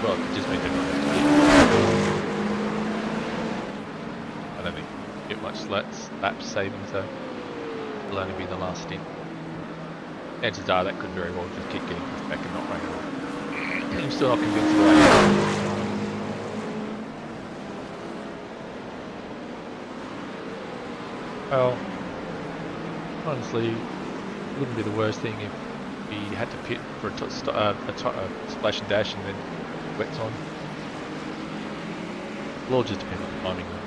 Well, it just means everyone has to I don't think you get much lap savings though. It'll only be the last stint. Chances are that could very well just keep getting pushed back and not running away. I'm still not convinced of that. Well, honestly, wouldn't be the worst thing if we had to pit for a splash and dash and then wets on. It'll all just depend on the timing, though,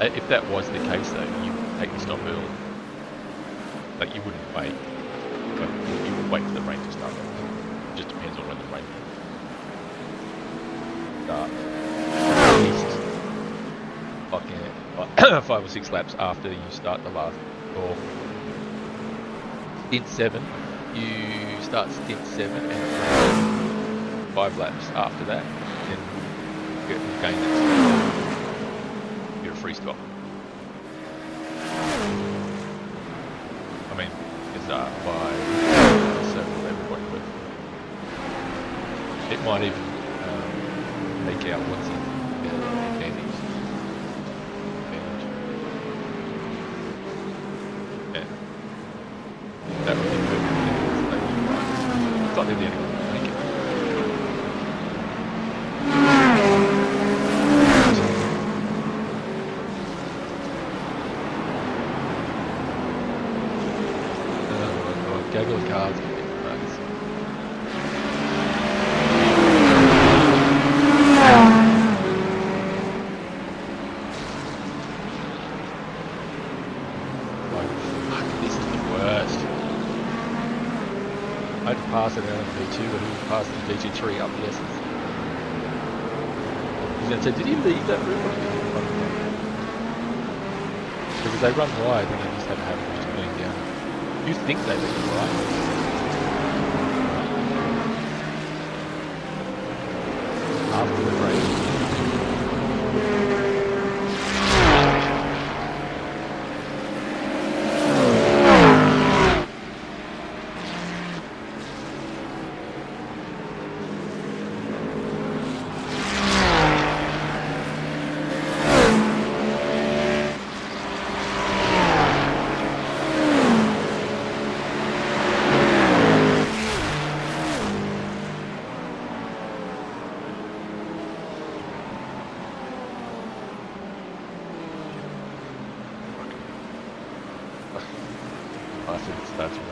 obviously. If that was the case, though, you take the stop early. Like, you wouldn't wait. But you would wait for the rain to start. It just depends on when the rain starts. At least like 5 or 6 laps after you start the last, or stint 7, you start stint 7 and 5 laps after that, then you gain that. You're a free stop. I mean, it's by circle everybody, but it might even make out what's in the advantage. Yeah. That would be good. It's not really anyone to make it. Gaggle of cars. This is the worst. I had to pass it out of V2, but he passed the V23 up the S's. He's going to say, did he leave that route or did he run wide? Because they run wide and they just had to have it just going down. You think they leave it right? After the break. I think that's right.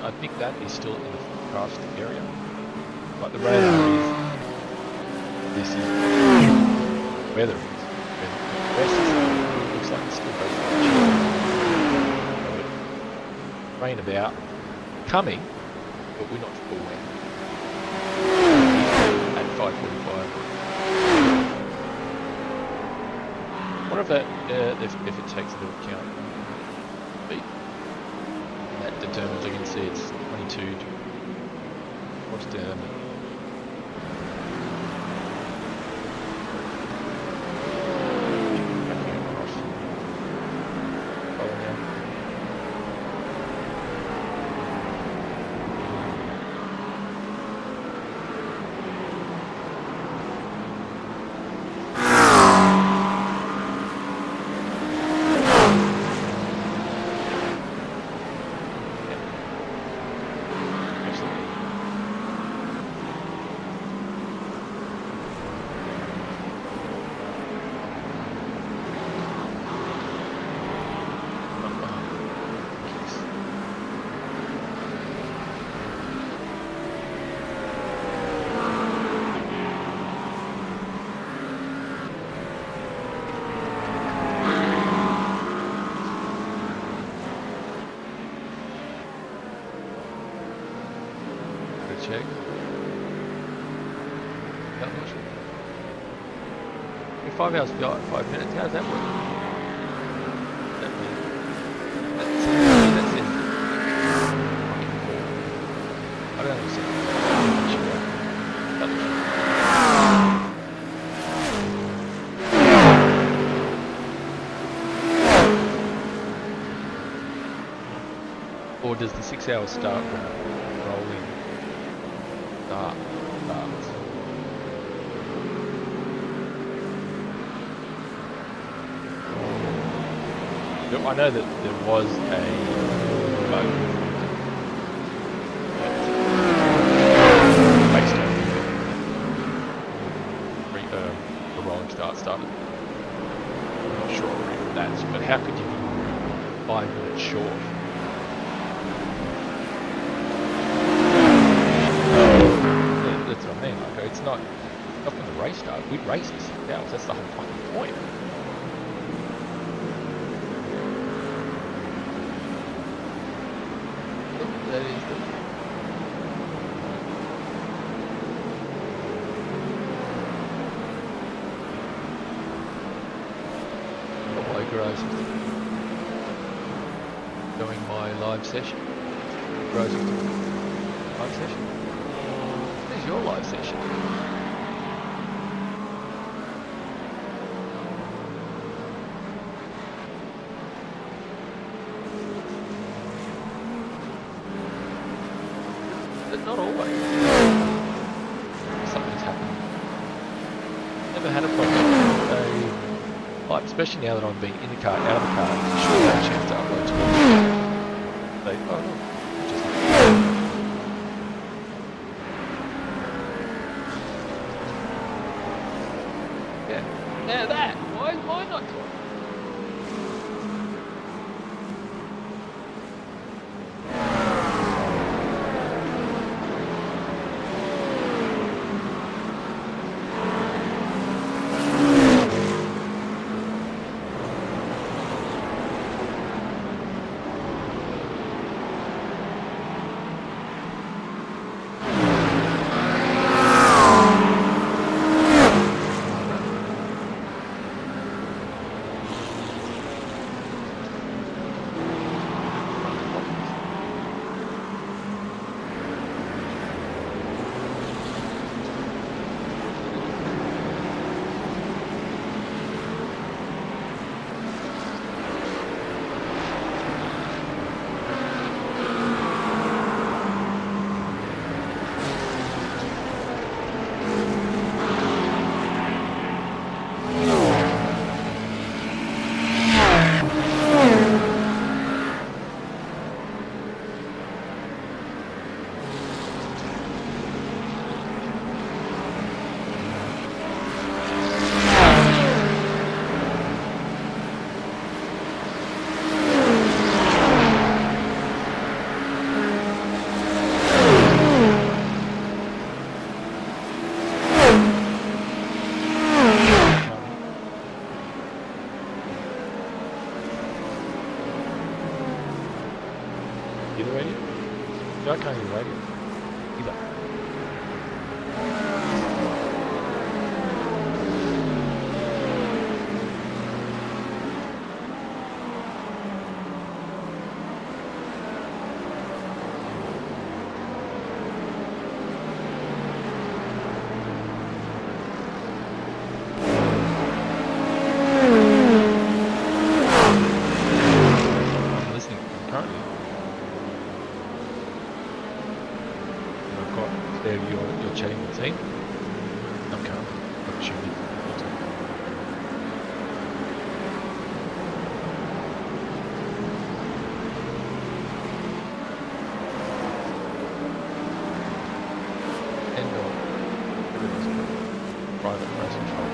I think that is still in the forecast area. Like the radar is, this is weather is. The rest is, it looks like it's still very much rain about, coming, but we're not sure when. At 5:45. I wonder if that, if it takes into account speed. That determines, I can see it's 22 what's down. check. That much. 5 hours, 5 minutes. How does that work? That's it. I don't understand. Or does the 6 hours start when rolling starts? I know that there was a bug based on the rolling start started. I'm not sure if that's, but how could you be 5 minutes short? That's what I mean. Like, it's not when the race started. We'd race in 6 hours. That's the whole fucking point. That is the... my garage doing my live session. Garage live session. What is your live session? But not always. Something's happened. Never had a problem. Like, especially now that I'm being in the car, out of the car, sure I have a chance to upload to it. They, oh no, just yeah. Now that, why am I not talking? I can't hear radio either. I'm listening currently. There you're chatting with the team. I'm currently opportunity. And everything's private press control.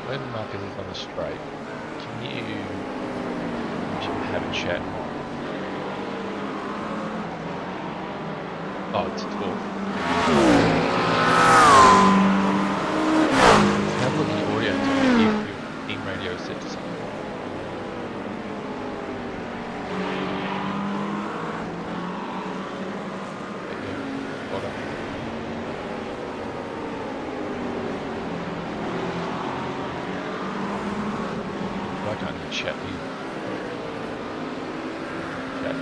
when Marcus is on the straight, can you have a chat? Oh, it's 12. Have a look at your audio to see if your in radio is set to something. I can't even chat to you. Chat.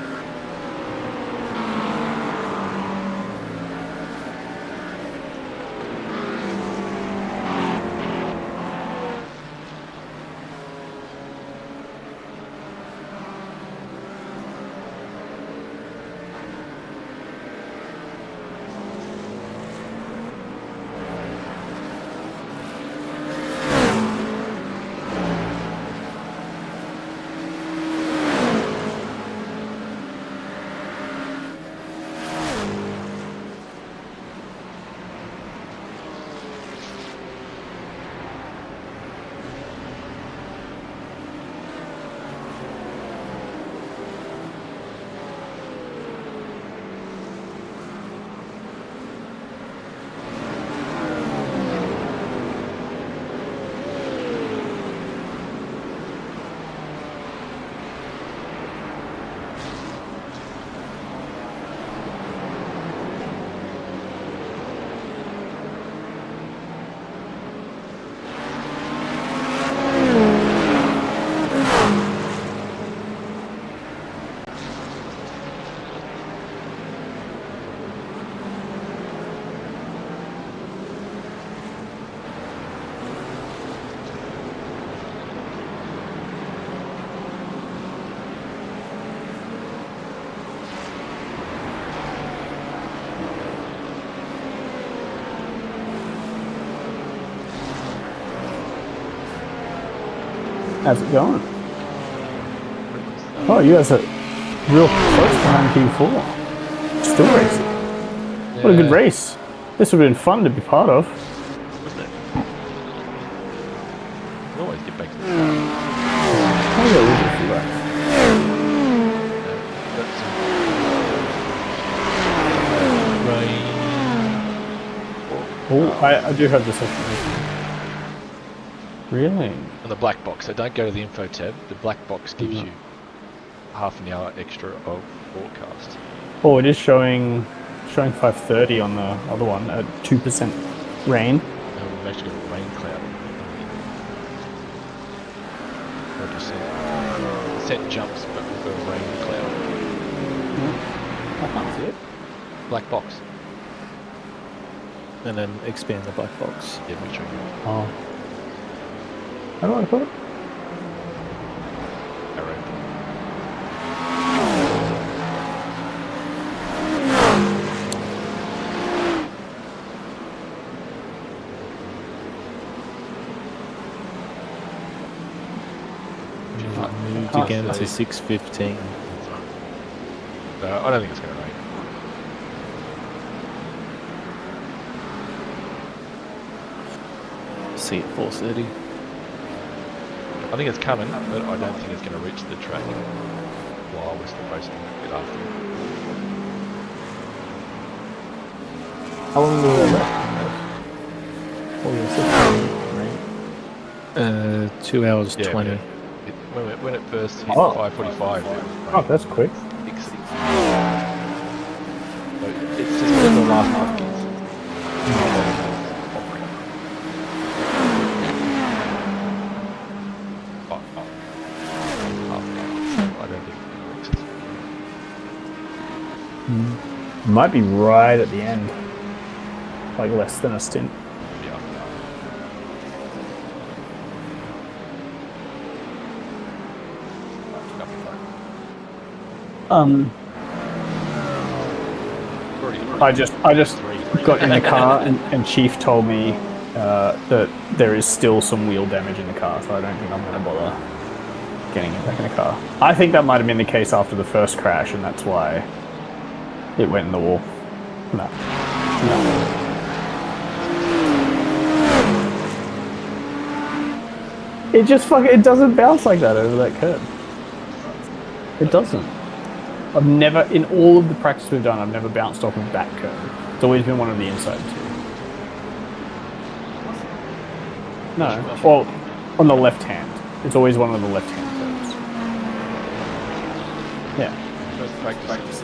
How's it going? Oh, you guys are real close behind Q4. Still racing. What a good race. This would have been fun to be part of. Wouldn't it? We'll always get back to the car. Oh, yeah, we'll do a few laps. Oh, I do have the session. Really? On the black box, so don't go to the info tab. The black box gives you half an hour extra of broadcast. Oh, it is showing 5:30 on the other one at 2% rain. No, we've actually got a rain cloud. 4%. Set jumps, but we've got a rain cloud. I can't see it. Black box. And then expand the black box. Yeah, we show you. Oh. How do I put it? Arrow. Moved Oh, again to sorry. 6:15. No, I don't think it's going to rain. See at 4:30. I think it's coming, but I don't think it's going to reach the track while we're still racing a bit after. How long do we have left? Oh, yeah, 2 hours Yeah, 20. When it first hit Oh. 5:45, it was Oh, that's quick. So it's just where the last half gets. I don't think it reaches. Might be right at the end. Like less than a stint. Yeah. I just got in the car and Chief told me that there is still some wheel damage in the car, so I don't think I'm going to bother getting it back in the car. I think that might have been the case after the first crash, and that's why it went in the wall. No. It just it doesn't bounce like that over that curb. It doesn't. I've never, in all of the practice we've done, I've never bounced off of that curb. It's always been one of the inside two. No, well, on the left hand. It's always one of the left hand curbs. Yeah. First practice.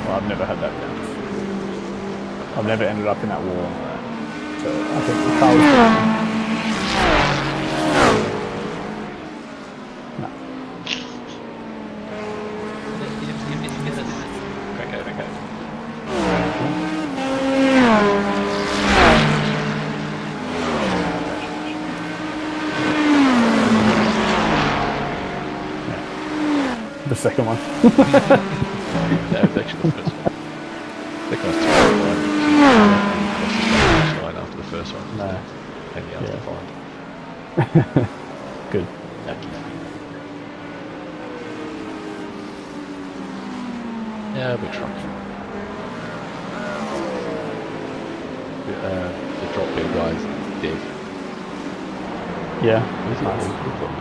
Well, I've never had that bounce. I've never ended up in that wall. So I think the car was no. Okay. The second one. No, it's actually the first one. Second one's 2 after the first one. No. And the other find. Good. Yeah, big truck. The drop bear guy's dead. Yeah. Where's he? Nice. Drop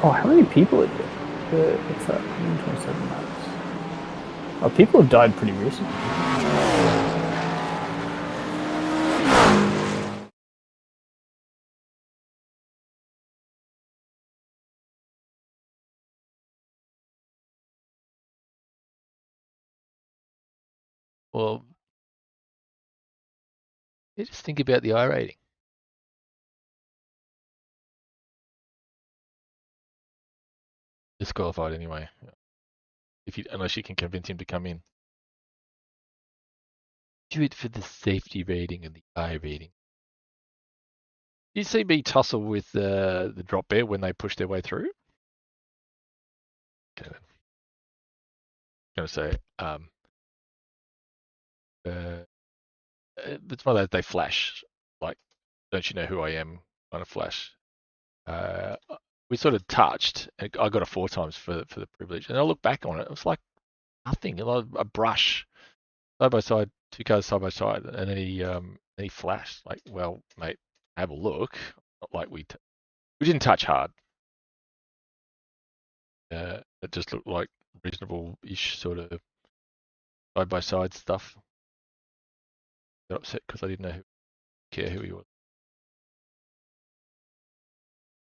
Oh, how many people are there? What's that? 127 laps. Oh, people have died pretty recently. Well, you just think about the I rating. Disqualified anyway. Unless you can convince him to come in. Do it for the safety rating and the I rating. You see me tussle with the drop bear when they push their way through? Okay. I'm going to say, it's one of those, they flash. Like, don't you know who I am? Kind of flash. We sort of touched. And I got a 4 times for the privilege. And I look back on it, it was like nothing. A brush. Side by side, 2 cars side by side. And then he flashed. Like, well, mate, have a look. Not like we didn't touch hard. It just looked like reasonable-ish sort of side-by-side stuff. Got upset because I didn't care who he was.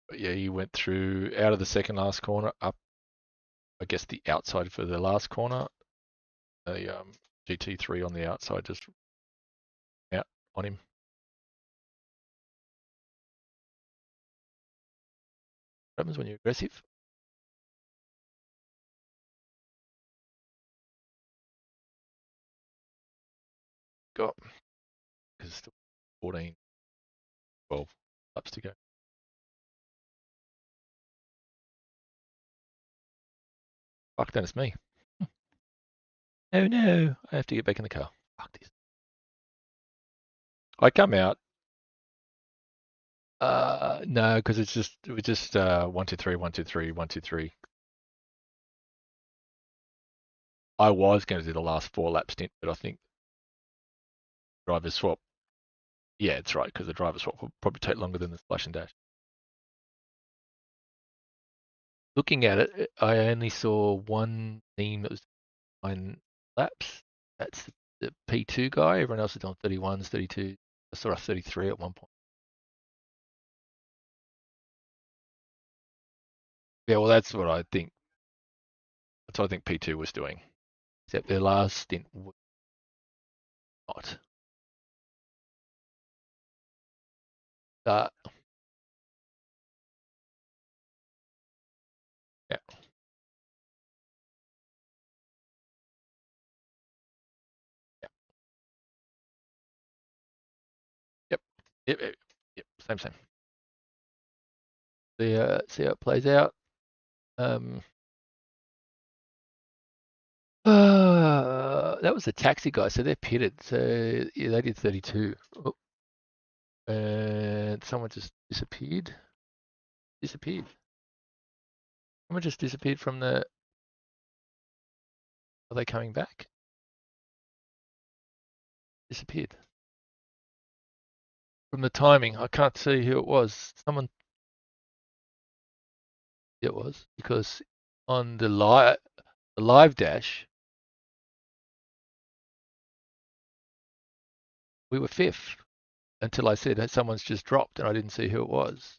But yeah, he went through out of the second last corner, up, I guess, the outside for the last corner. The GT3 on the outside just out on him. What happens when you're aggressive? Got because it's still 14, 12 laps to go. Fuck, then it's me. Oh no, I have to get back in the car. Fuck this. I come out. No, because it was just 1, 2, 3, 1, 2, 3, 1, 2, 3. I was going to do the last 4 lap stint, but I think driver swap. Yeah, it's right, because the driver swap will probably take longer than the splash and dash. Looking at it, I only saw one team that was 9 laps. That's the P2 guy. Everyone else is on 31s, 32. I saw a 33 at one point. Yeah, well, that's what I think. That's what I think P2 was doing. Except their last stint was not. Yeah. Yeah. Yep. Yep. Same. See how it plays out. That was the taxi guy, so they're pitted. So yeah, they did 32. Oh, and someone just disappeared. Someone just disappeared from the. Are they coming back? disappeared. From the timing, I can't see who it was. Someone. It was because on the live dash, we were 5th until I said someone's just dropped and I didn't see who it was.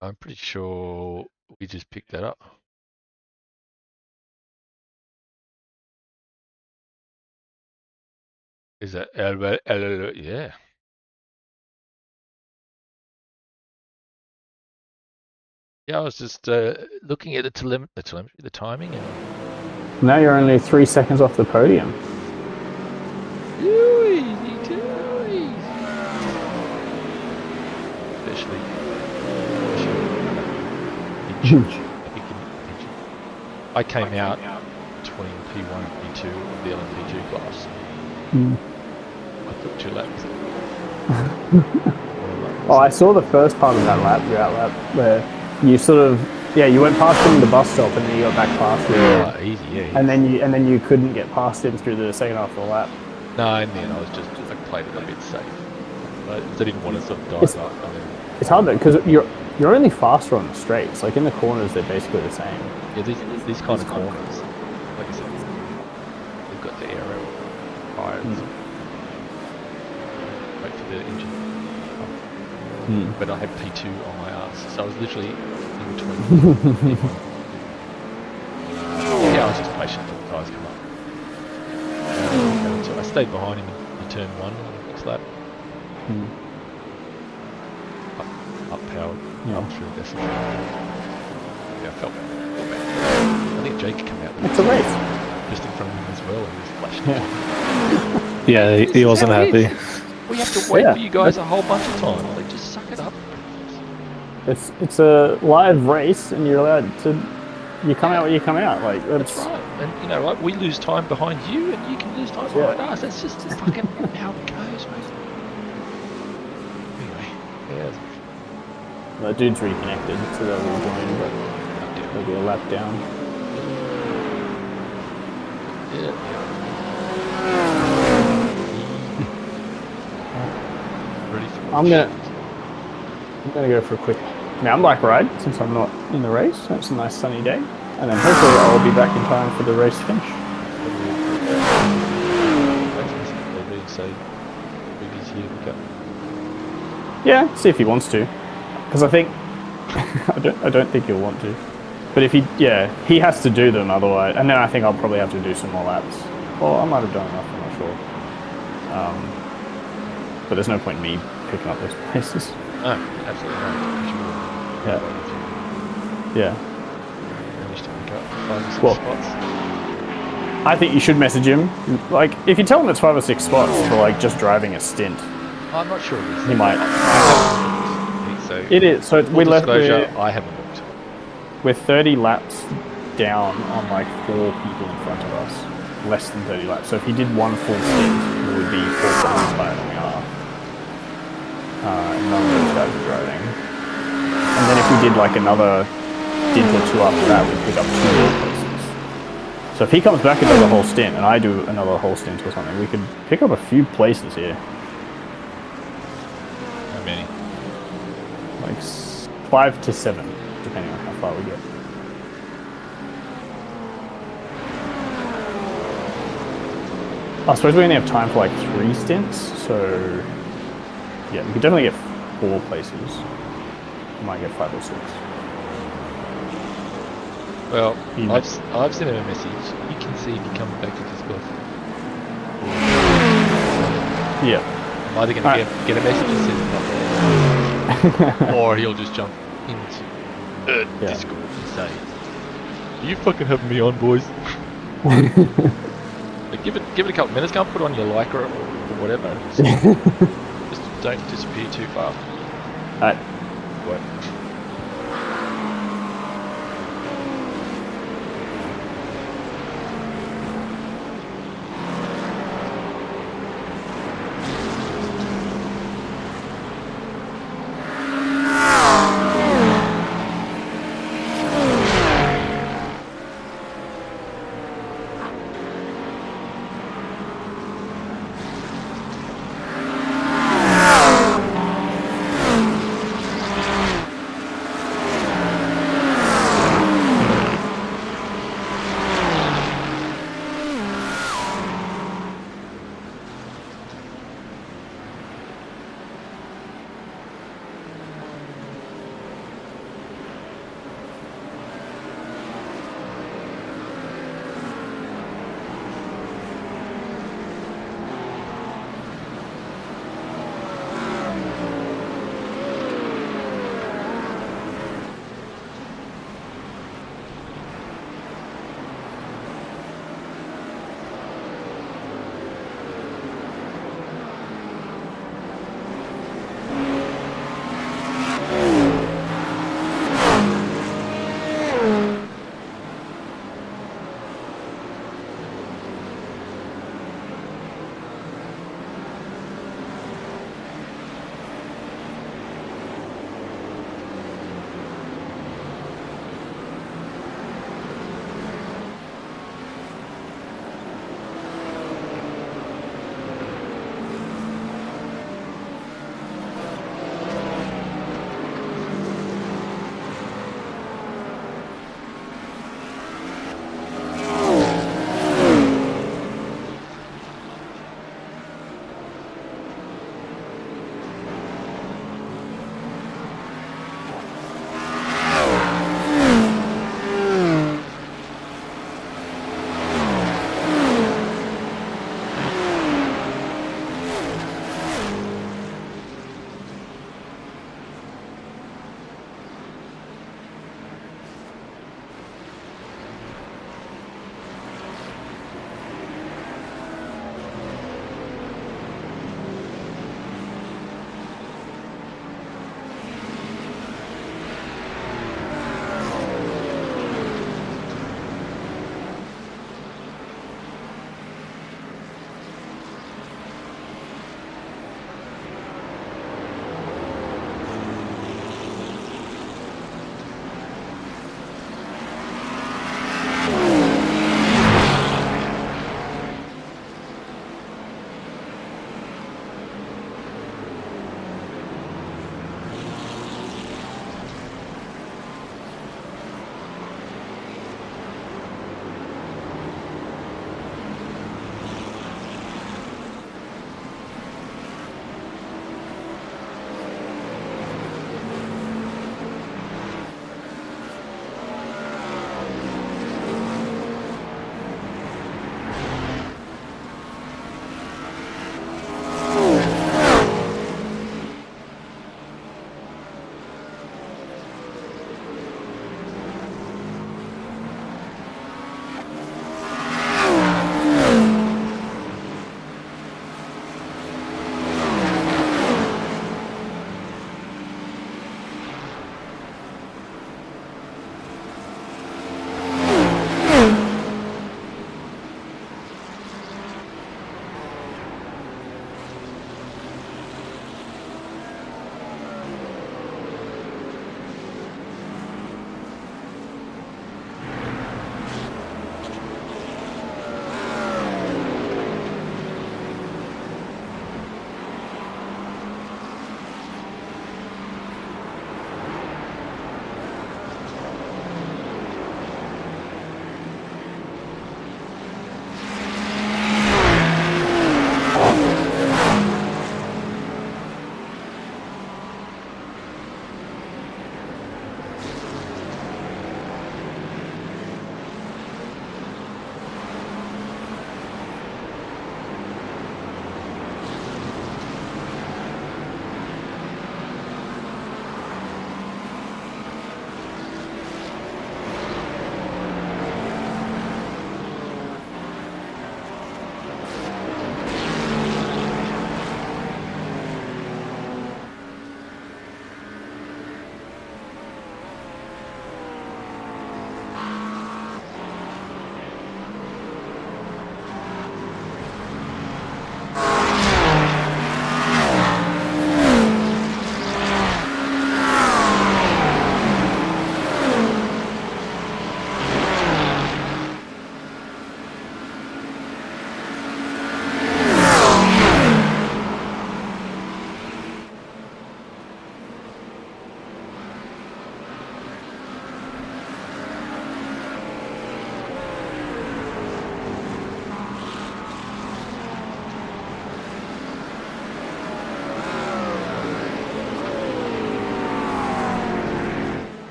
I'm pretty sure we just picked that up. Is that yeah? Yeah, I was just looking at the telemetry, the timing, and Now you're only 3 seconds off the podium. Especially Huge. I came out between P1 and P2 of the LMP2 class. I took 2 laps. Oh, I saw the first part of that lap, your out lap, where you sort of, you went past him at the bus stop and then you got back past him. Oh, easy, yeah. And then you couldn't get past him through the second half of the lap. No, and then I played it a bit safe. I didn't want to sort of dive up. And then, It's hard though, because you're only faster on the straights. Like in the corners, they're basically the same. yeah, these kind of corners, like I said, they've got the aero tires. Wait for the engine. But I had P2 on my ass, so I was literally in between. Yeah, I was just patient until the tyres come up. So I stayed behind him in turn 1 on the next lap. Up powered, up through the decimal. Yeah, I felt bad. I think Jake came out It's a race. just in front of him as well, and he was flashing. Yeah, he wasn't happy. We have to wait for you guys a whole bunch of time. Like, just suck it up. It's a live race, and you're allowed to. You come out when you come out. Like That's right. And you know, like we lose time behind you, and you can lose time behind us. That's just fucking how it goes, mate. Anyway, yeah. The dude's reconnected, so they'll rejoin, but there'll be a lap down. Ready for I'm gonna go for a quick mountain bike ride since I'm not in the race. It's a nice sunny day, and then hopefully I'll be back in time for the race finish. Yeah, see if he wants to, because I think I don't think he'll want to. But if he has to do them otherwise, and then I think I'll probably have to do some more laps. Or I might have done enough, I'm not sure. But there's no point in me picking up those places. No, absolutely not. Yeah. Managed to pick up 5 or 6 Well, spots. I think you should message him. Like, if you tell him it's 5 or 6 spots for like just driving a stint, I'm not sure. he might. So It is. So we left. I haven't looked. We're 30 laps down on like 4 people in front of us. Less than 30 laps. So if he did one full stint, we would be 4 seconds higher than we are. None of those guys are driving. And then if we did like another stint or 2 after that, we'd pick up 2 more places. So if he comes back and does a whole stint, and I do another whole stint or something, we could pick up a few places here. How many? Like 5 to 7, depending on how far we get. I suppose we only have time for like 3 stints, so yeah, we could definitely get 4 places. We might get 5 or 6. Well, I've sent him a message. You can see if he comes back to Discord. Yeah. I'm either going to get a message that says not there, or he'll just jump into Discord and say, "Are you fucking having me on, boys?" But give it a couple minutes. Go and put on your Lycra or whatever. Just don't disappear too far. Alright. What?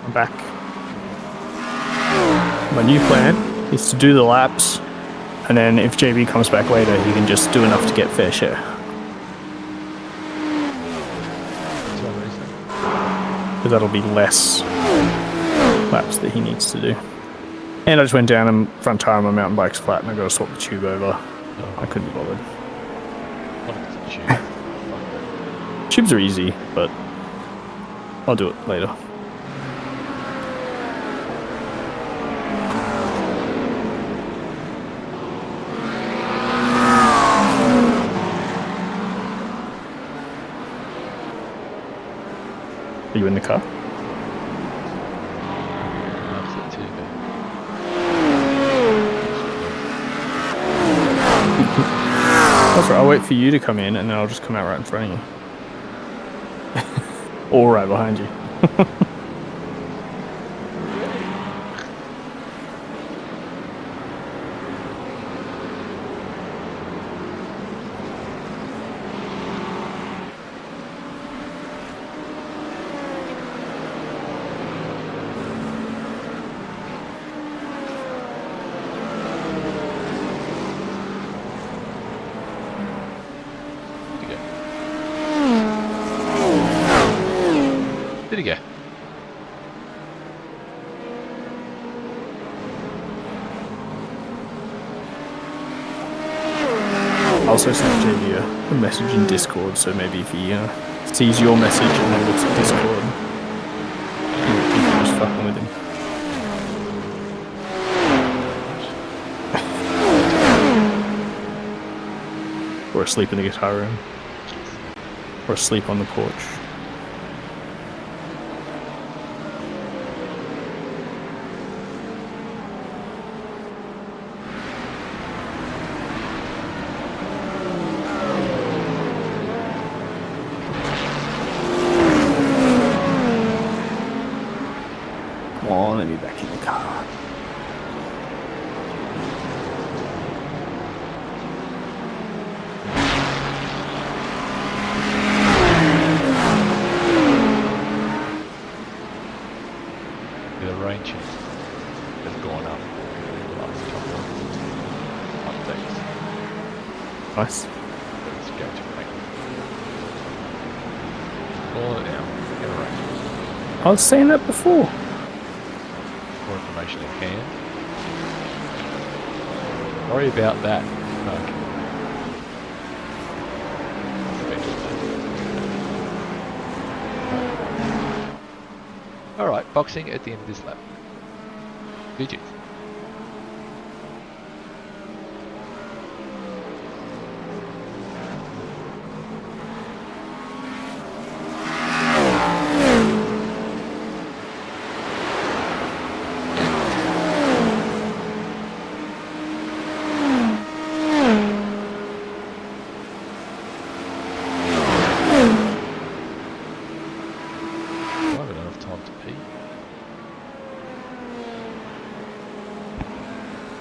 I'm back. My new plan is to do the laps, and then if JB comes back later, he can just do enough to get fair share. Because that'll be less laps that he needs to do. And I just went down and front tire on my mountain bike's flat, and I got to swap the tube over. I couldn't be bothered. Tubes are easy, but I'll do it later. Are you in the car? That's right, I'll wait for you to come in and then I'll just come out right in front of you. Or right behind you. Did he go? I also sent JB a message in Discord, so maybe if he sees your message and then looks at Discord, you can just fucking with him. Or asleep in the guitar room. Or asleep on the porch. Come on, let me back in the car. The range has gone up in the last couple of updates. Nice. Let's go to range. Call it now. Get a range. I was saying that before. More information in hand. Worry about that. Okay. Alright, boxing at the end of this lap. GG.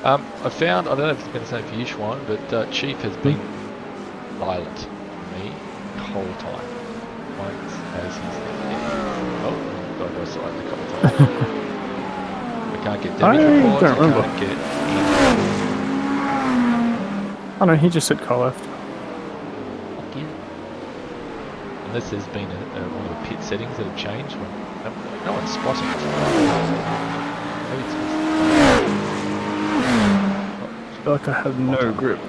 I found, I don't know if it's been the same for you, Schwan, but Chief has been silent to me the whole time. Once as he's got to go silent a couple of times. We can't get damage reports, don't remember. can't get Oh no, he just said car left. Fuck you. Unless there's been one of the pit settings that have changed when no one's spotting it. Maybe it's just I feel like I have no grip.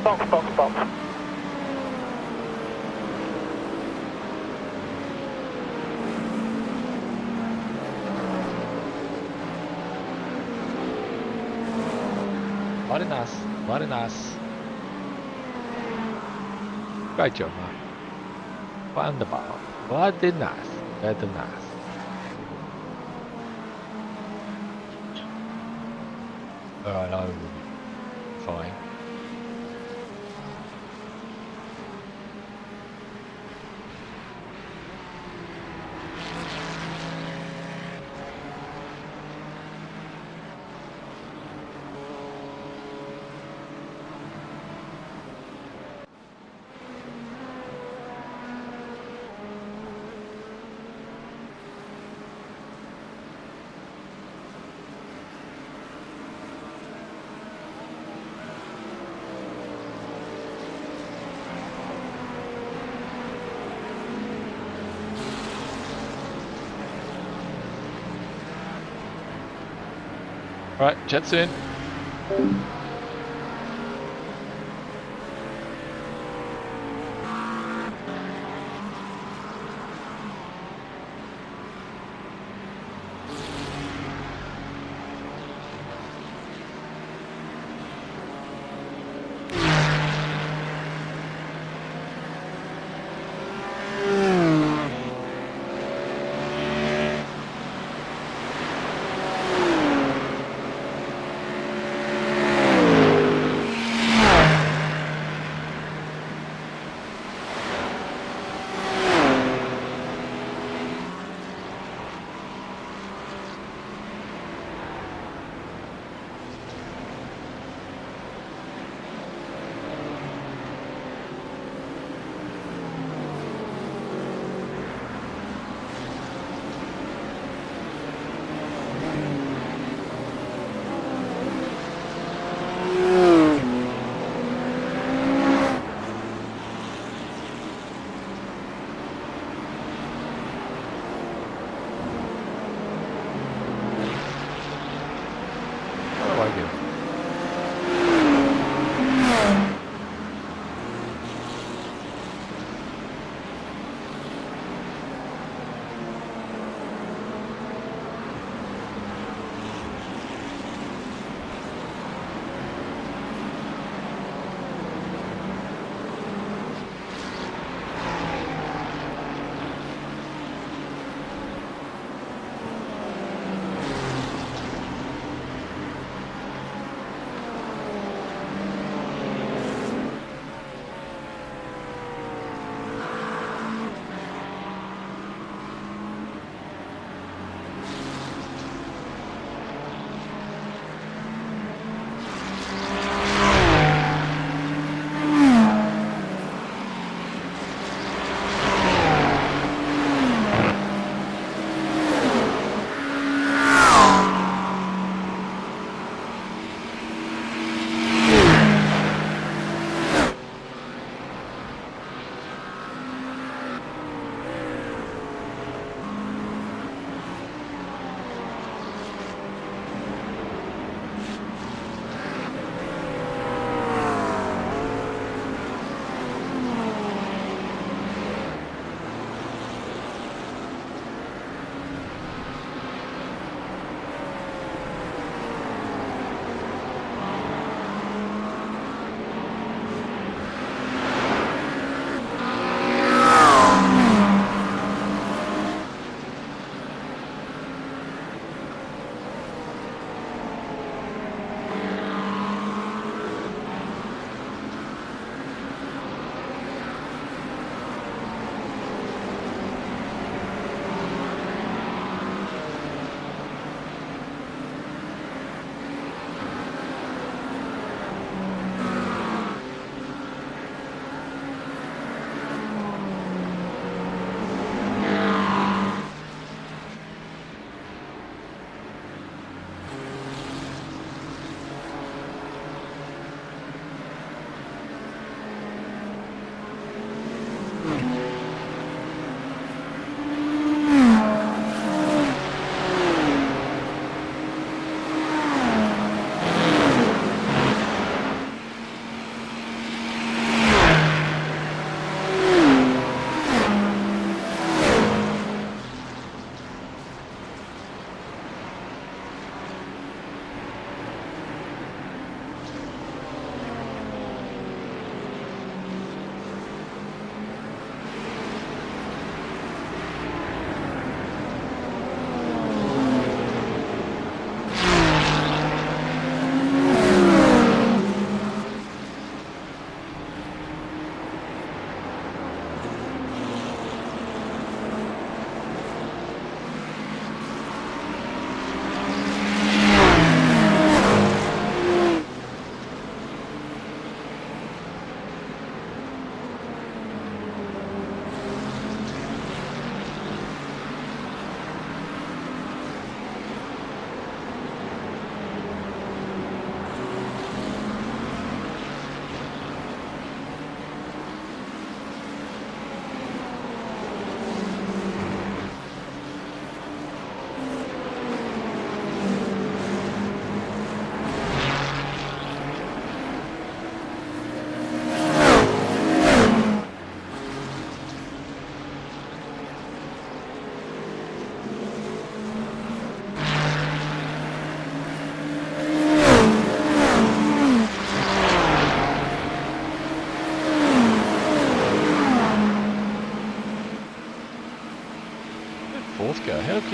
Box. Very nice. Great job, man. Wonderful. Very nice. Alright, I will be fine. Right, chat soon.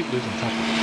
keep losing touch with it.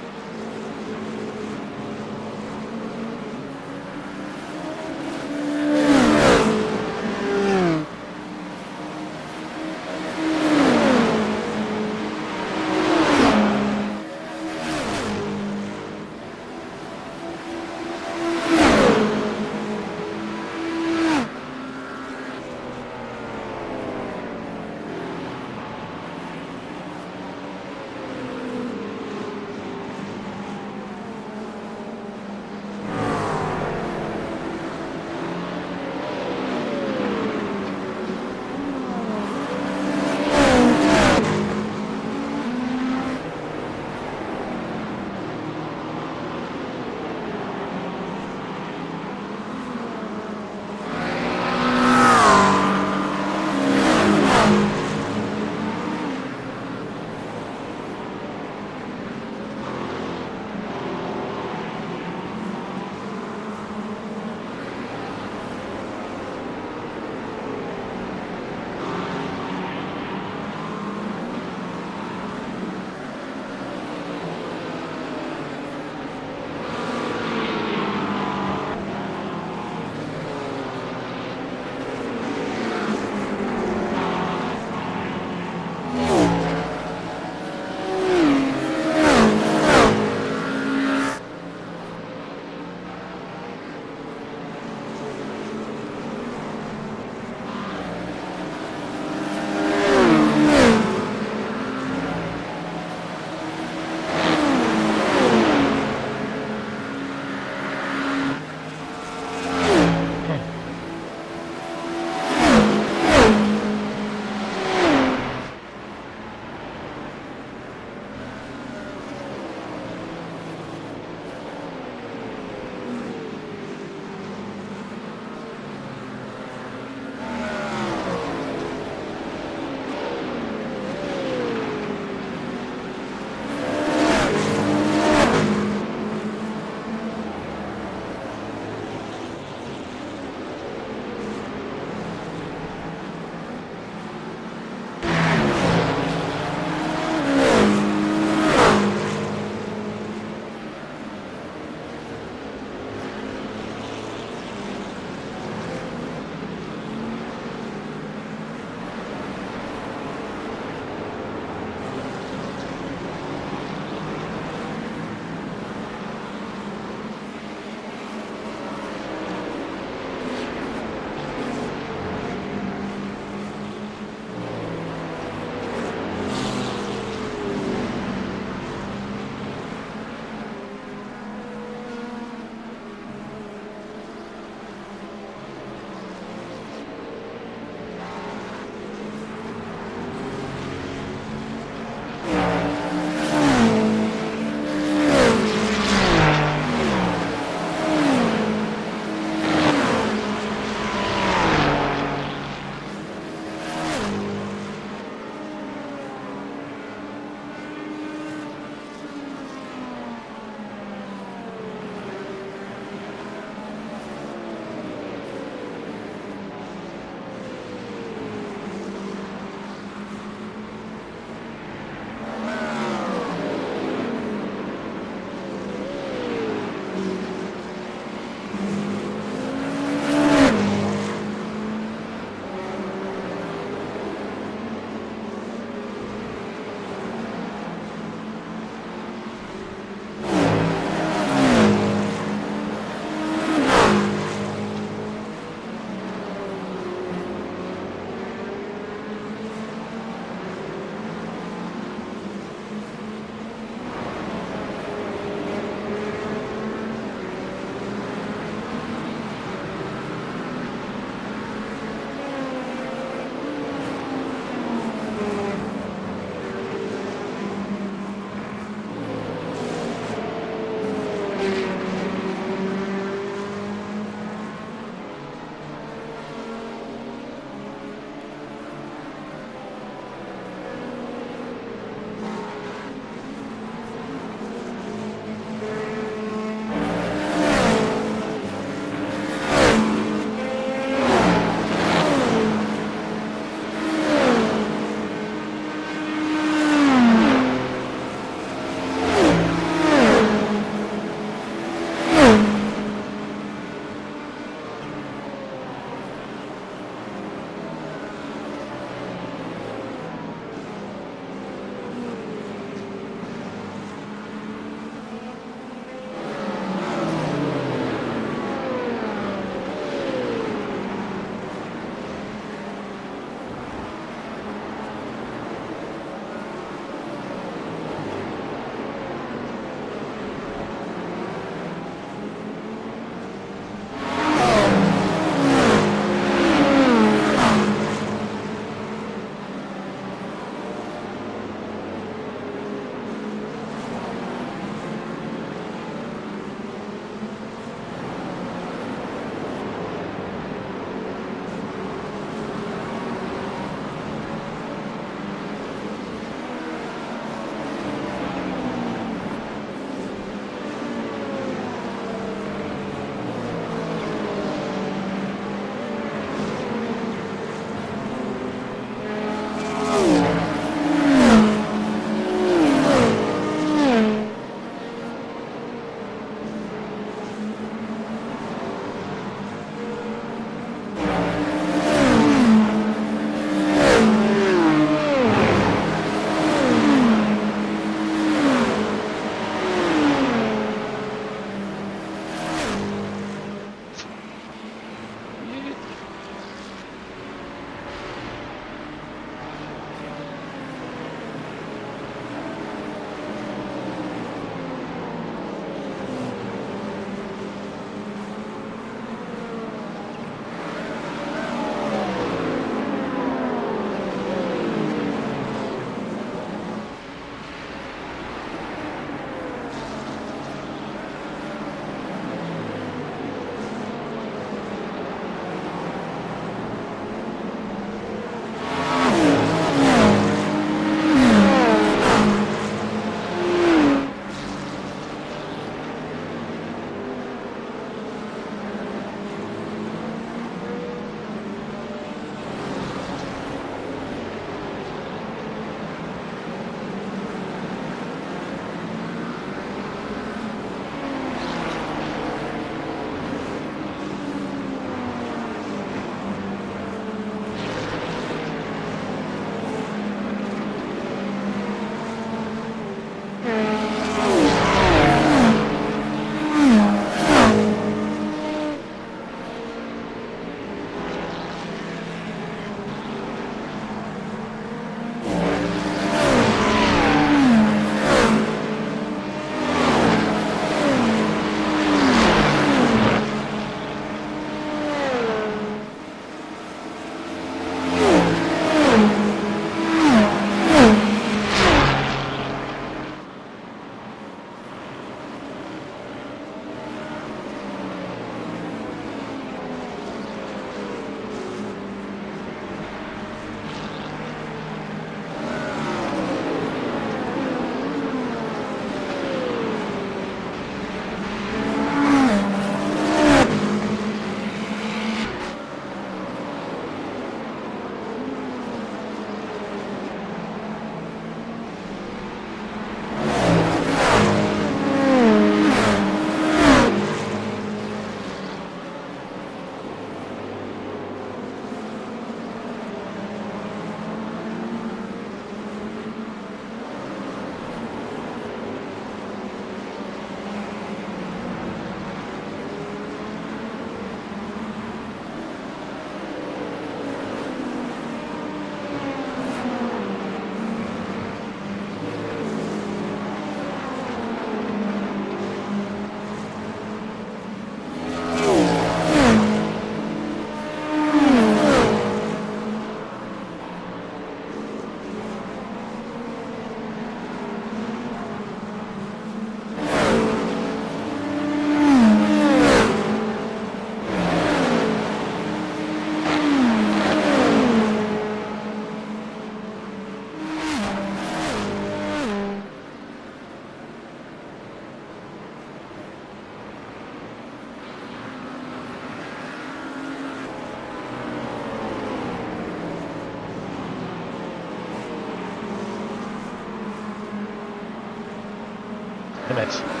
Damn it.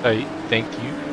Hey, thank you.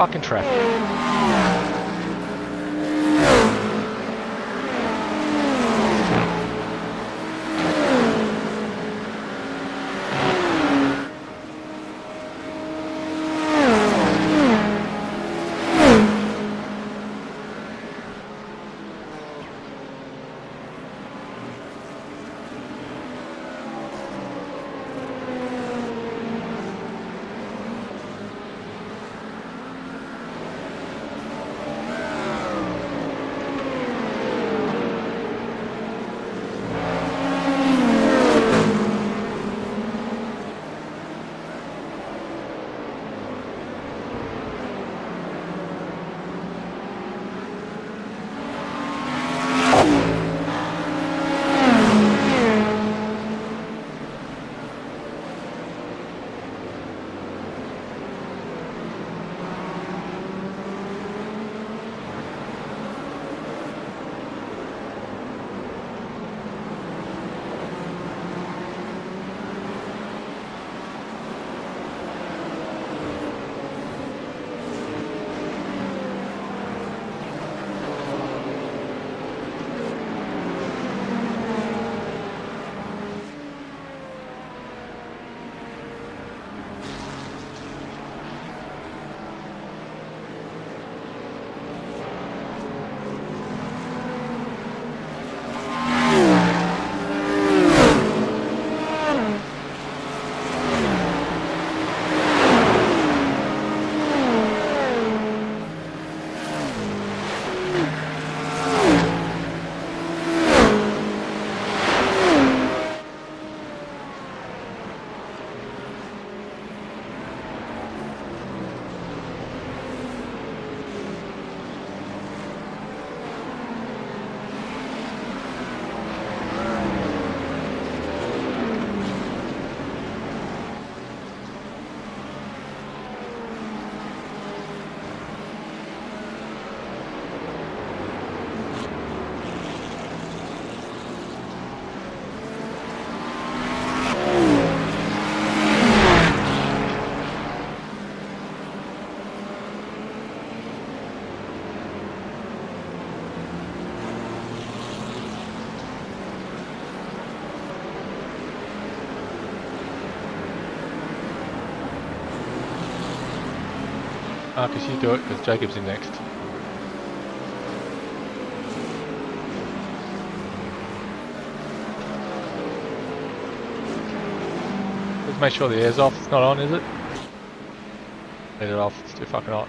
Fucking traffic. Marcus, you do it because Jacob's in next. Let's make sure the air's off. It's not on, is it? Let it off. It's too fucking hot.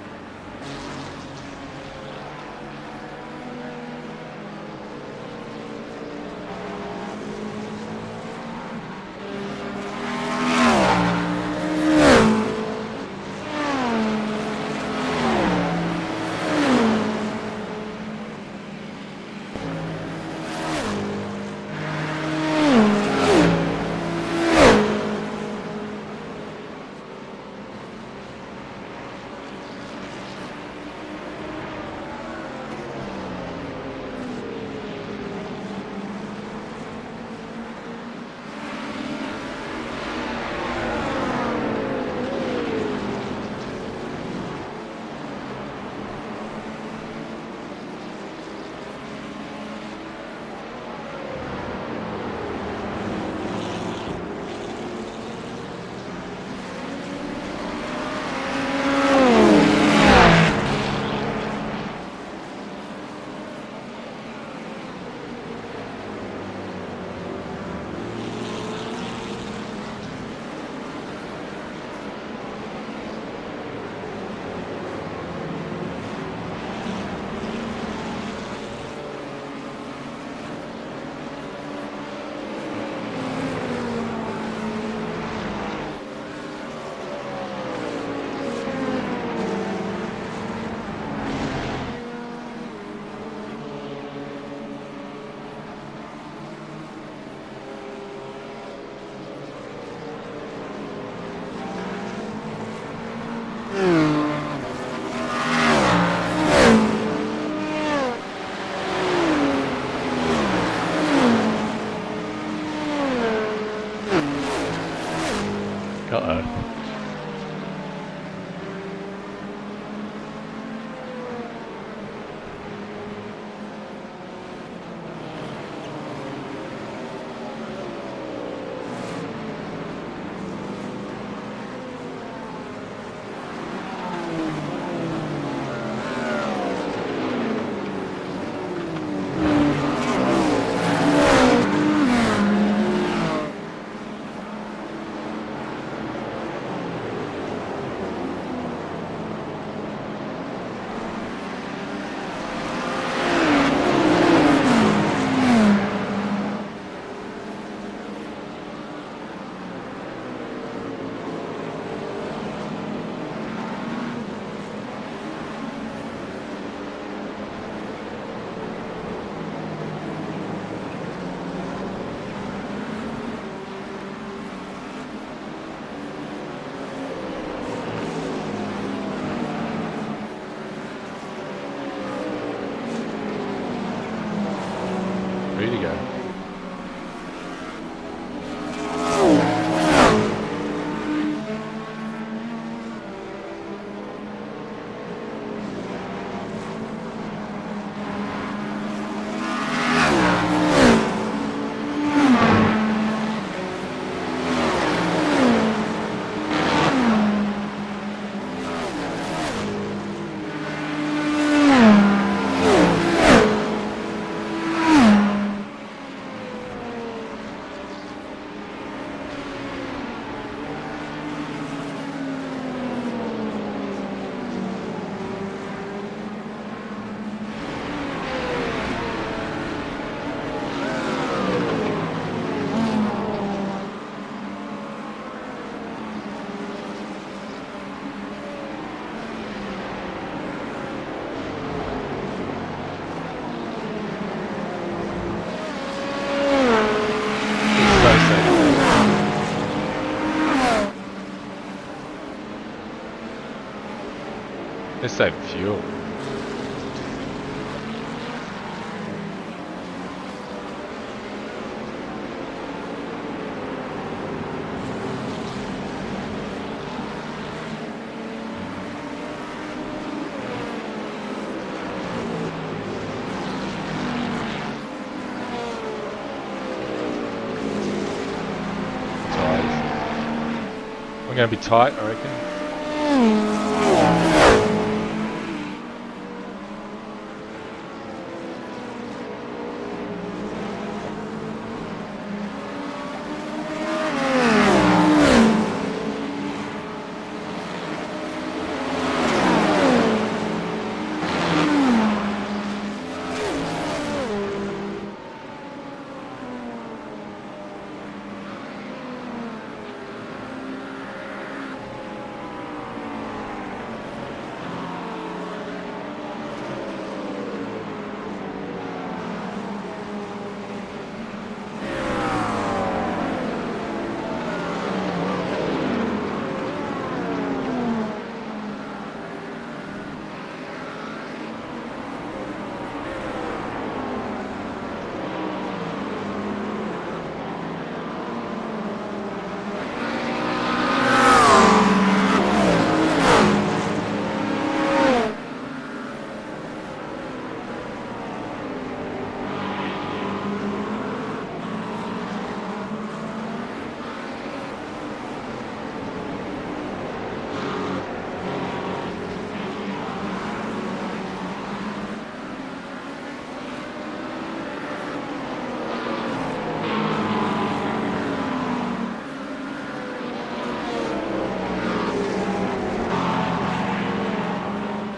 free to go. Let's save fuel. We're going to be tight, I reckon.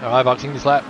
Alright, boxing this lap.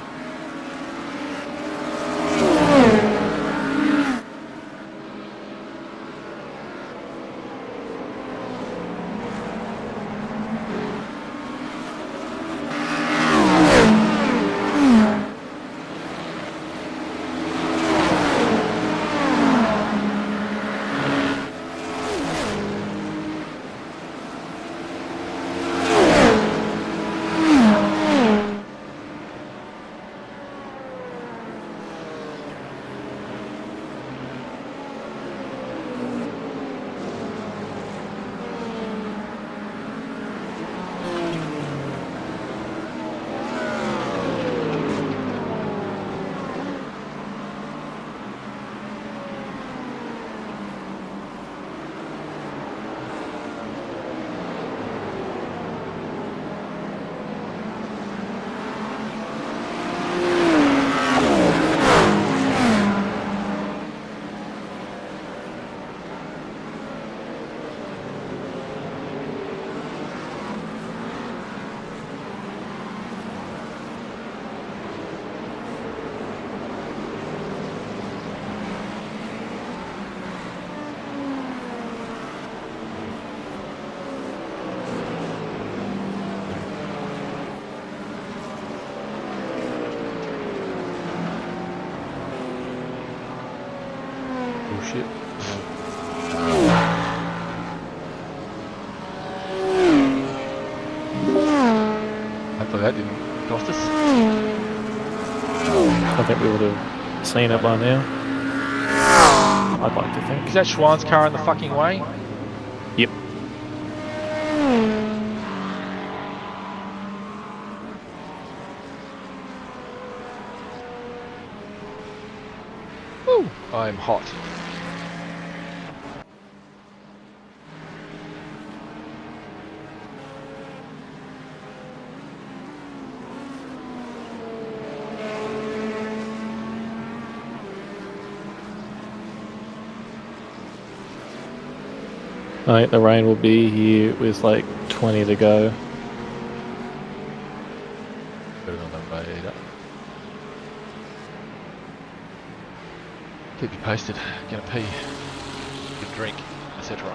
Shit. Hopefully that didn't cost us. I think we would have seen it by now. I'd like to think. Is that Schwann's car in the fucking way? Yep. Woo! I'm hot. I think the rain will be here with like 20 to go. Put it on the radar. Keep you posted. Gonna pee. Get a drink, etc.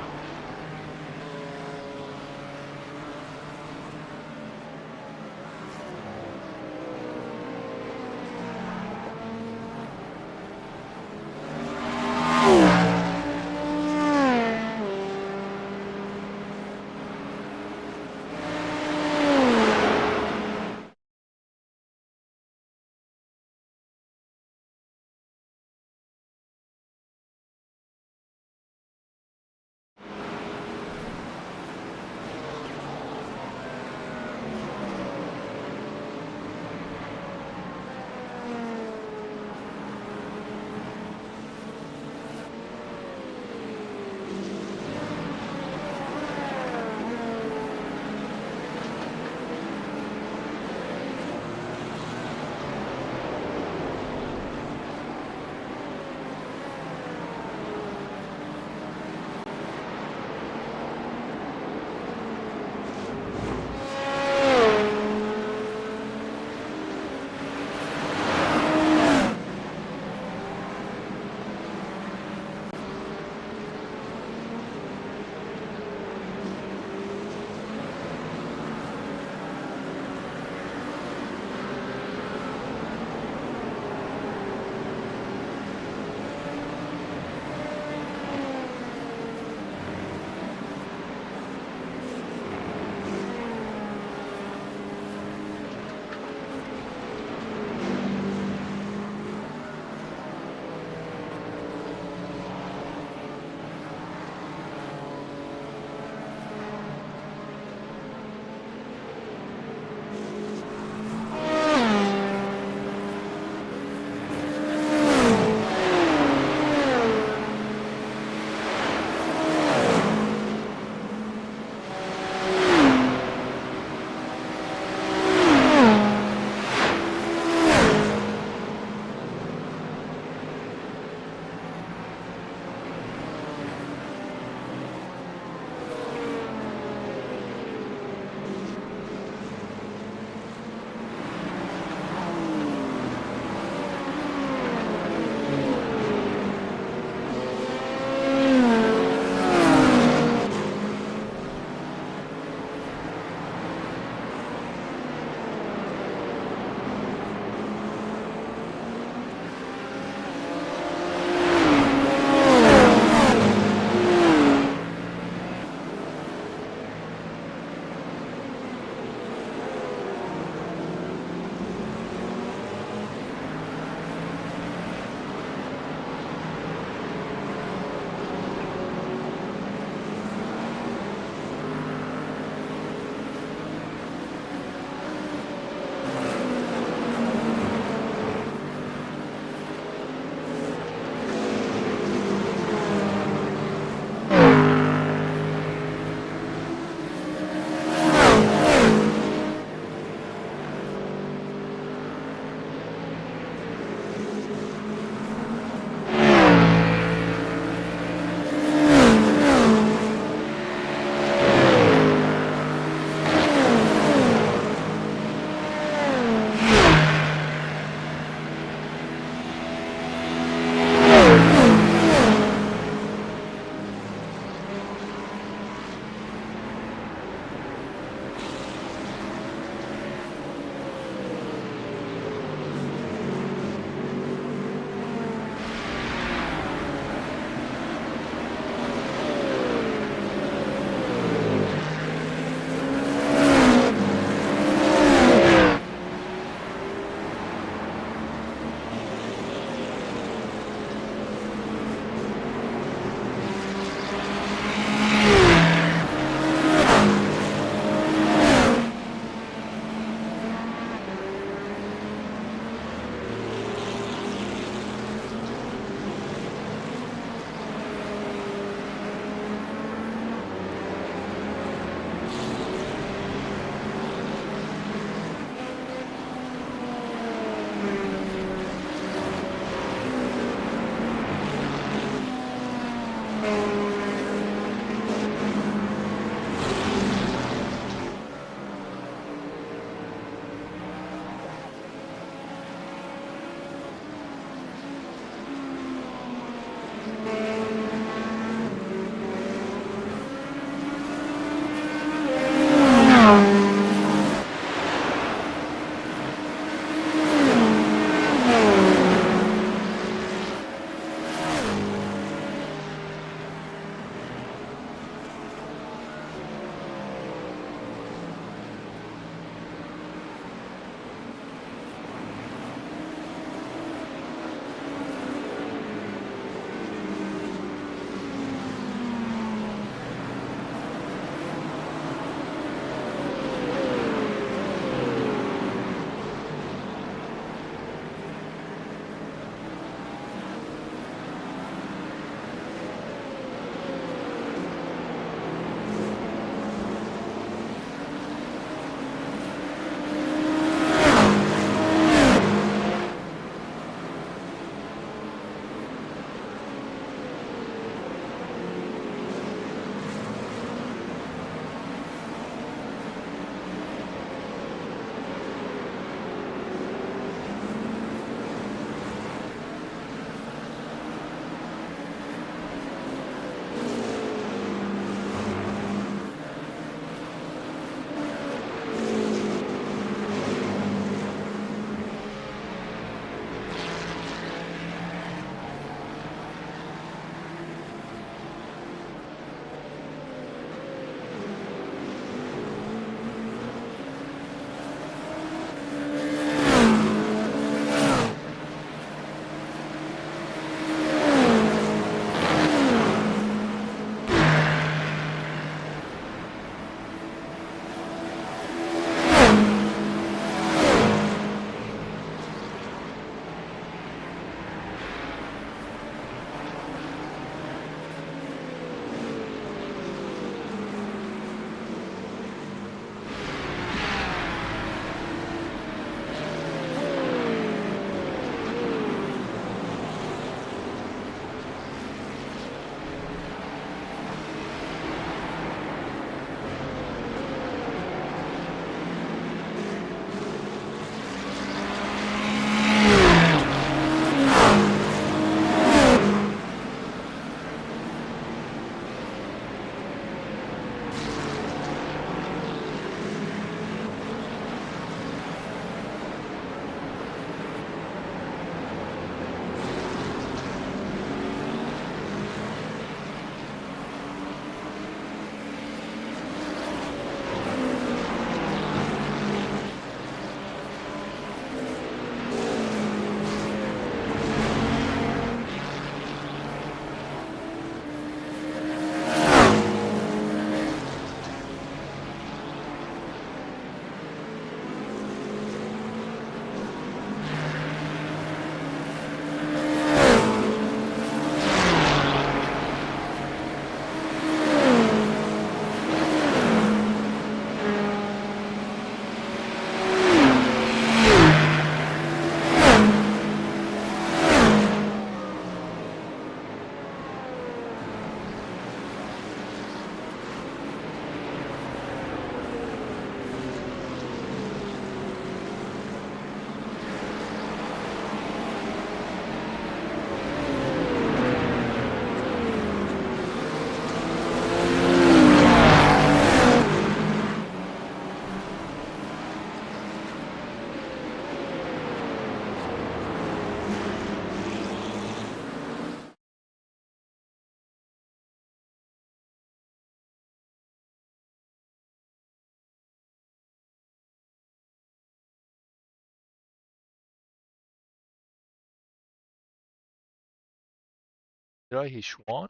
Did I hear Schwan?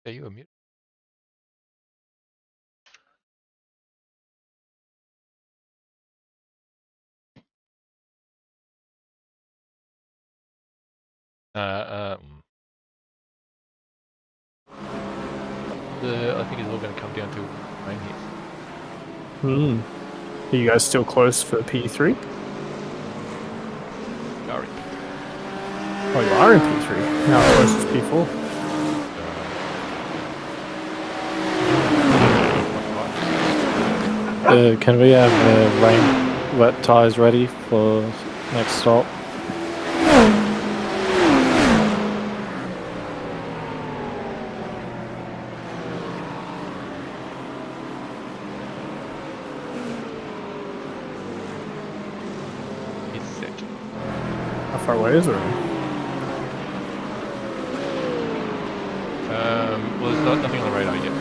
Are you a mute? I think it's all going to come down to rain here. Are you guys still close for P3? Sorry. Oh, you are in P3. How close is P4? Can we have rain wet tyres ready for next stop? It's set. How far away is it? Well, there's nothing on the radar yet.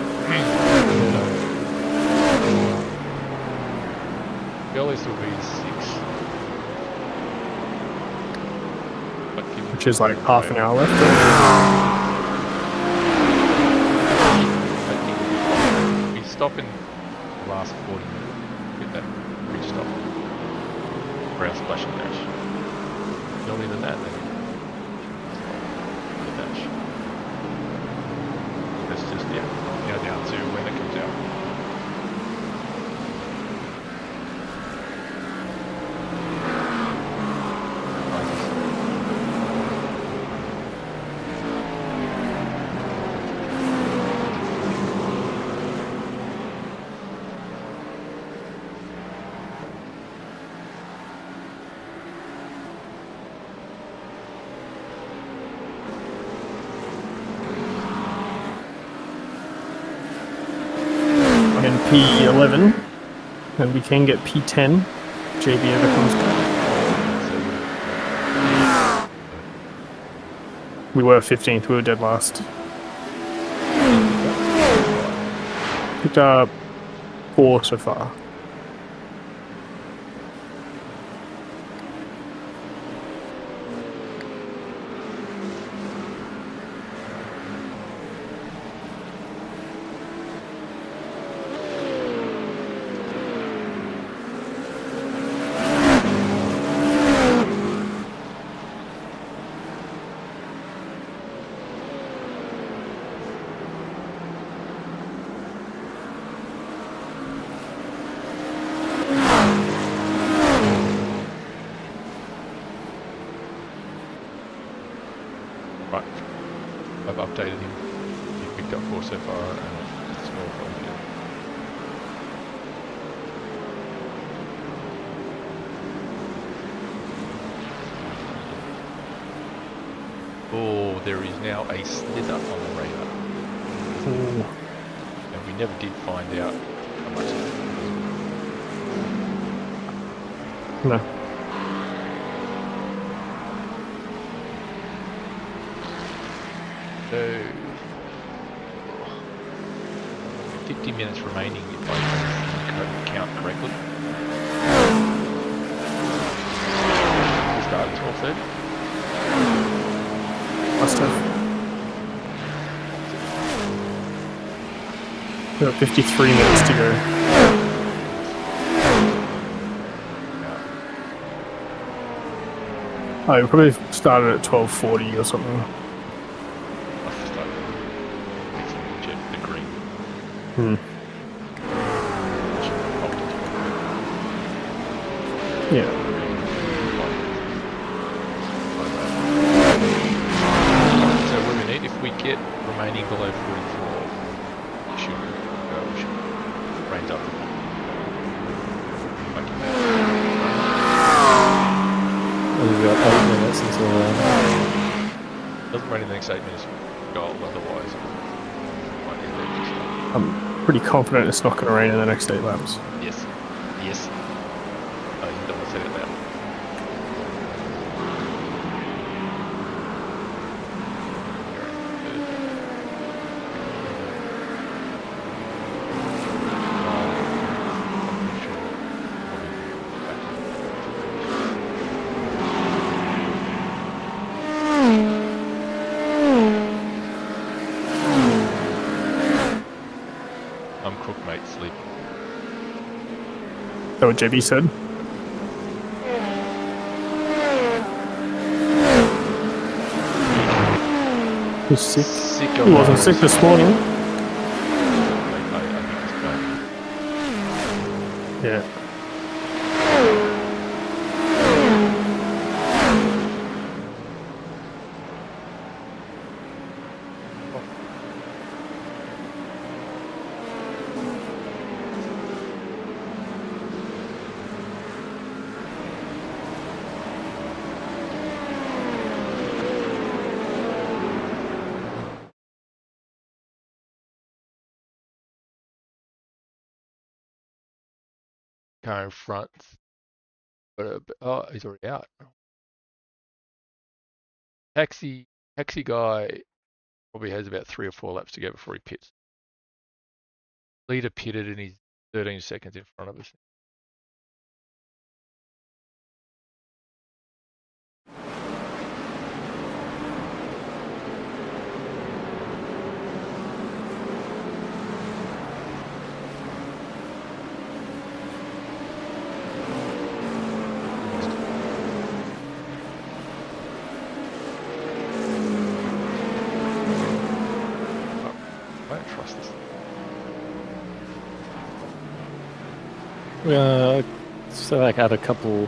The earliest will be 6. But Which is like half an hour left. I think we stop in the last 40 minutes with that bridge stop for our splash and dash. Earlier than that, then the dash. That's just now down to when it comes out. I'm in P11, and we can get P10. JB ever comes back. We were 15th, we were dead last. Picked up 4 so far. Right. I've updated him. He picked up 4 so far and it's small from here. Oh, there is now a slither on the radar. Ooh. And we never did find out how much it was. No. So 50 minutes remaining if I count correctly. We start at 12:30. Must have. We've got 53 minutes to go. Oh, we probably started at 12:40 or something. The green. Yeah. So what we need, if we get remaining below 44, we should range up. We've got 8 minutes until Doesn't rain in the next 8 minutes goal, otherwise might end up just I'm pretty confident it's not going to rain in the next 8 laps. Yes. Yes. Oh, you don't want to say it loud. that what JB said? He's sick. Sick He wasn't sick this morning. Yeah. Car in front. But oh, he's already out. Taxi guy probably has about 3 or 4 laps to go before he pits. Leader pitted and he's 13 seconds in front of us. I don't trust this. We're gonna so like add a couple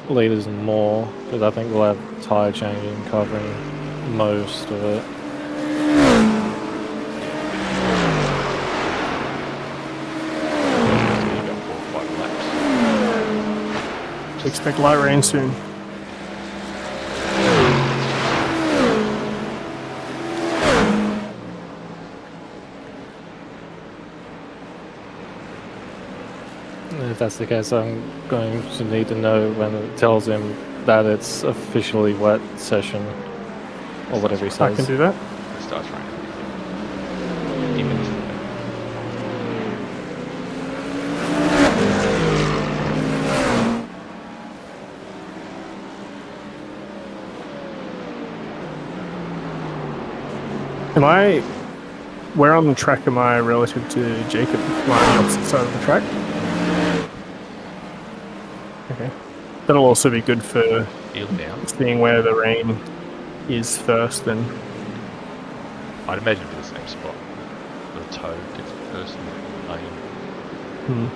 liters and more because I think we'll have tyre changing covering most of it. About 4 or 5 laps. Expect light rain soon. If that's the case, I'm going to need to know when it tells him that it's officially wet session or whatever he I can says. do that. It starts raining. 50 minutes. Where on the track am I relative to Jacob? Am I on the opposite side of the track? Okay. That'll also be good for Field down. seeing where the rain is first then. I'd imagine for the same spot. The toe gets first in the lane. Hmm.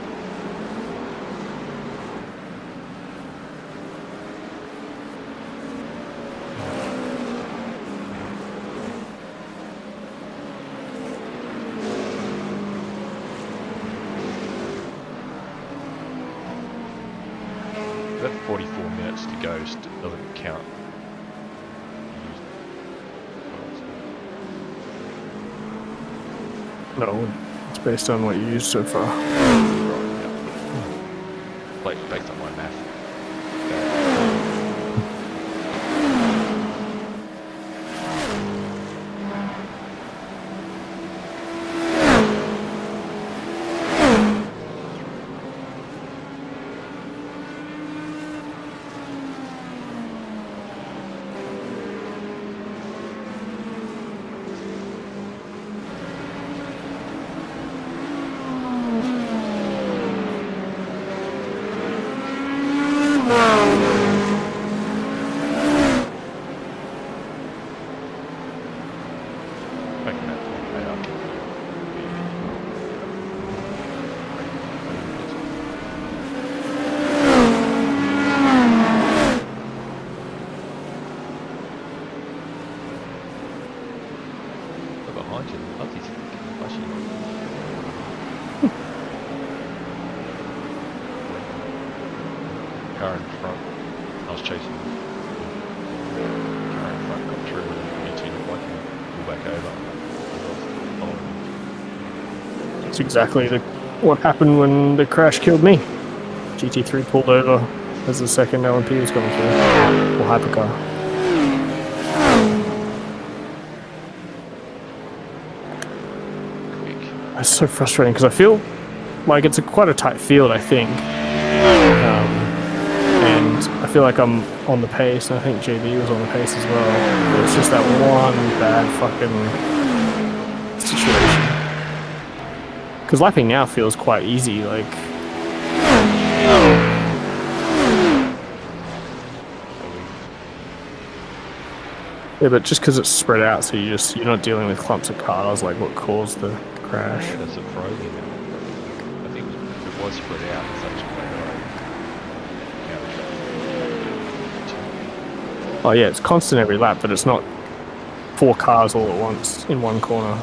That 44 minutes to go doesn't count. No, it's based on what you used so far. Like based on my math. Behind you, Lucky flashing. Car in front. I was chasing. Car in front got through and continued biking. Pull back over. That's exactly what happened when the crash killed me. GT3 pulled over as the second LMP was coming through. Or hypercar. It's so frustrating because I feel like it's quite a tight field, I think. And I feel like I'm on the pace, and I think JB was on the pace as well. But it's just that one bad fucking situation. Because lapping now feels quite easy, like Yeah, but just because it's spread out, so you're not dealing with clumps of cars like what caused the crash. Yeah, that's surprising. I think it was spread out in such a way that Oh yeah, it's constant every lap, but it's not 4 cars all at once in one corner.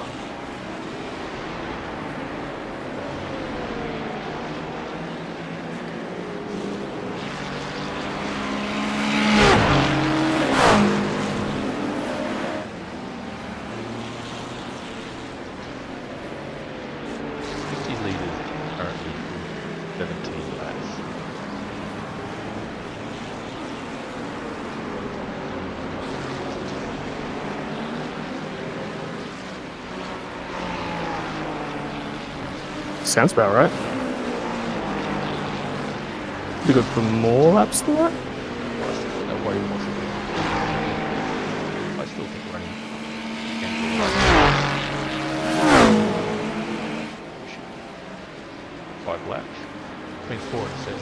Sounds about right. Be good for more laps than that? no way possible. I still think running against 5 laps. Between 4 and 7.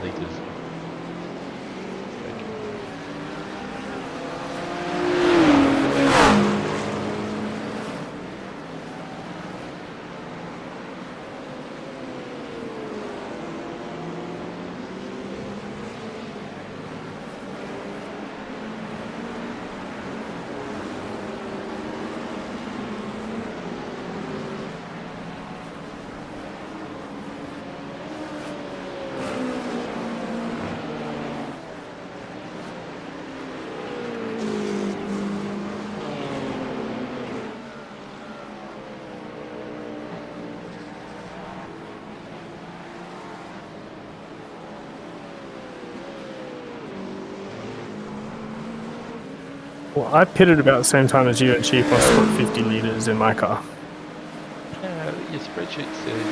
Litres. Well, I pitted about the same time as you, and Chief wants to put 50 litres in my car. Your spreadsheet says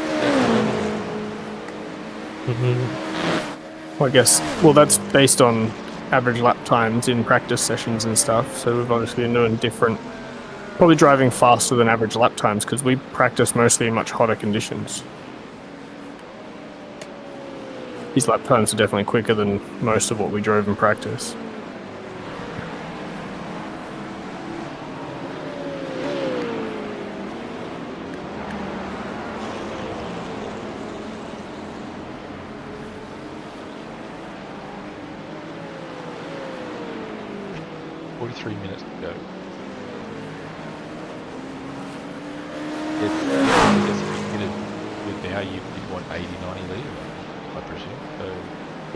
Well, I guess, well, that's based on average lap times in practice sessions and stuff, so we've obviously been doing different, probably driving faster than average lap times, because we practice mostly in much hotter conditions. These lap times are definitely quicker than most of what we drove in practice. minutes to go. I guess if you hit it with now, you'd want 80, 90 litres, I presume. So,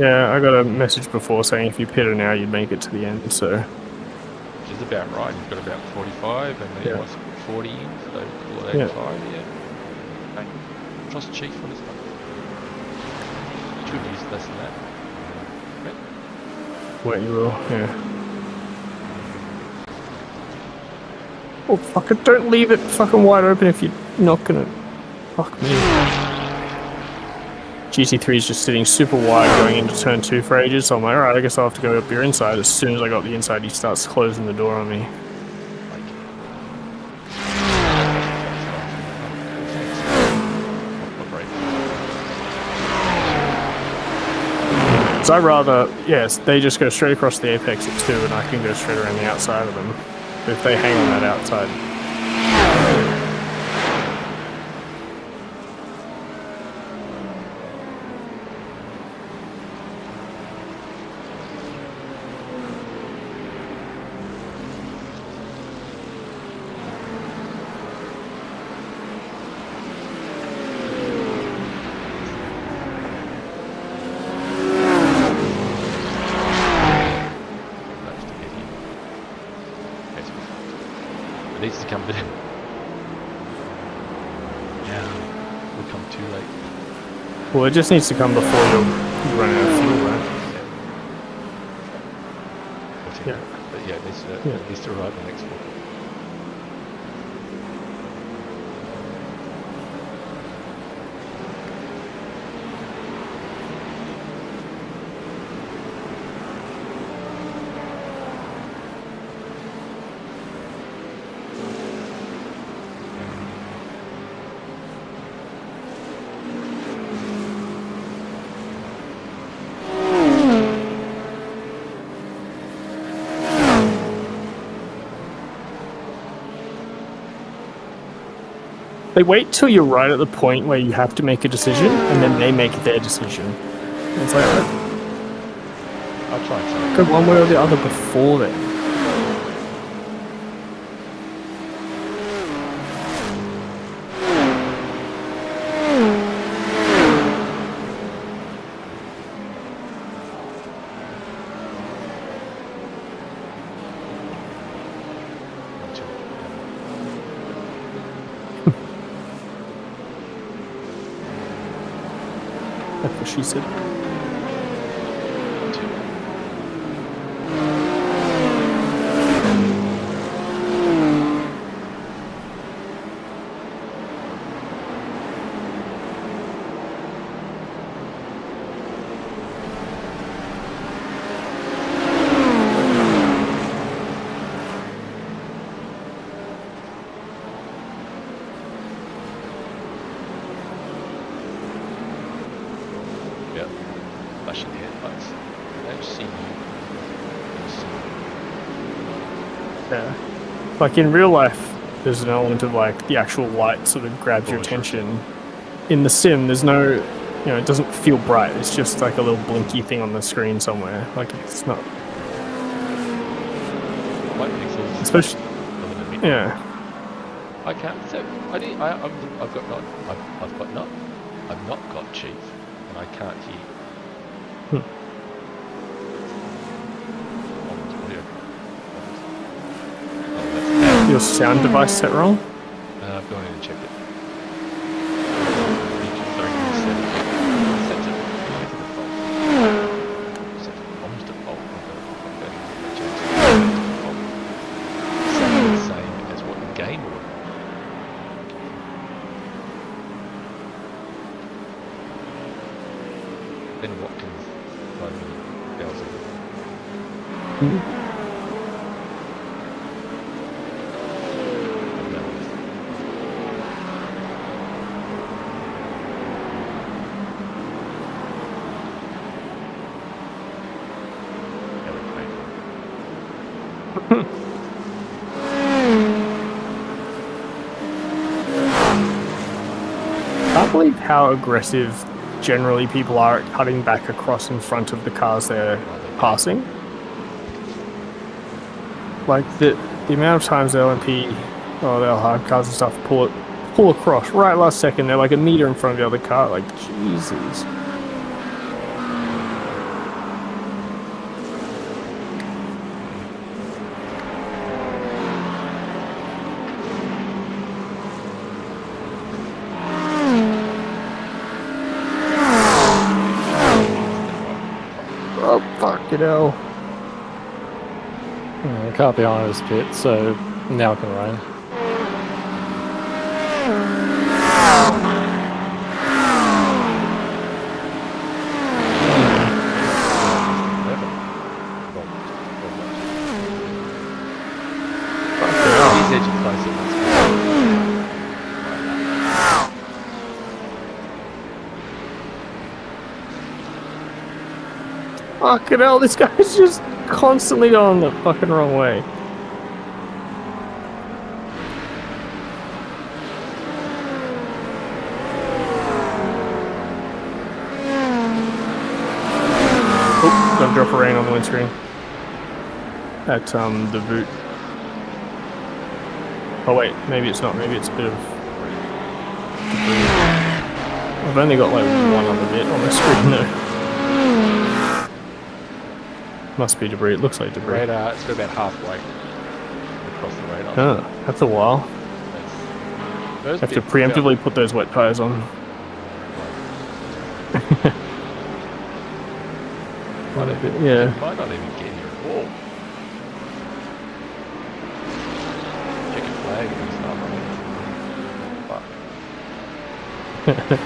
yeah, I got a message before saying if you pit it now, you'd make it to the end, so... Which is about right. You've got about 45, and then he wants to put 40 in, so call it 85, Okay. Trust Chief on this one. Should use less than that. Okay. What you will, yeah. Oh, fuck it, don't leave it fucking wide open if you're not gonna... Fuck me. GT3 is just sitting super wide going into turn 2 for ages, so I'm like, alright, I guess I'll have to go up your inside. As soon as I got the inside, he starts closing the door on me. So I rather, yes, they just go straight across the apex at 2 and I can go straight around the outside of them. If they hang on that outside. needs to come down. Yeah, we'll come too late. Well, it just needs to come before you run out of fuel, right? Yeah. But yeah, it needs to arrive the next one. They wait till you're right at the point where you have to make a decision, and then they make their decision. And it's like, I'll try and go one way or the other before then. That's what she said. Yeah. Flashing headlights. Don't see you. Don't see you. Yeah. Like in real life, there's an element of like the actual light sort of grabs your Oh, sure. attention. In the sim, there's no, you know, it doesn't feel bright. It's just like a little blinky thing on the screen somewhere. Like it's not, White pixels. especially, Other than me. yeah. I can't. So I did. I've got not. I've got not. I've not got chief, and I can't hear. Your sound device set wrong? I've gone in and checked it. Set it bombs default. Sound the same as what the game would. Then what can run bells in? I can't believe how aggressive generally people are at cutting back across in front of the cars they're passing. Like the amount of times the LMP or the hard cars and stuff pull across right last second, they're like a meter in front of the other car. Like Jesus. Oh fuck it hell. The car behind us pit, so now it can rain. Fucking hell, this guy's just constantly going the fucking wrong way. Oh, got a drop of rain on the windscreen. At the boot. Oh wait, maybe it's not, maybe it's a bit of debris. I've only got like one other bit on the screen though. Must be debris. It looks like debris. Radar, it's about halfway. across the radar. Oh, that's a while. First Have to bit, preemptively put those wet tires on. might even, Yeah. might not even get here at all. Check a flag and start running.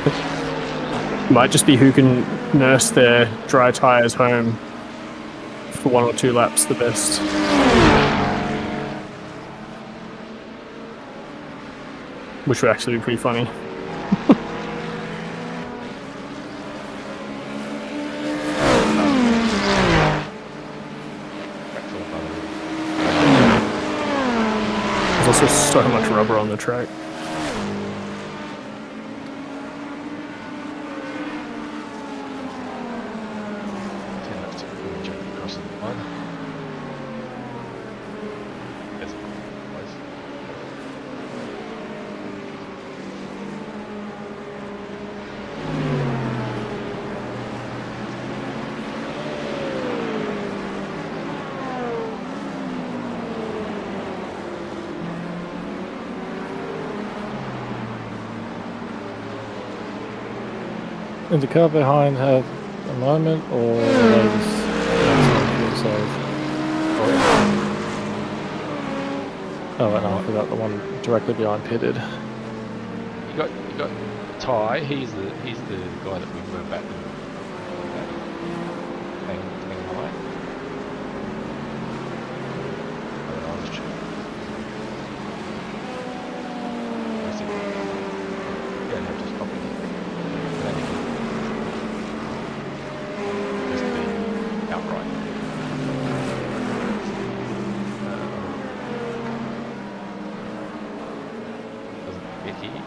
Fuck. Might just be who can nurse their dry tires home for 1 or 2 laps the best. Which would actually be pretty funny. There's also so much rubber on the track. Did the car behind have a moment, or are they just themselves? Oh, wait, no, I forgot the one directly behind pitted. You got Ty. He's the guy that we were battling. Hang high. Oh, that's true. Where's it? Yeah, no, just pop it in. Just be outright. Doesn't fit here.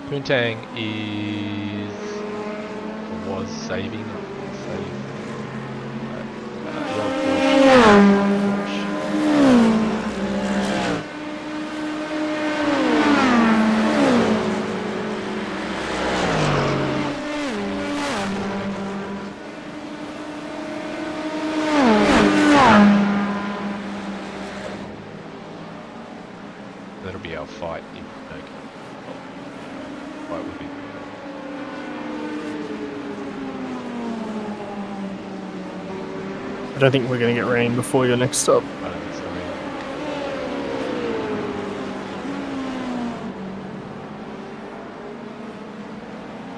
Poontang is or was saving. That'll be our fight if fight would be. I don't think we're going to get rain before your next stop. I don't think so. Either.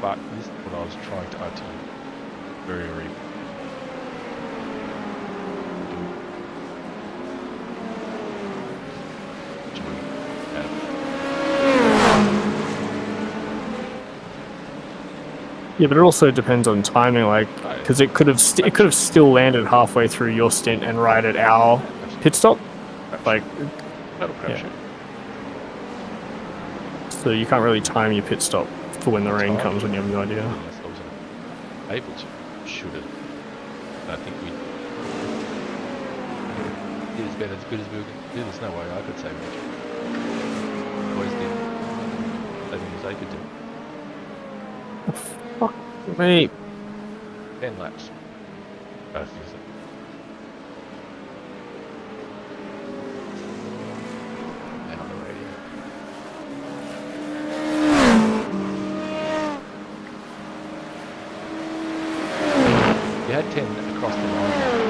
But this is what I was trying to add to you. Very, very. Yeah, but it also depends on timing, like, because it could have still landed halfway through your stint and right at our pit stop, like, That'll crash yeah. it. So you can't really time your pit stop for when the rain Time. comes when you have no idea. Unless I was able to shoot it. I think we did as bad as good as we could do. There's no way I could save it. Boys did. As many as they could do. Fuck me. 10 laps. Both use it. And on the radio. You had 10 across the line.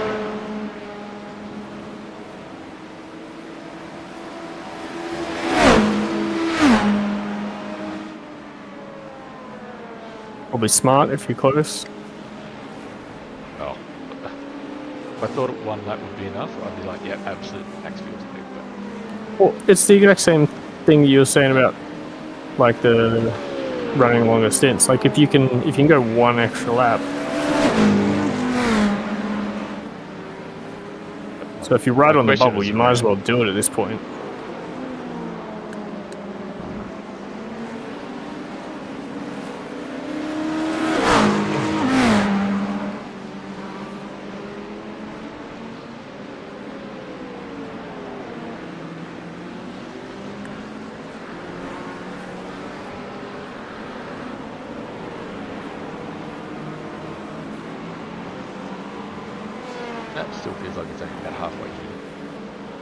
Probably smart if you're close. Oh. If I thought one lap would be enough, I'd be like, yeah, absolute max fuel speed. Well, it's the exact same thing you were saying about, like, the running longer stints. Like, if you can go one extra lap. So if you're right on the question bubble, is you might as around- well do it at this point. That still feels like it's only about halfway through.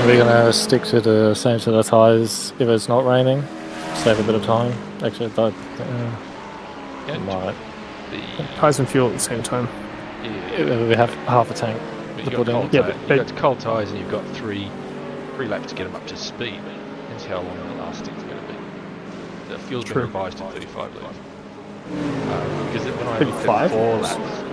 We're gonna stick to the same set of tyres if it's not raining. Save a bit of time. Actually, that might. Tyres and fuel at the same time. We have half a tank. But to you've put got in. cold, you've got cold tyres and you've got three laps to get them up to speed. That's how long the last stick's going to be. The fuel's been revised to 35 litres. Because when I looked at 4 laps...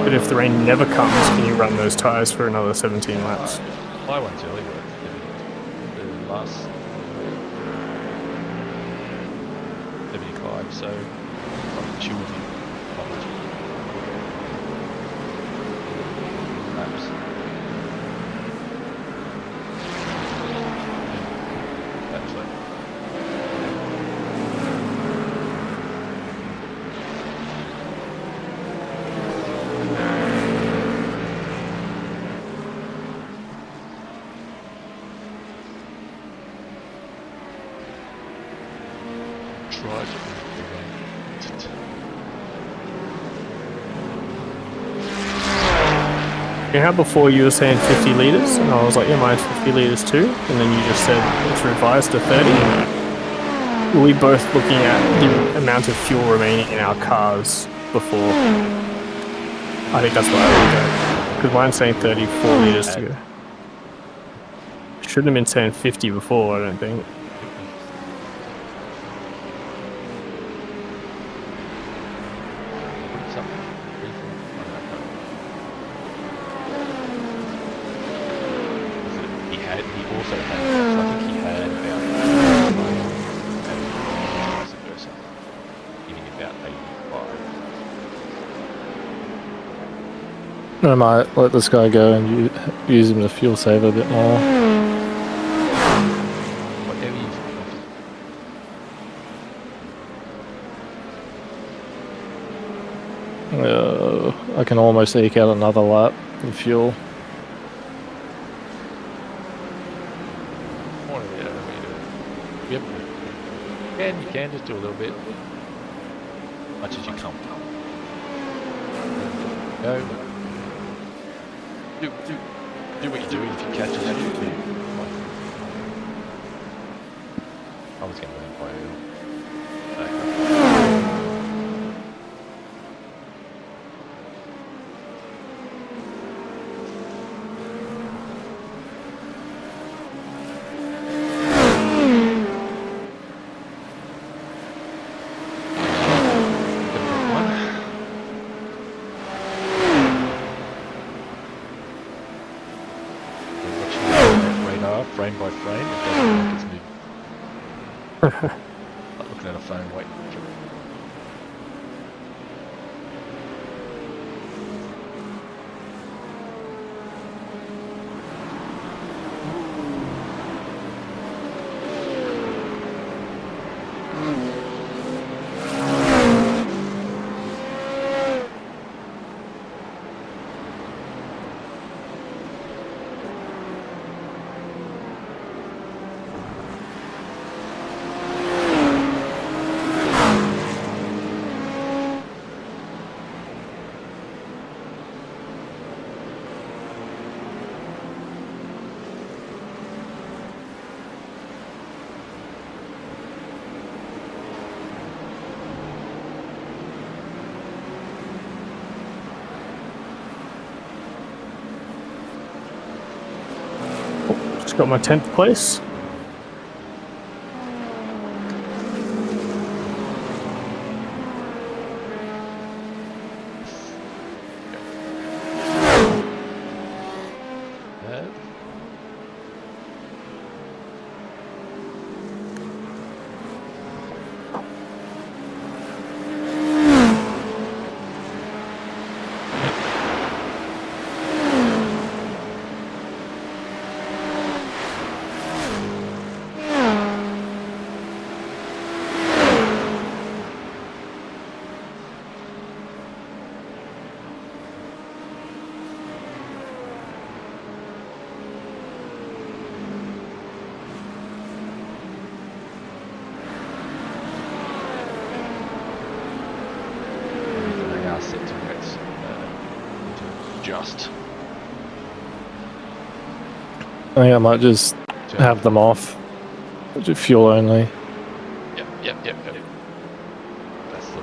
But if the rain never comes, can you run those tyres for another 17 laps? My one's early, but the last 75, so I'm choosing laps. That's like You know how before you were saying 50 litres, and I was like, yeah, mine's 50 litres too, and then you just said it's revised to 30. Were we both looking at the amount of fuel remaining in our cars before? I think that's what I would go. Because mine's saying 34 litres to go. Shouldn't have been saying 50 before, I don't think. I might let this guy go and use him to fuel save a bit more. I can almost eke out another lap of fuel. You can just do a little bit, much as you come. Go. Do what you're doing if you catch it. I was going to win by frame by frame, it doesn't look like it's moving. Like looking at a phone waiting for it. Just got my 10th place. Just. I think I might just have them off. Just fuel only. Yep. That's the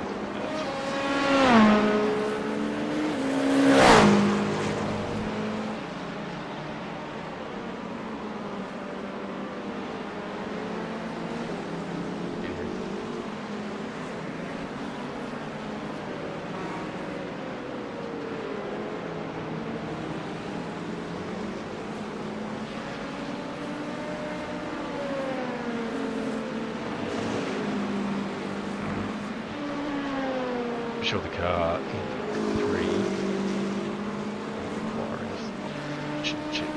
I'm sure the car in 3 requires check.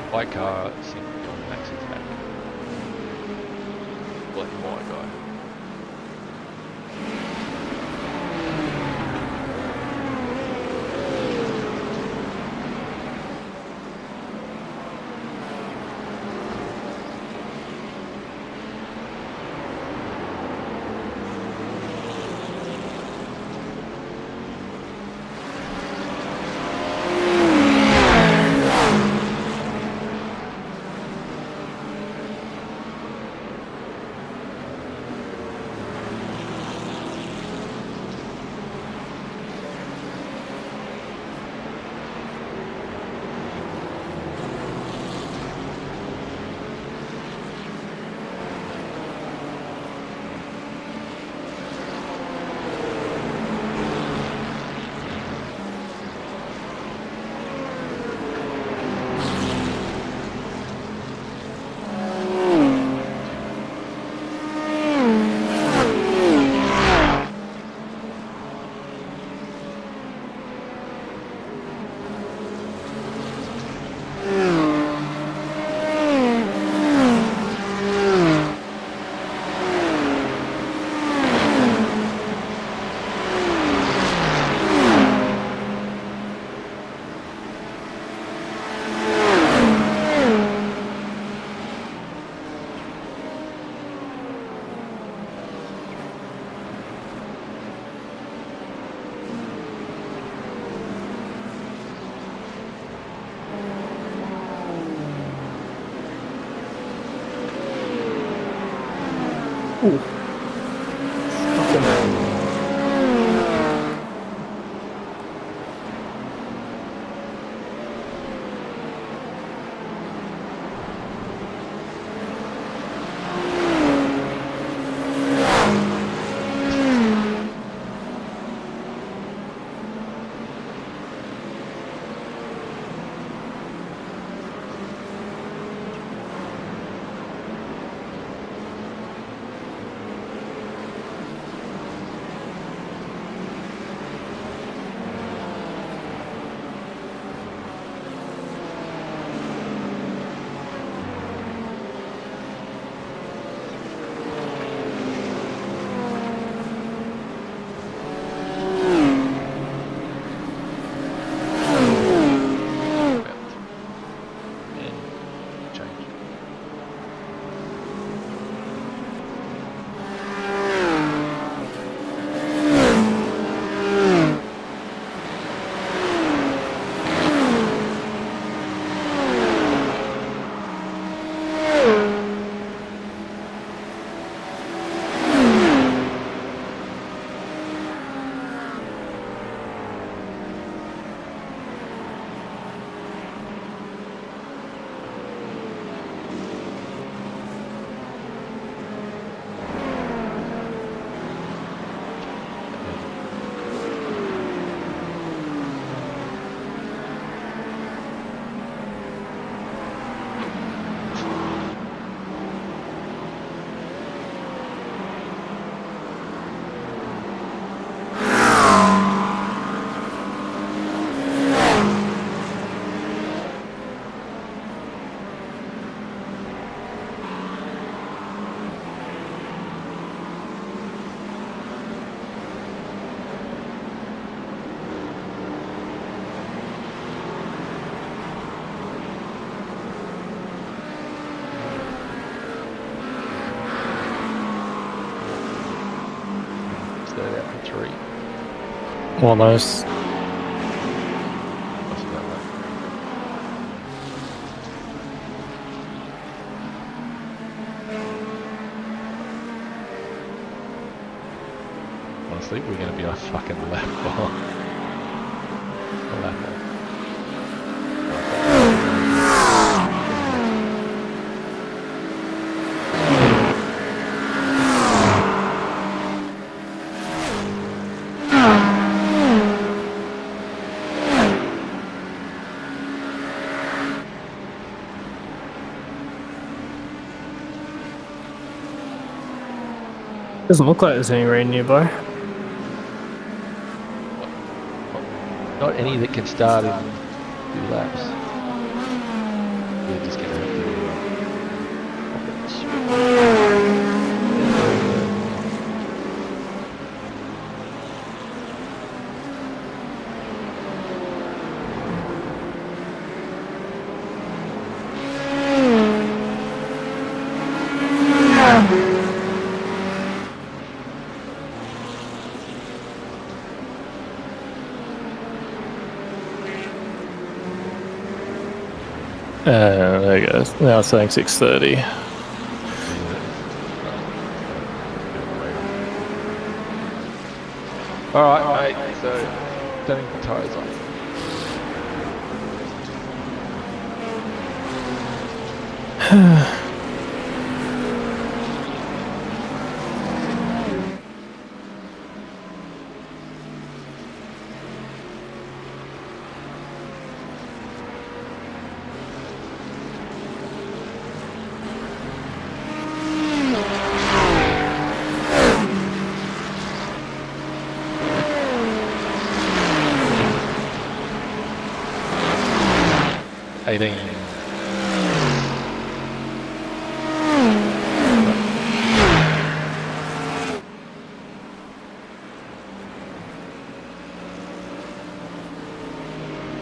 White car seems to be on max attack. Black and white guy. Almost. What's that like? Honestly, we're going to be a fucking lap behind. A lap off. Doesn't look like there's any rain nearby. Not any that can start in 2 laps. We're just going to have There you go. Now it's saying 6:30. Alright, mate, so turning the tyres on.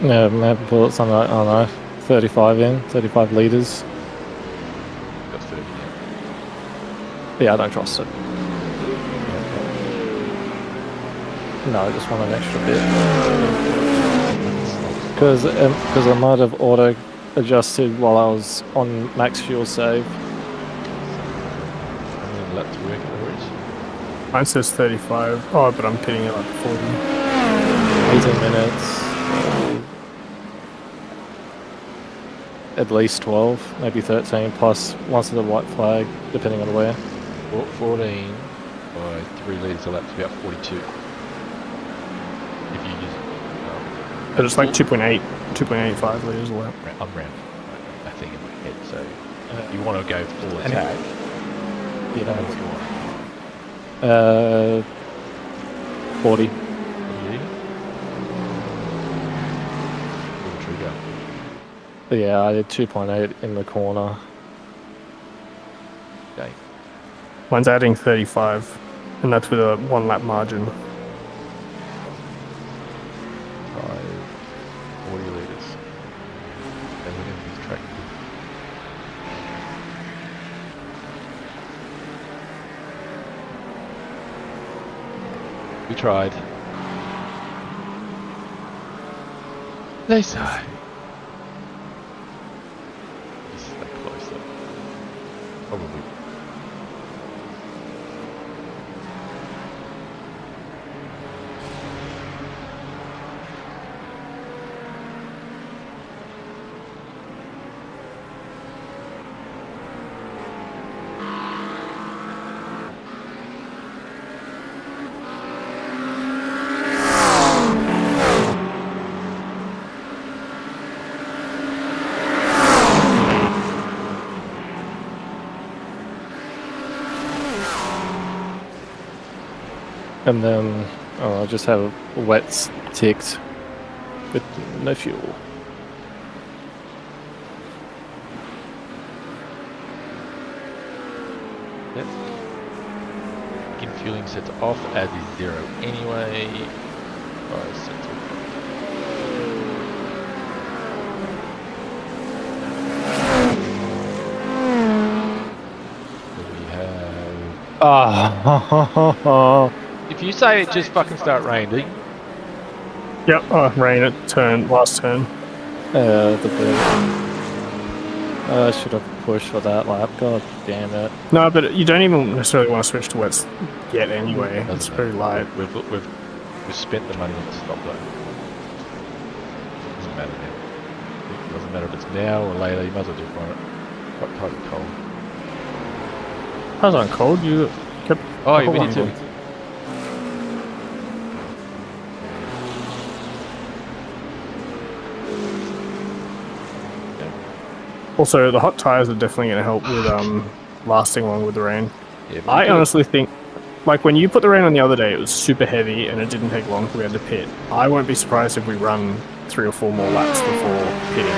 Yeah, maybe put something like, I don't know, 35 in, 35 litres. Got 30 now. Yeah, I don't trust it. No, I just want an extra bit. Because I might have auto adjusted while I was on max fuel save. How many laps do you reckon it is? Mine says 35. Oh, but I'm pitting it like 40. 18 minutes. At least 12, maybe 13, plus once at the white flag, depending on where. 14 by 3 litres a lap is about 42. If you use But it's like 2.85 litres a lap. I'm round that thing in my head, so you want to go full attack. You know, What do you want? 40. What do you need? Pull the trigger. Yeah, I did 2.8 in the corner. Okay. Mine's adding 35, and that's with a 1 lap margin. 40 litres. And we're going to use track. We tried. They say. Just that close though. Probably. And then I'll just have wets ticked with no fuel. Yep. Begin fueling sets off as is 0 anyway. Set to Ah, if you say it just fucking start raining, Yep. Oh, rain at turn. Last turn. The bit. I should have pushed for that lap. God damn it. No, but you don't even necessarily want to switch to wets yet anyway. Doesn't It's matter. very light. We've spent the money on the stop though. Doesn't matter now. It doesn't matter if it's now or later. You might as well just run it. Quite tight and cold. I was on cold. You kept. Oh, the you whole did too. line. Also, the hot tires are definitely going to help with lasting long with the rain. Yeah, but I you honestly think, like when you put the rain on the other day, it was super heavy and it didn't take long for we had to pit. I won't be surprised if we run 3 or 4 more laps before pitting.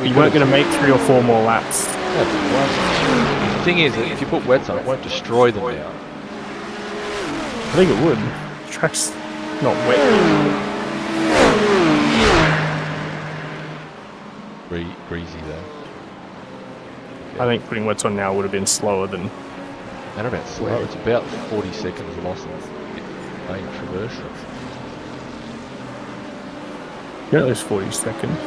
You weren't going to make 3 or 4 more laps. The thing is, that if you put wets on, it won't destroy them now. I think it would. The track's not wet. Greasy though. I think putting wets on now would have been slower than. Not about slow. It's about 40 seconds loss on main traversal. Yeah, at least 40 seconds.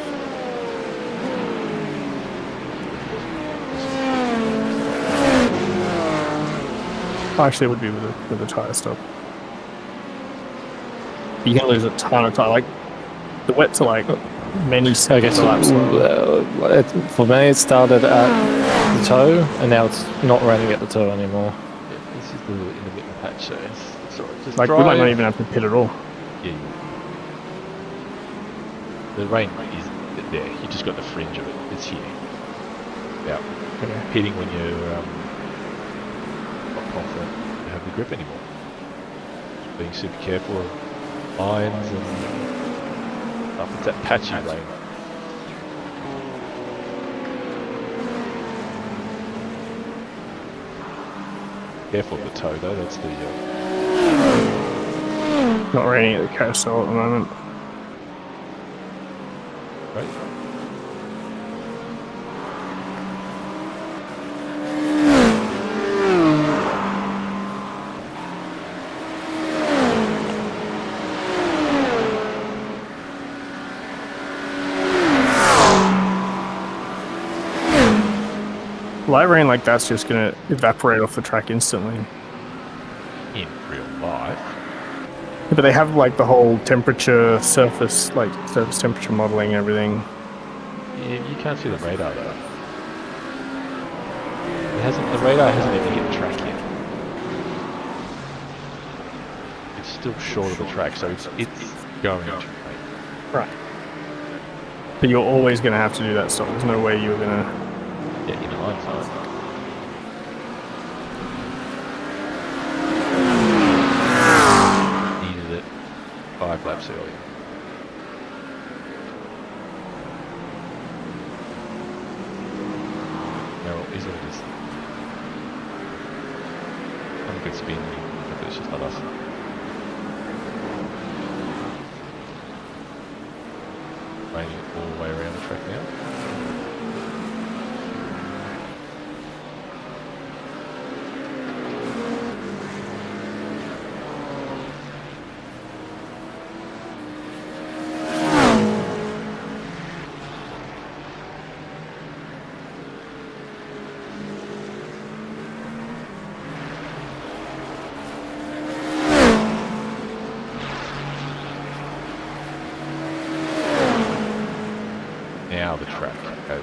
Actually, it would be with the tyre stop. You can lose a ton of time. Like the wets are like many seconds. Okay, so for me it started at the toe, and now it's not raining at the toe anymore. Yeah, this is the intermittent patch, so it's alright. Just Like we might not even have to pit at all. Yeah. The rain is there. You just got the fringe of it. It's here. Yeah. Okay. Pitting when you're not confident you have the grip anymore. Just being super careful of lines and stuff. It's that patchy rain. Careful of the toe though. That's the. Not raining at the carousel at the moment. Right. Light rain like that's just gonna evaporate off the track instantly. In real life. Yeah, but they have like the whole temperature, surface temperature modeling and everything. Yeah, you can't see the radar though. The radar hasn't even hit the track yet. It's still short of the track, so it's going to rain. Right. But you're always gonna have to do that stuff. There's no way you're gonna. Yeah, in hindsight. Needed it 5 laps earlier. Merrill is what it is. Have a good spin, but it's just not us. Raining all the way around the track now. Now the track has.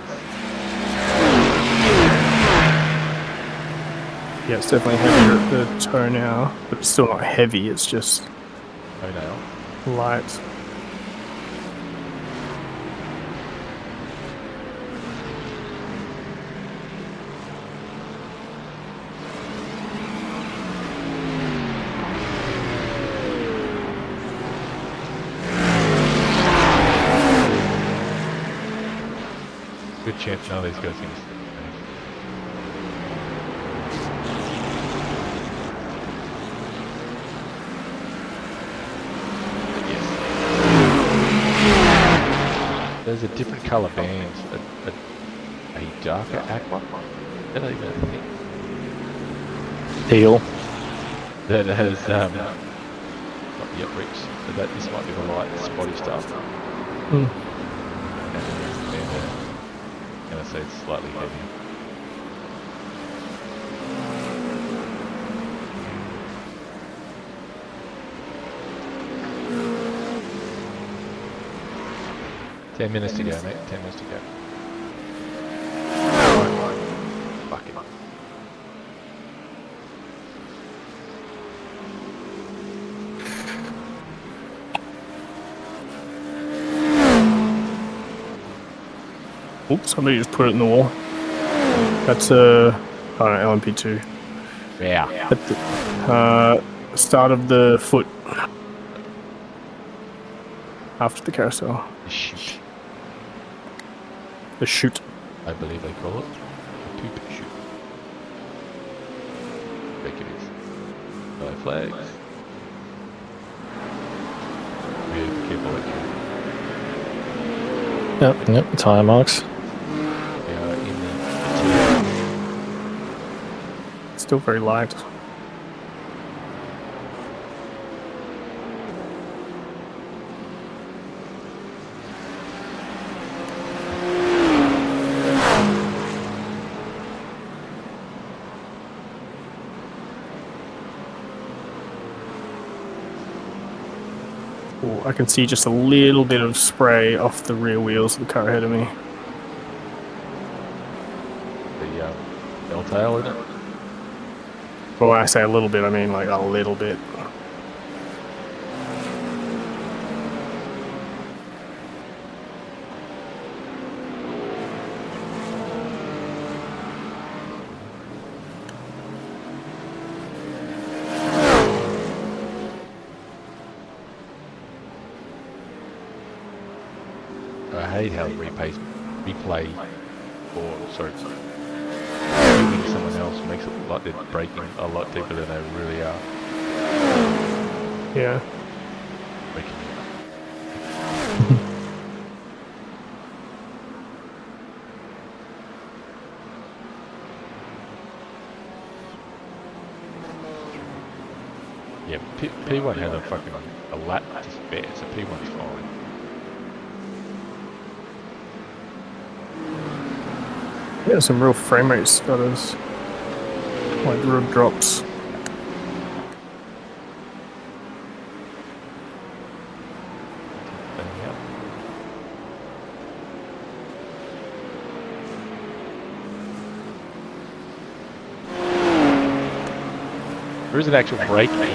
Yeah, it's definitely heavier at the toe now, but it's still not heavy. It's just Oh no. light. Good chance none of these guys are going to stick. Yes. There's a different colour band, a darker aqua. Is that even a thing? Teal. That has the upricks. So that this might be the light spotty stuff. Hmm. And I say it's slightly heavier. Ten minutes to go, mate. 10 minutes to go. Fuck it. Oops, somebody just put it in the wall. That's a LMP2. Yeah. At the start of the foot. After the carousel. Shoot. The chute. I believe they call it a poop shoot. I think it is. No flags. Really be careful what you Yep, tyre marks. We are in the Still very light. I can see just a little bit of spray off the rear wheels of the car ahead of me. bell tail, isn't it? But when I say a little bit, I mean like a little bit. I hate how the replay or sorry, shooting someone else makes it look like they're braking a lot deeper than they really are. Yeah. Braking. Yeah, P1 had a lap to spare, so P1's fine. Yeah, some real frame rate stutters. Like real drops. There is an actual break in the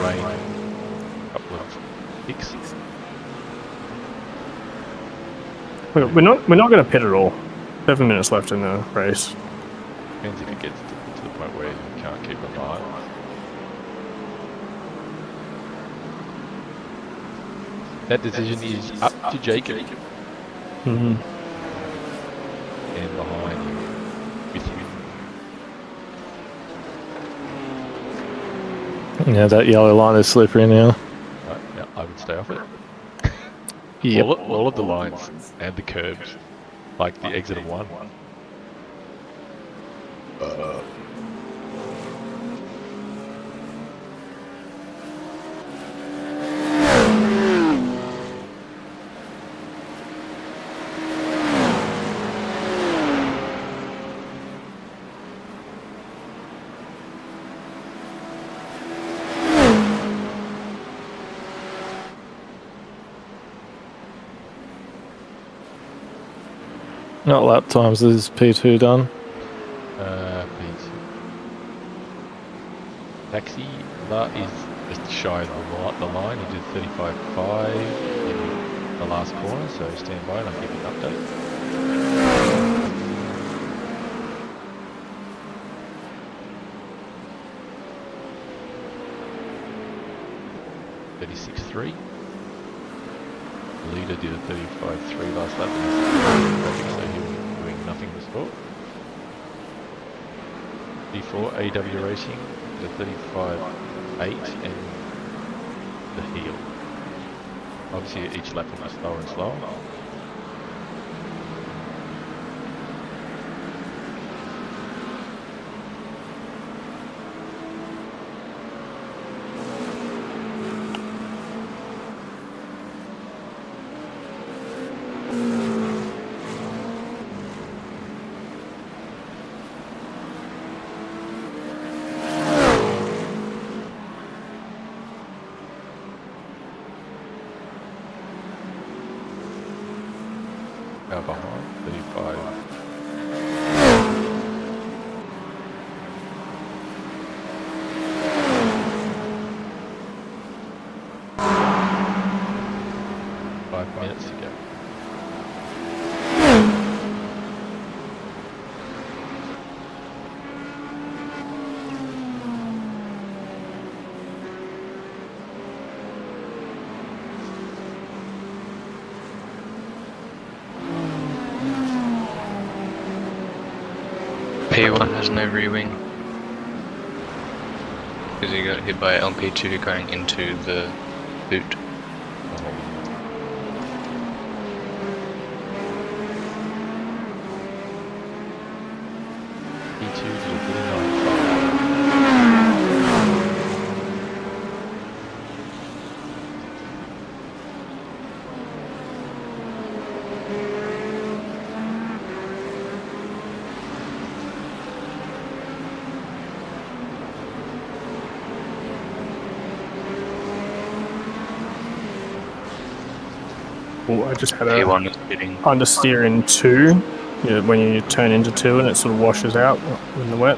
rain. A couple of ticks. We're not going to pit at all. 7 minutes left in the race. Depends if it gets to the point where you can't keep a line. That decision is up to Jacob. Mm-hmm. And behind you, with you. Yeah, that yellow line is slippery now. Right, yeah, I would stay off it. Yep. All of the lines and the curbs, like the exit of one. Not lap times, is P2 done? Please. Taxi, that is just shy of the line. He did 35.5 in the last corner, so stand by and I'll give you an update. 36.3. The leader did a 35.3 last lap, so he was doing nothing to score. D4 AW Racing did a 35.8 and the heel. Obviously each lap will be slower and slower. P1 has no rear wing. Because he got hit by LP2 going into the boot. P2 did a good 9.5. Oh, I just had a P1 is hitting. understeer in 2. Yeah, when you turn into 2 and it sort of washes out in the wet.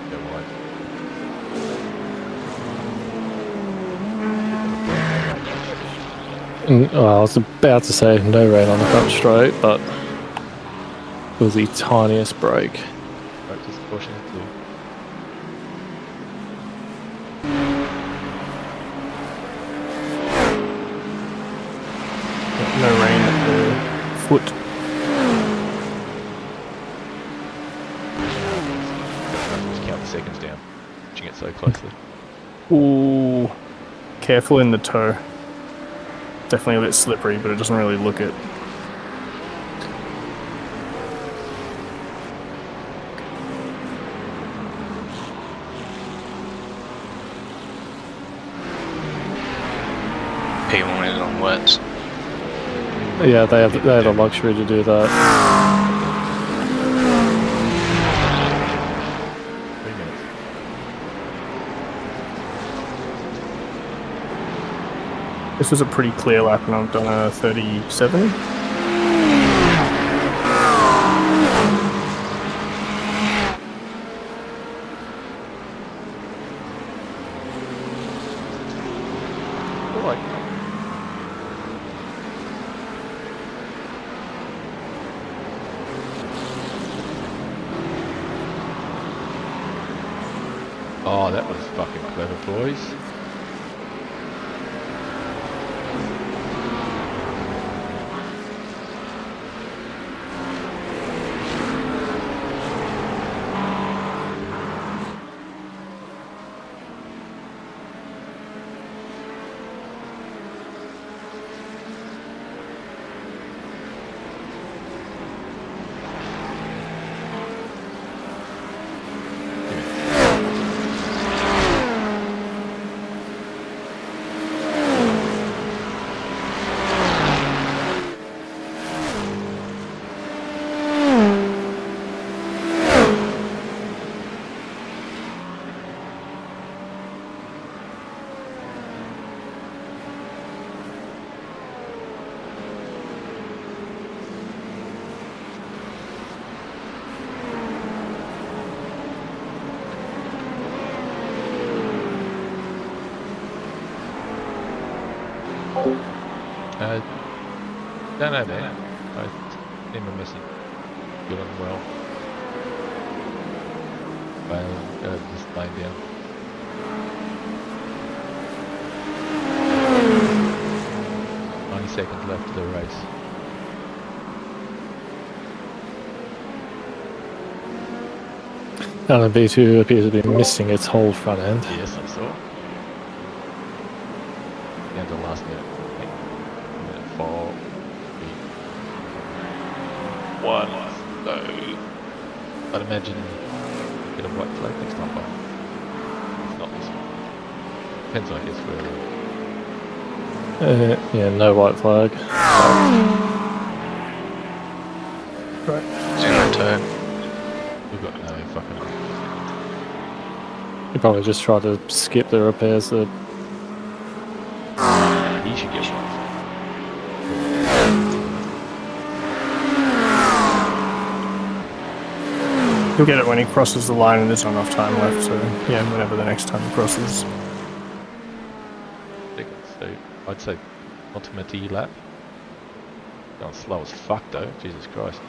Yeah, right. Well, I was about to say no rain on the front straight, but it was the tiniest break. Right, just pushing it through. No rain at the foot. Just count the seconds down. Watching it so closely. Ooh, careful in the toe. Definitely a bit slippery, but it doesn't really look it. P1 is on wets. Yeah, they have the luxury to do that. 3 minutes. This was a pretty clear lap, and I've done a 37. Alright. Oh, that was fucking clever, boys. Don't know, man. I didn't miss it. Doing well. Well, just laying down. Seconds left of the race. And the B2 appears to be missing its whole front end. Yes, I saw. Down to the last minute. Minute 4. 1. No. I'd imagine get a white flag next time, but it's not this one. Depends, I guess, where. Yeah, no white flag. Right. It's in the turn. We've got no fucking. You probably just try to skip the repairs that. He should get one. He'll get it when he crosses the line and there's not enough time left, so yeah, whenever the next time he crosses. So I'd say ultimate lap. Going slow as fuck though, Jesus Christ.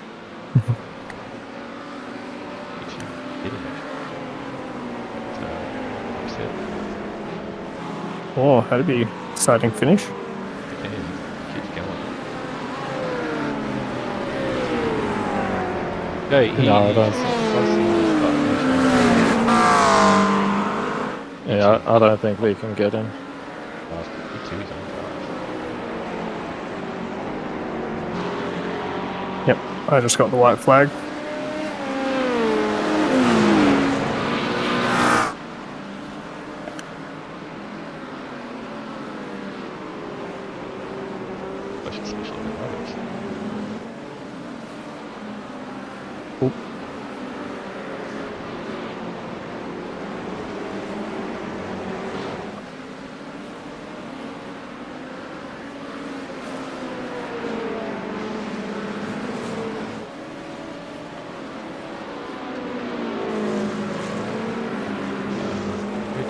Oh, that'd be exciting finish. Keep going. Hey, No, I don't. Yeah, I don't think we can get him. Last P2's on fire. Yep, I just got the white flag.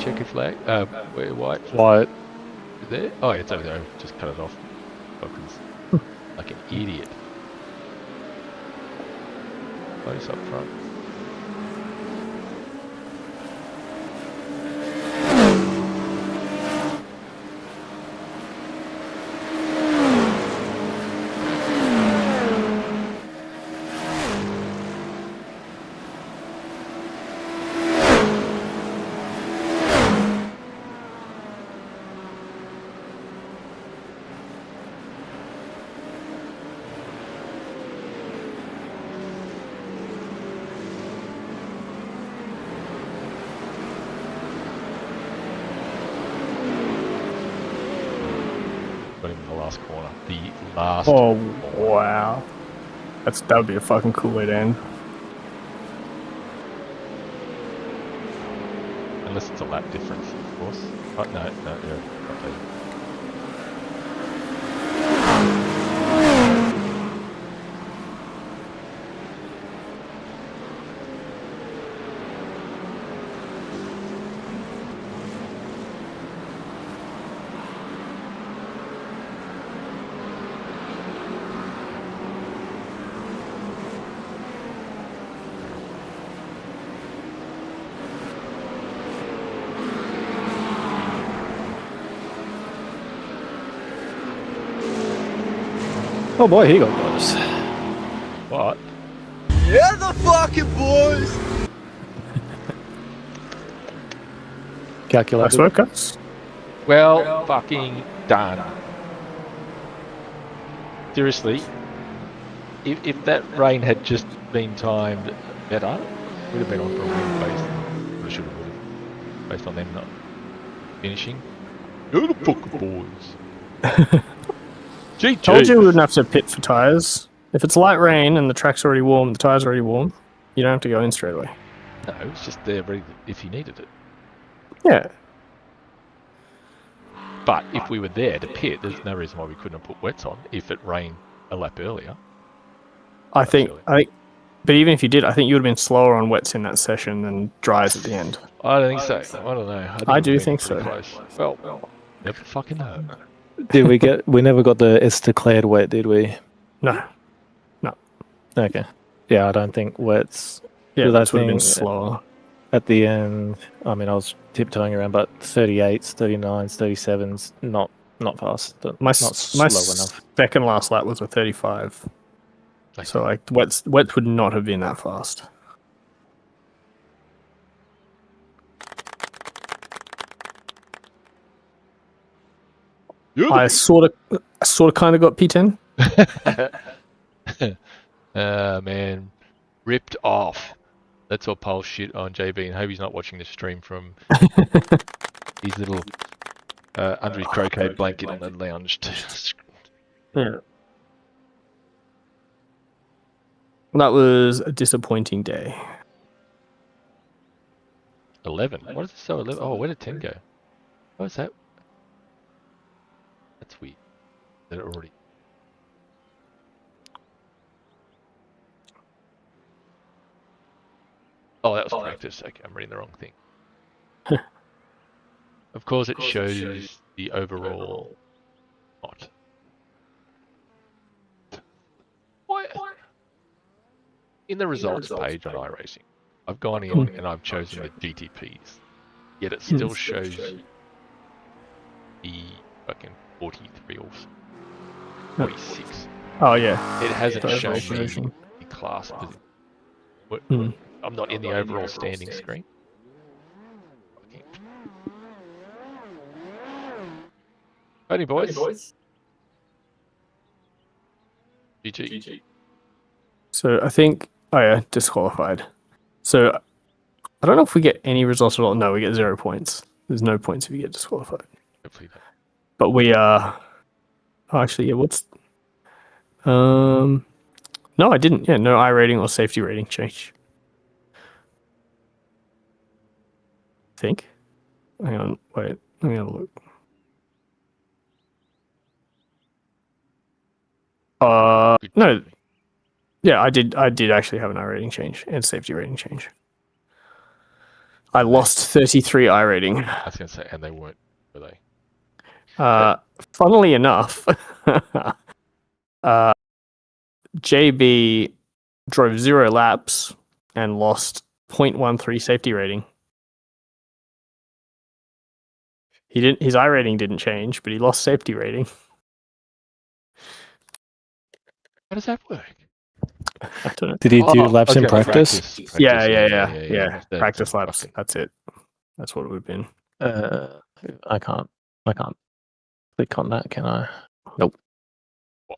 Checker flag. Where white? White. Is there? Oh, it's over there. Just cut it off. Like an idiot. Close up front. Got him in the last corner. The last. Oh, wow. That would be a fucking cool way to end. Unless it's a lap difference, of course. Oh, no, yeah. Okay. Oh boy, he got close. What? Yeah, the fucking boys! Calculated. Nice work, guys. Well, fucking done. Seriously, if that rain had just been timed better, would have been on for a win based. Or should have, based on them not finishing. You're the fucking boys. GG. Told you we wouldn't have to pit for tyres. If it's light rain and the track's already warm, the tyres are already warm, you don't have to go in straight away. No, it's just there ready if you needed it. Yeah. But if we were there to pit, there's no reason why we couldn't have put wets on if it rained a lap earlier. I think, but even if you did, I think you would have been slower on wets in that session than dries at the end. I don't think so. I don't know. I do we've been think pretty so. Close. Well, never fucking know. Did we get? We never got the S declared wet, did we? No. Okay. Yeah, I don't think wets. Yeah, Because I that would have been think slower. At the end, I mean, I was tiptoeing around, but 38s, 39s, 37s, not fast. My not slow enough. second last lap was a 35. Okay. So like wets would not have been that fast. I sort of kind of got P10. Man, ripped off. That's all Paul shit on JB, and hope he's not watching the stream from his little under his croquet blanket on the lounge. Yeah. That was a disappointing day. 11. What is it? So 11? Oh, where did 10 go? What is that? That's weird. That it already. Oh, that was practice. Okay, I'm reading the wrong thing. Of course, it shows the overall. What? What? In the results page on iRacing, I've gone in and I've chosen the GTPs. Yet it still shows the fucking 43 or 46. Oh yeah. It hasn't The shown overall me position. the class position. What, Hmm. I'm not in the overall standing screen. Only boys. GG. So I think, oh yeah, disqualified. So I don't know if we get any results at all. No, we get 0 points. There's no points if you get disqualified. Hopefully not. But we are. Oh, actually, yeah. What's? No, I didn't. Yeah, no I rating or safety rating change. I think. Hang on. Wait. Let me have a look. No. Yeah, I did actually have an I rating change and safety rating change. I lost 33 I rating. I was going to say, and they weren't, were they? Funnily enough, JB drove 0 laps and lost 0.13 safety rating. His I rating didn't change, but he lost safety rating. How does that work? I don't know. Did he do laps in practice? Yeah. Practice laps. Okay. That's it. That's what it would have been. I can't click on that, can I? Nope. I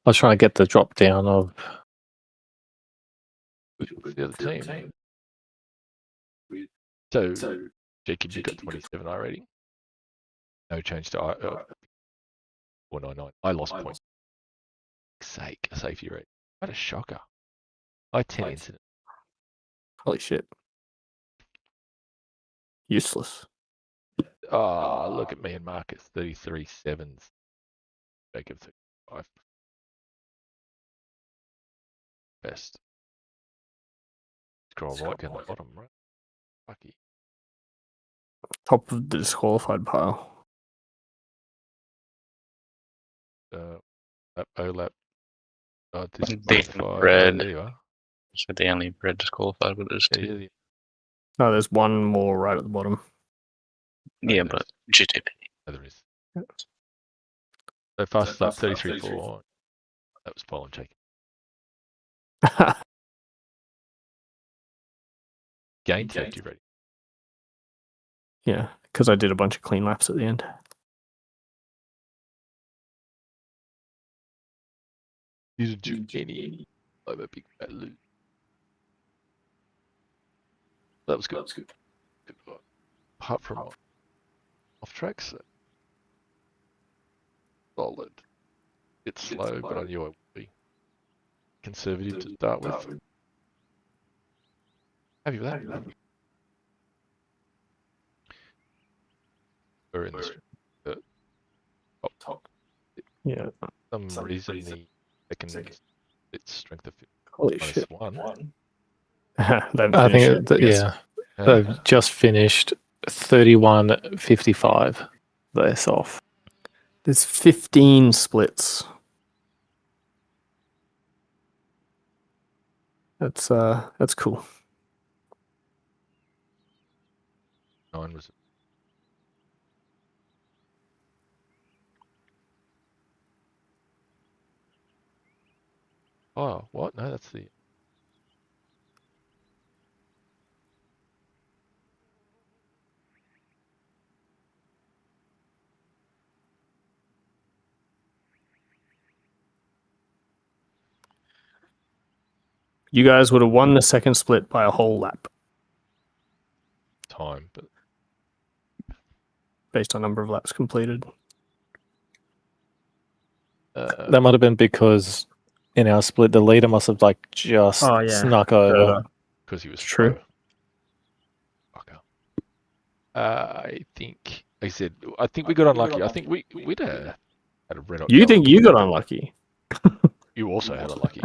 was trying to get the drop down of The other team. So, Jacob, you got 27 I rating. No change to 499. I lost points. Sake, a safety rate. What a shocker. I 10 incident. Holy shit. Useless. Oh, look at me and Marcus. 33 sevens. Jacob 35. Best. Scroll right down the bottom, right? Lucky. Top of the disqualified pile. OLAP. The red. There you are. So the only red disqualified with those two. Yeah. No, there's one more right at the bottom. Yeah, but GTP. Oh, there is. So fast lap 33.4. That was Paul and Jacob. Gain safety rating. Yeah, because I did a bunch of clean laps at the end. You didn't do any. I'm a big fat loot. That was good. Good. Apart from off tracks, solid. It's slow, but I knew I would be conservative to start with. Happy with that? We're in the top. Yeah. For some reason, the second its strength of Holy minus shit. 1. I think they've just finished 31.55. Less off. There's 15 splits. That's cool. 9 was. Oh, what? No, that's the. You guys would have won the second split by a whole lap. Time, but based on number of laps completed. That might have been because in our split, the leader must have just snuck over. Because he was true. Slow. I think I said. I think we got unlucky. I think we'd had a red. You think you got unlucky? You also had unlucky.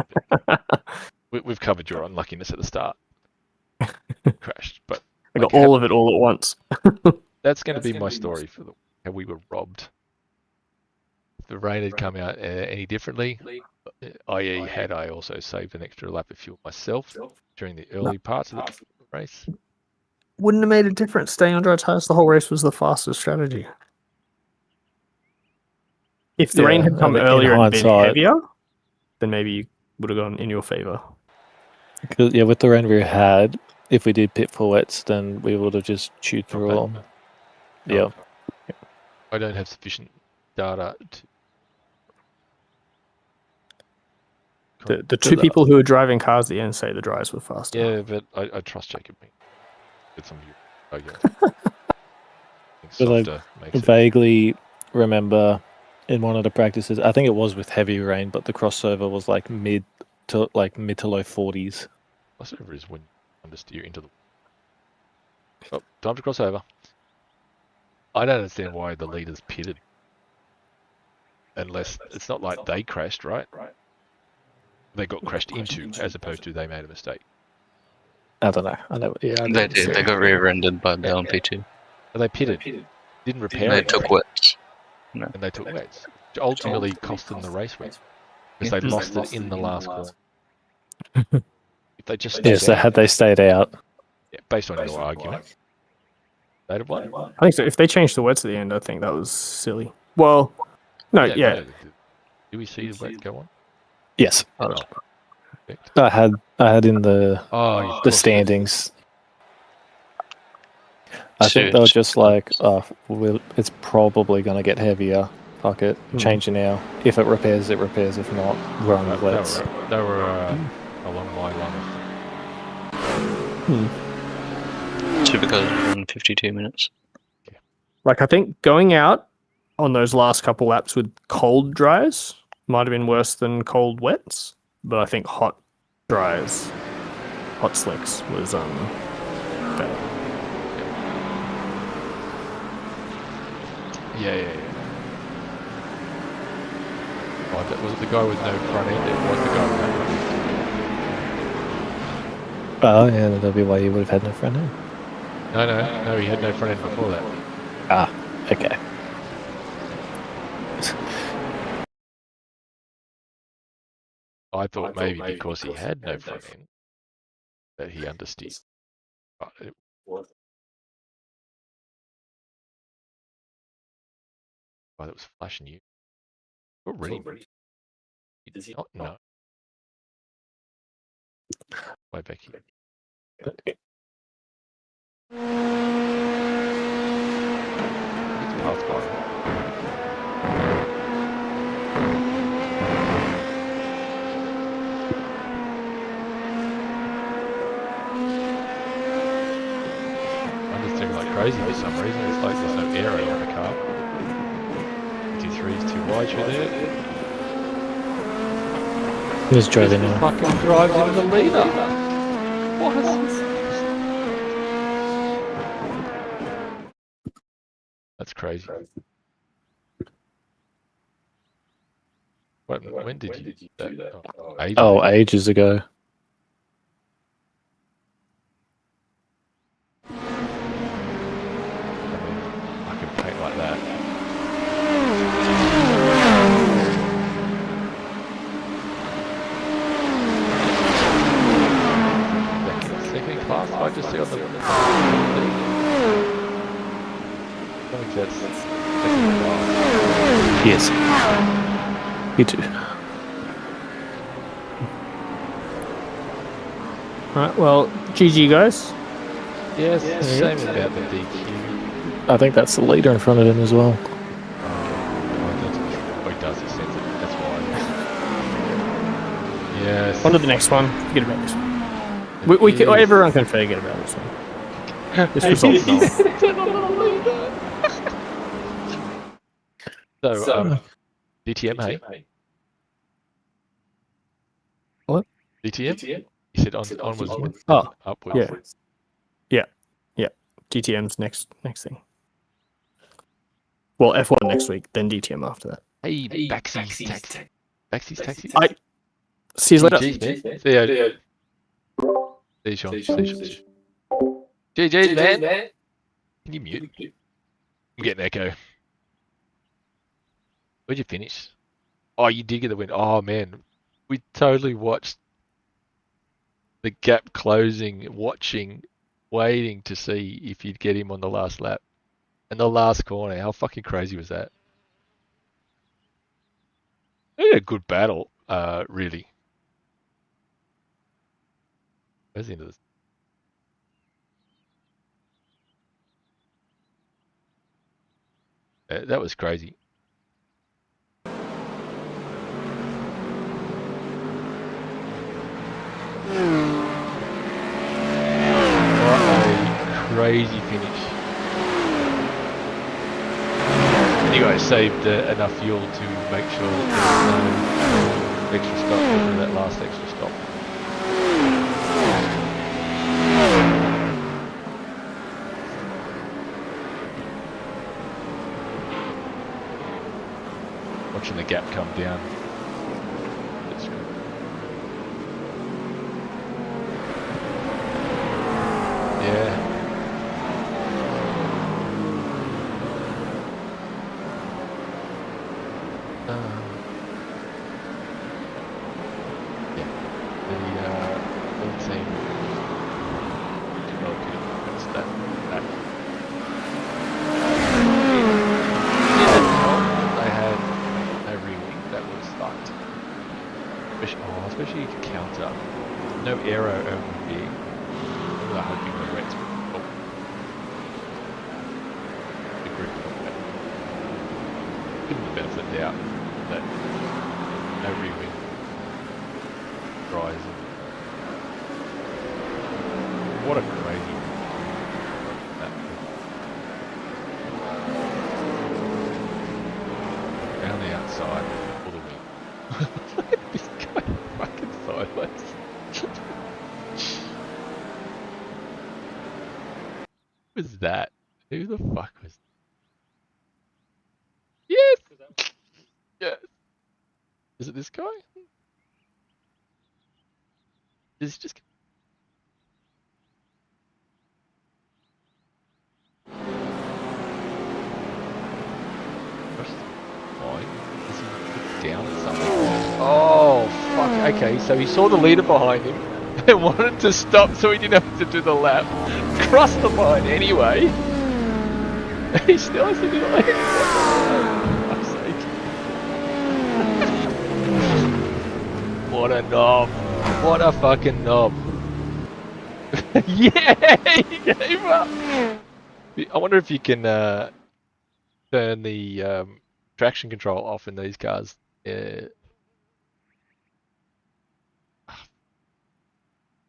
We've covered your unluckiness at the start. Crashed, but I got all of it all at once. That's going to be my story for how we were robbed. If the rain had come out any differently, i.e., had I also saved an extra lap of fuel myself during the early parts of the race, wouldn't have made a difference. Staying on dry tires the whole race was the fastest strategy. If the rain had come earlier and been heavier, then maybe you would have gone in your favor. Yeah, with the rain we had, if we did pit for wets, then we would have just chewed through them. Yeah. I don't have sufficient data. The two people who were driving cars at the end say the drives were faster. Yeah, but I trust Jacob. Get some of you. Okay. But I Softer makes it. vaguely remember in one of the practices, I think it was with heavy rain, but the crossover was like mid to low 40s. Crossover is when you understeer into the. Oh, time to cross over. I don't understand why the leaders pitted. Unless it's not like they crashed, right? They got crashed into, as opposed to they made a mistake. I don't know. I know. Yeah, I They didn't did. see They it. got rear-ended by the LMP2. But they pitted. Didn't repair They anything. took wets. No. And they took wets. Which ultimately cost them the race win. Because they lost it in the last corner. If they just Yeah, so had they stayed out, yeah, based on your argument, they'd have won. I think so. If they changed the wets at the end, I think that was silly. Well, no, We don't yeah. know. Do we see the wet go on? yes, Oh, perfect. I had in the Oh, the standings. I think they were just like, oh, it's probably going to get heavier. Fuck it, change it now. If it repairs, it repairs. If not, we're on the wets. They were along my line. Supercars in 52 minutes. Like, I think going out on those last couple laps with cold dries might have been worse than cold wets, but I think hot dries, hot slicks was better. Yeah. Oh, that was the guy with no front end. It was the guy with no front end. Oh yeah, that'd be why you would have had no front end. No, he had no front end before that. Ah, okay. I thought maybe because he had no front end that he understeered. But it was. Oh, that was flashing you. Already. Does he not? No. Way back here. It's past by. I'm just doing like crazy for some reason. It's like there's no aero on the car. 53 is too wide through there. Who's driving now? Fucking drives into the leader. What? That's crazy. When did you do that? Oh, ages ago. I can paint like that. Second class, I just see on the I think that's second class. Yes. You too. Right, well, GG guys. Yes, same about the DQ. I think that's the leader in front of him as well. Oh, he does, he sends it, that's why. Yes. On to the next one. Forget about this one. Everyone can forget about this one. This result's null. So, DTM, hey? What? DTM? He said onwards, Oh, upwards. yeah. DTM's next thing. Well, F1 next week, then DTM after that. Hey, Baxy's taxi. Baxy's taxi. See you later. GG's, man. See you. See you, Sean. GG's, man. Can you mute? I'm getting echo. Where'd you finish? Oh, you did get the win. Oh, man. We totally watched the gap closing, watching, waiting to see if you'd get him on the last lap. And the last corner, how fucking crazy was that? They had a good battle, really. Where's the end of this? That was crazy. crazy finish. And you guys saved enough fuel to make sure that there was no extra stop for that last extra stop. Watching the gap come down. That's good. Yeah. Yeah. The team. Well, that's that. They had a re-wing that was fucked. Especially counter. No aero over B. We were hoping the Reds would help. The group helped that. Give them the benefit of the doubt that no re-wing rise. What a crazy around the outside for the wing. Look at this guy fucking sideways. Who was that? Who the fuck was? Yes. Yes. Is it this guy? Is he just? Is he down at something? Oh fuck! Okay, so he saw the leader behind him and wanted to stop, so he didn't have to do the lap. Crossed the line anyway. He still has to do the lap. For fuck's sake! What a knob! What a fucking knob! Yeah, he gave up. I wonder if you can turn the traction control off in these cars.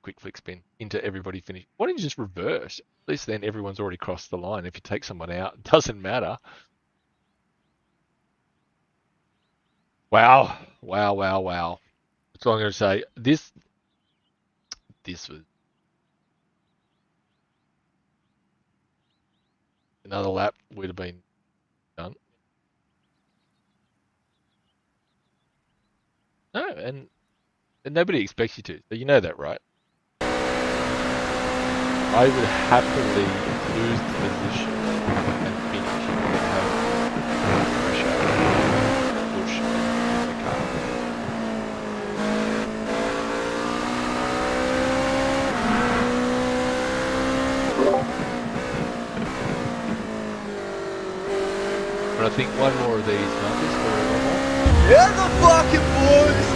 Quick flick spin into everybody finish. Why don't you just reverse? At least then everyone's already crossed the line. If you take someone out, it doesn't matter. Wow. Wow, wow, wow. That's all I'm going to say. This was another lap would have been done. No, and nobody expects you to. So you know that, right? I would happily lose the position and finish and have pressure, push in the car. But I think one more of these numbers or one more. Yeah, the fucking boys!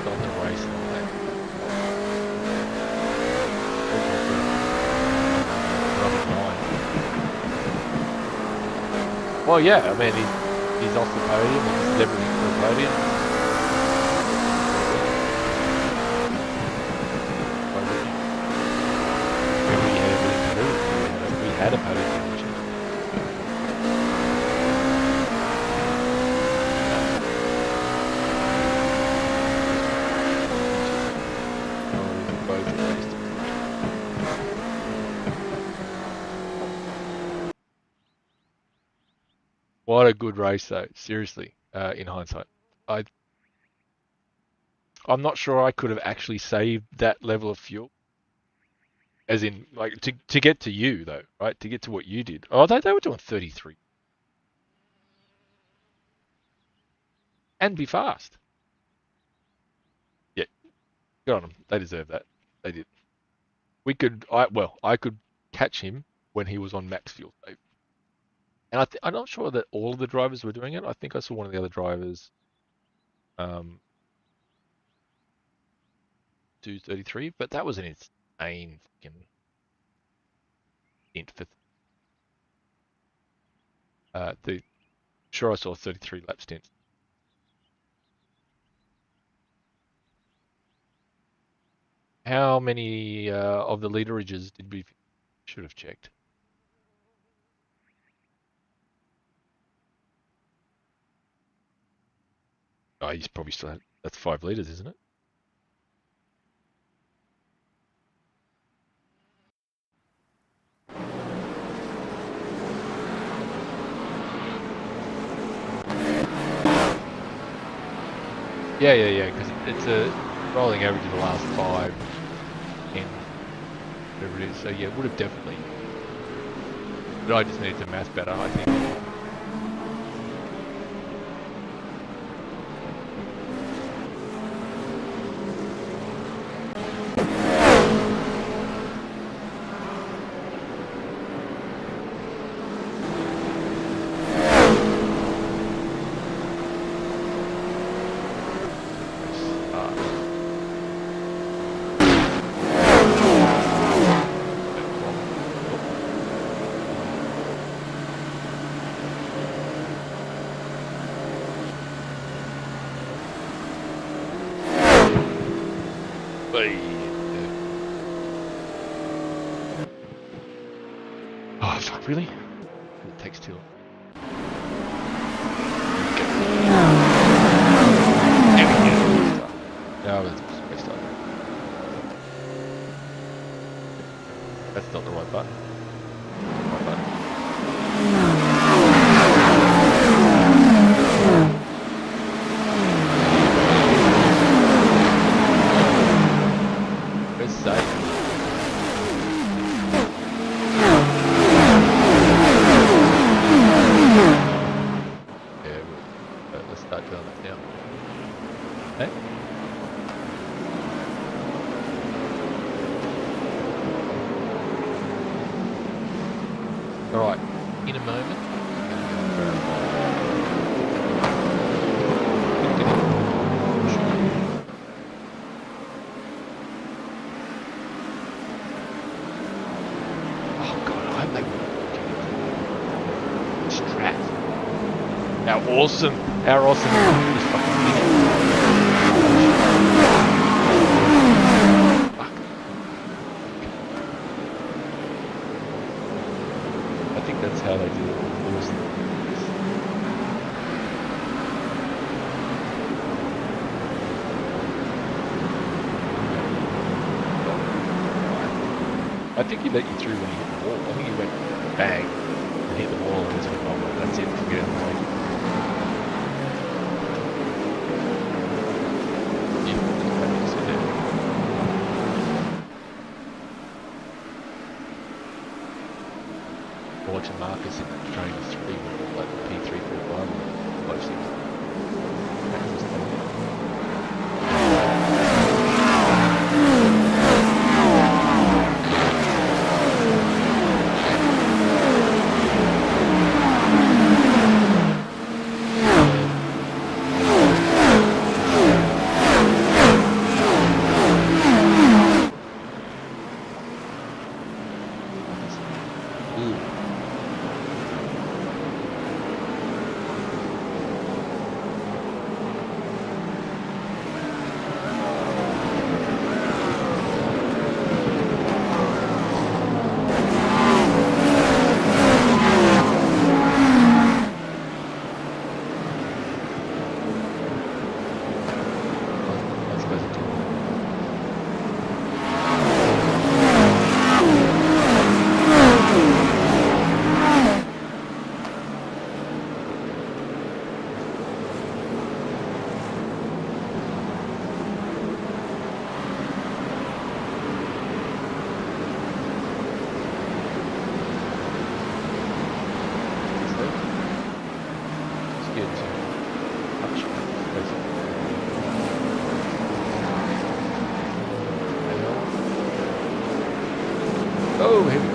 On the race line. Well, yeah, I mean, he's off the podium and he's everything for the podium. Maybe we had everything to lose. We had a podium position. Both raced. What a good race, though. Seriously, in hindsight, I'm not sure I could have actually saved that level of fuel, as in like to get to you though, right? To get to what you did. Oh, they were doing 33, and be fast. Yeah, good on them. They deserve that. They did. I could catch him when he was on max fuel save. And I'm not sure that all of the drivers were doing it. I think I saw one of the other drivers do 33, but that was an insane fucking stint for. Sure, I saw 33 lap stints. How many of the leaderages did we? Should have checked. Oh, he's probably still had. That's 5 liters, isn't it? Yeah, because it's a rolling average of the last 5, 10, whatever it is. So yeah, it would have definitely. But I just needed to math better, I think. Oh fuck, really? It takes too long. No, that's messed up. That's not the right button. Right button. Press save. Let's start doing that now. Hey? Alright, in a moment. Oh god, I hope they strat. How awesome! How awesome is this fucking thing? Fuck. I think that's how they do it. I think he let you through when he hit the wall. I think he went bang and hit the wall and just went, oh, well, that's it, forget it. Watching Marcus in train 3 with like the P345 close things. Oh, here we go.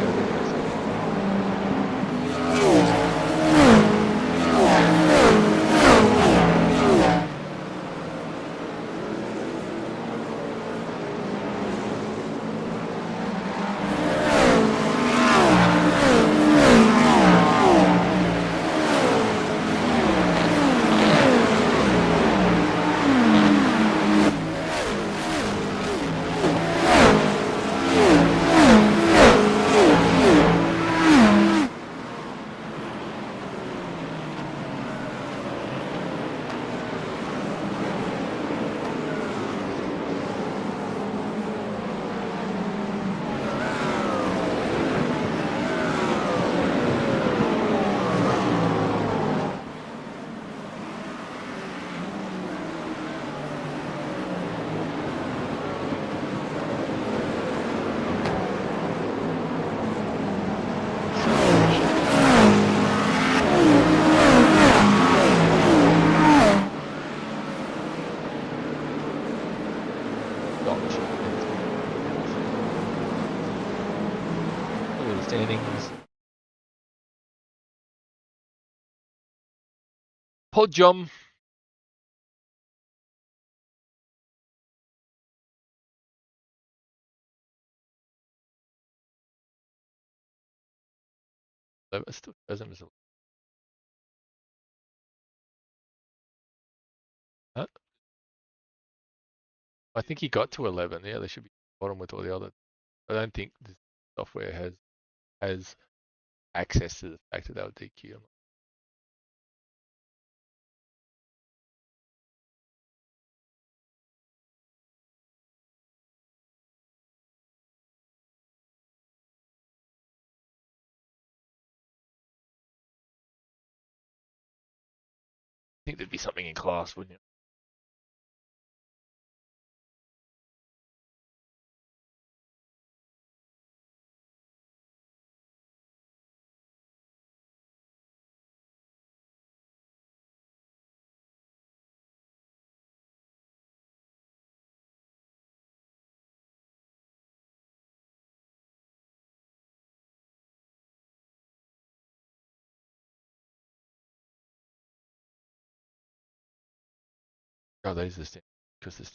standings. Podium. It still shows him as a... Huh? I think he got to 11. Yeah, they should be bottom with all the other. I don't think the software has access to the fact that they were DQ. I think there'd be something in class, wouldn't you? Oh, that is the standing because the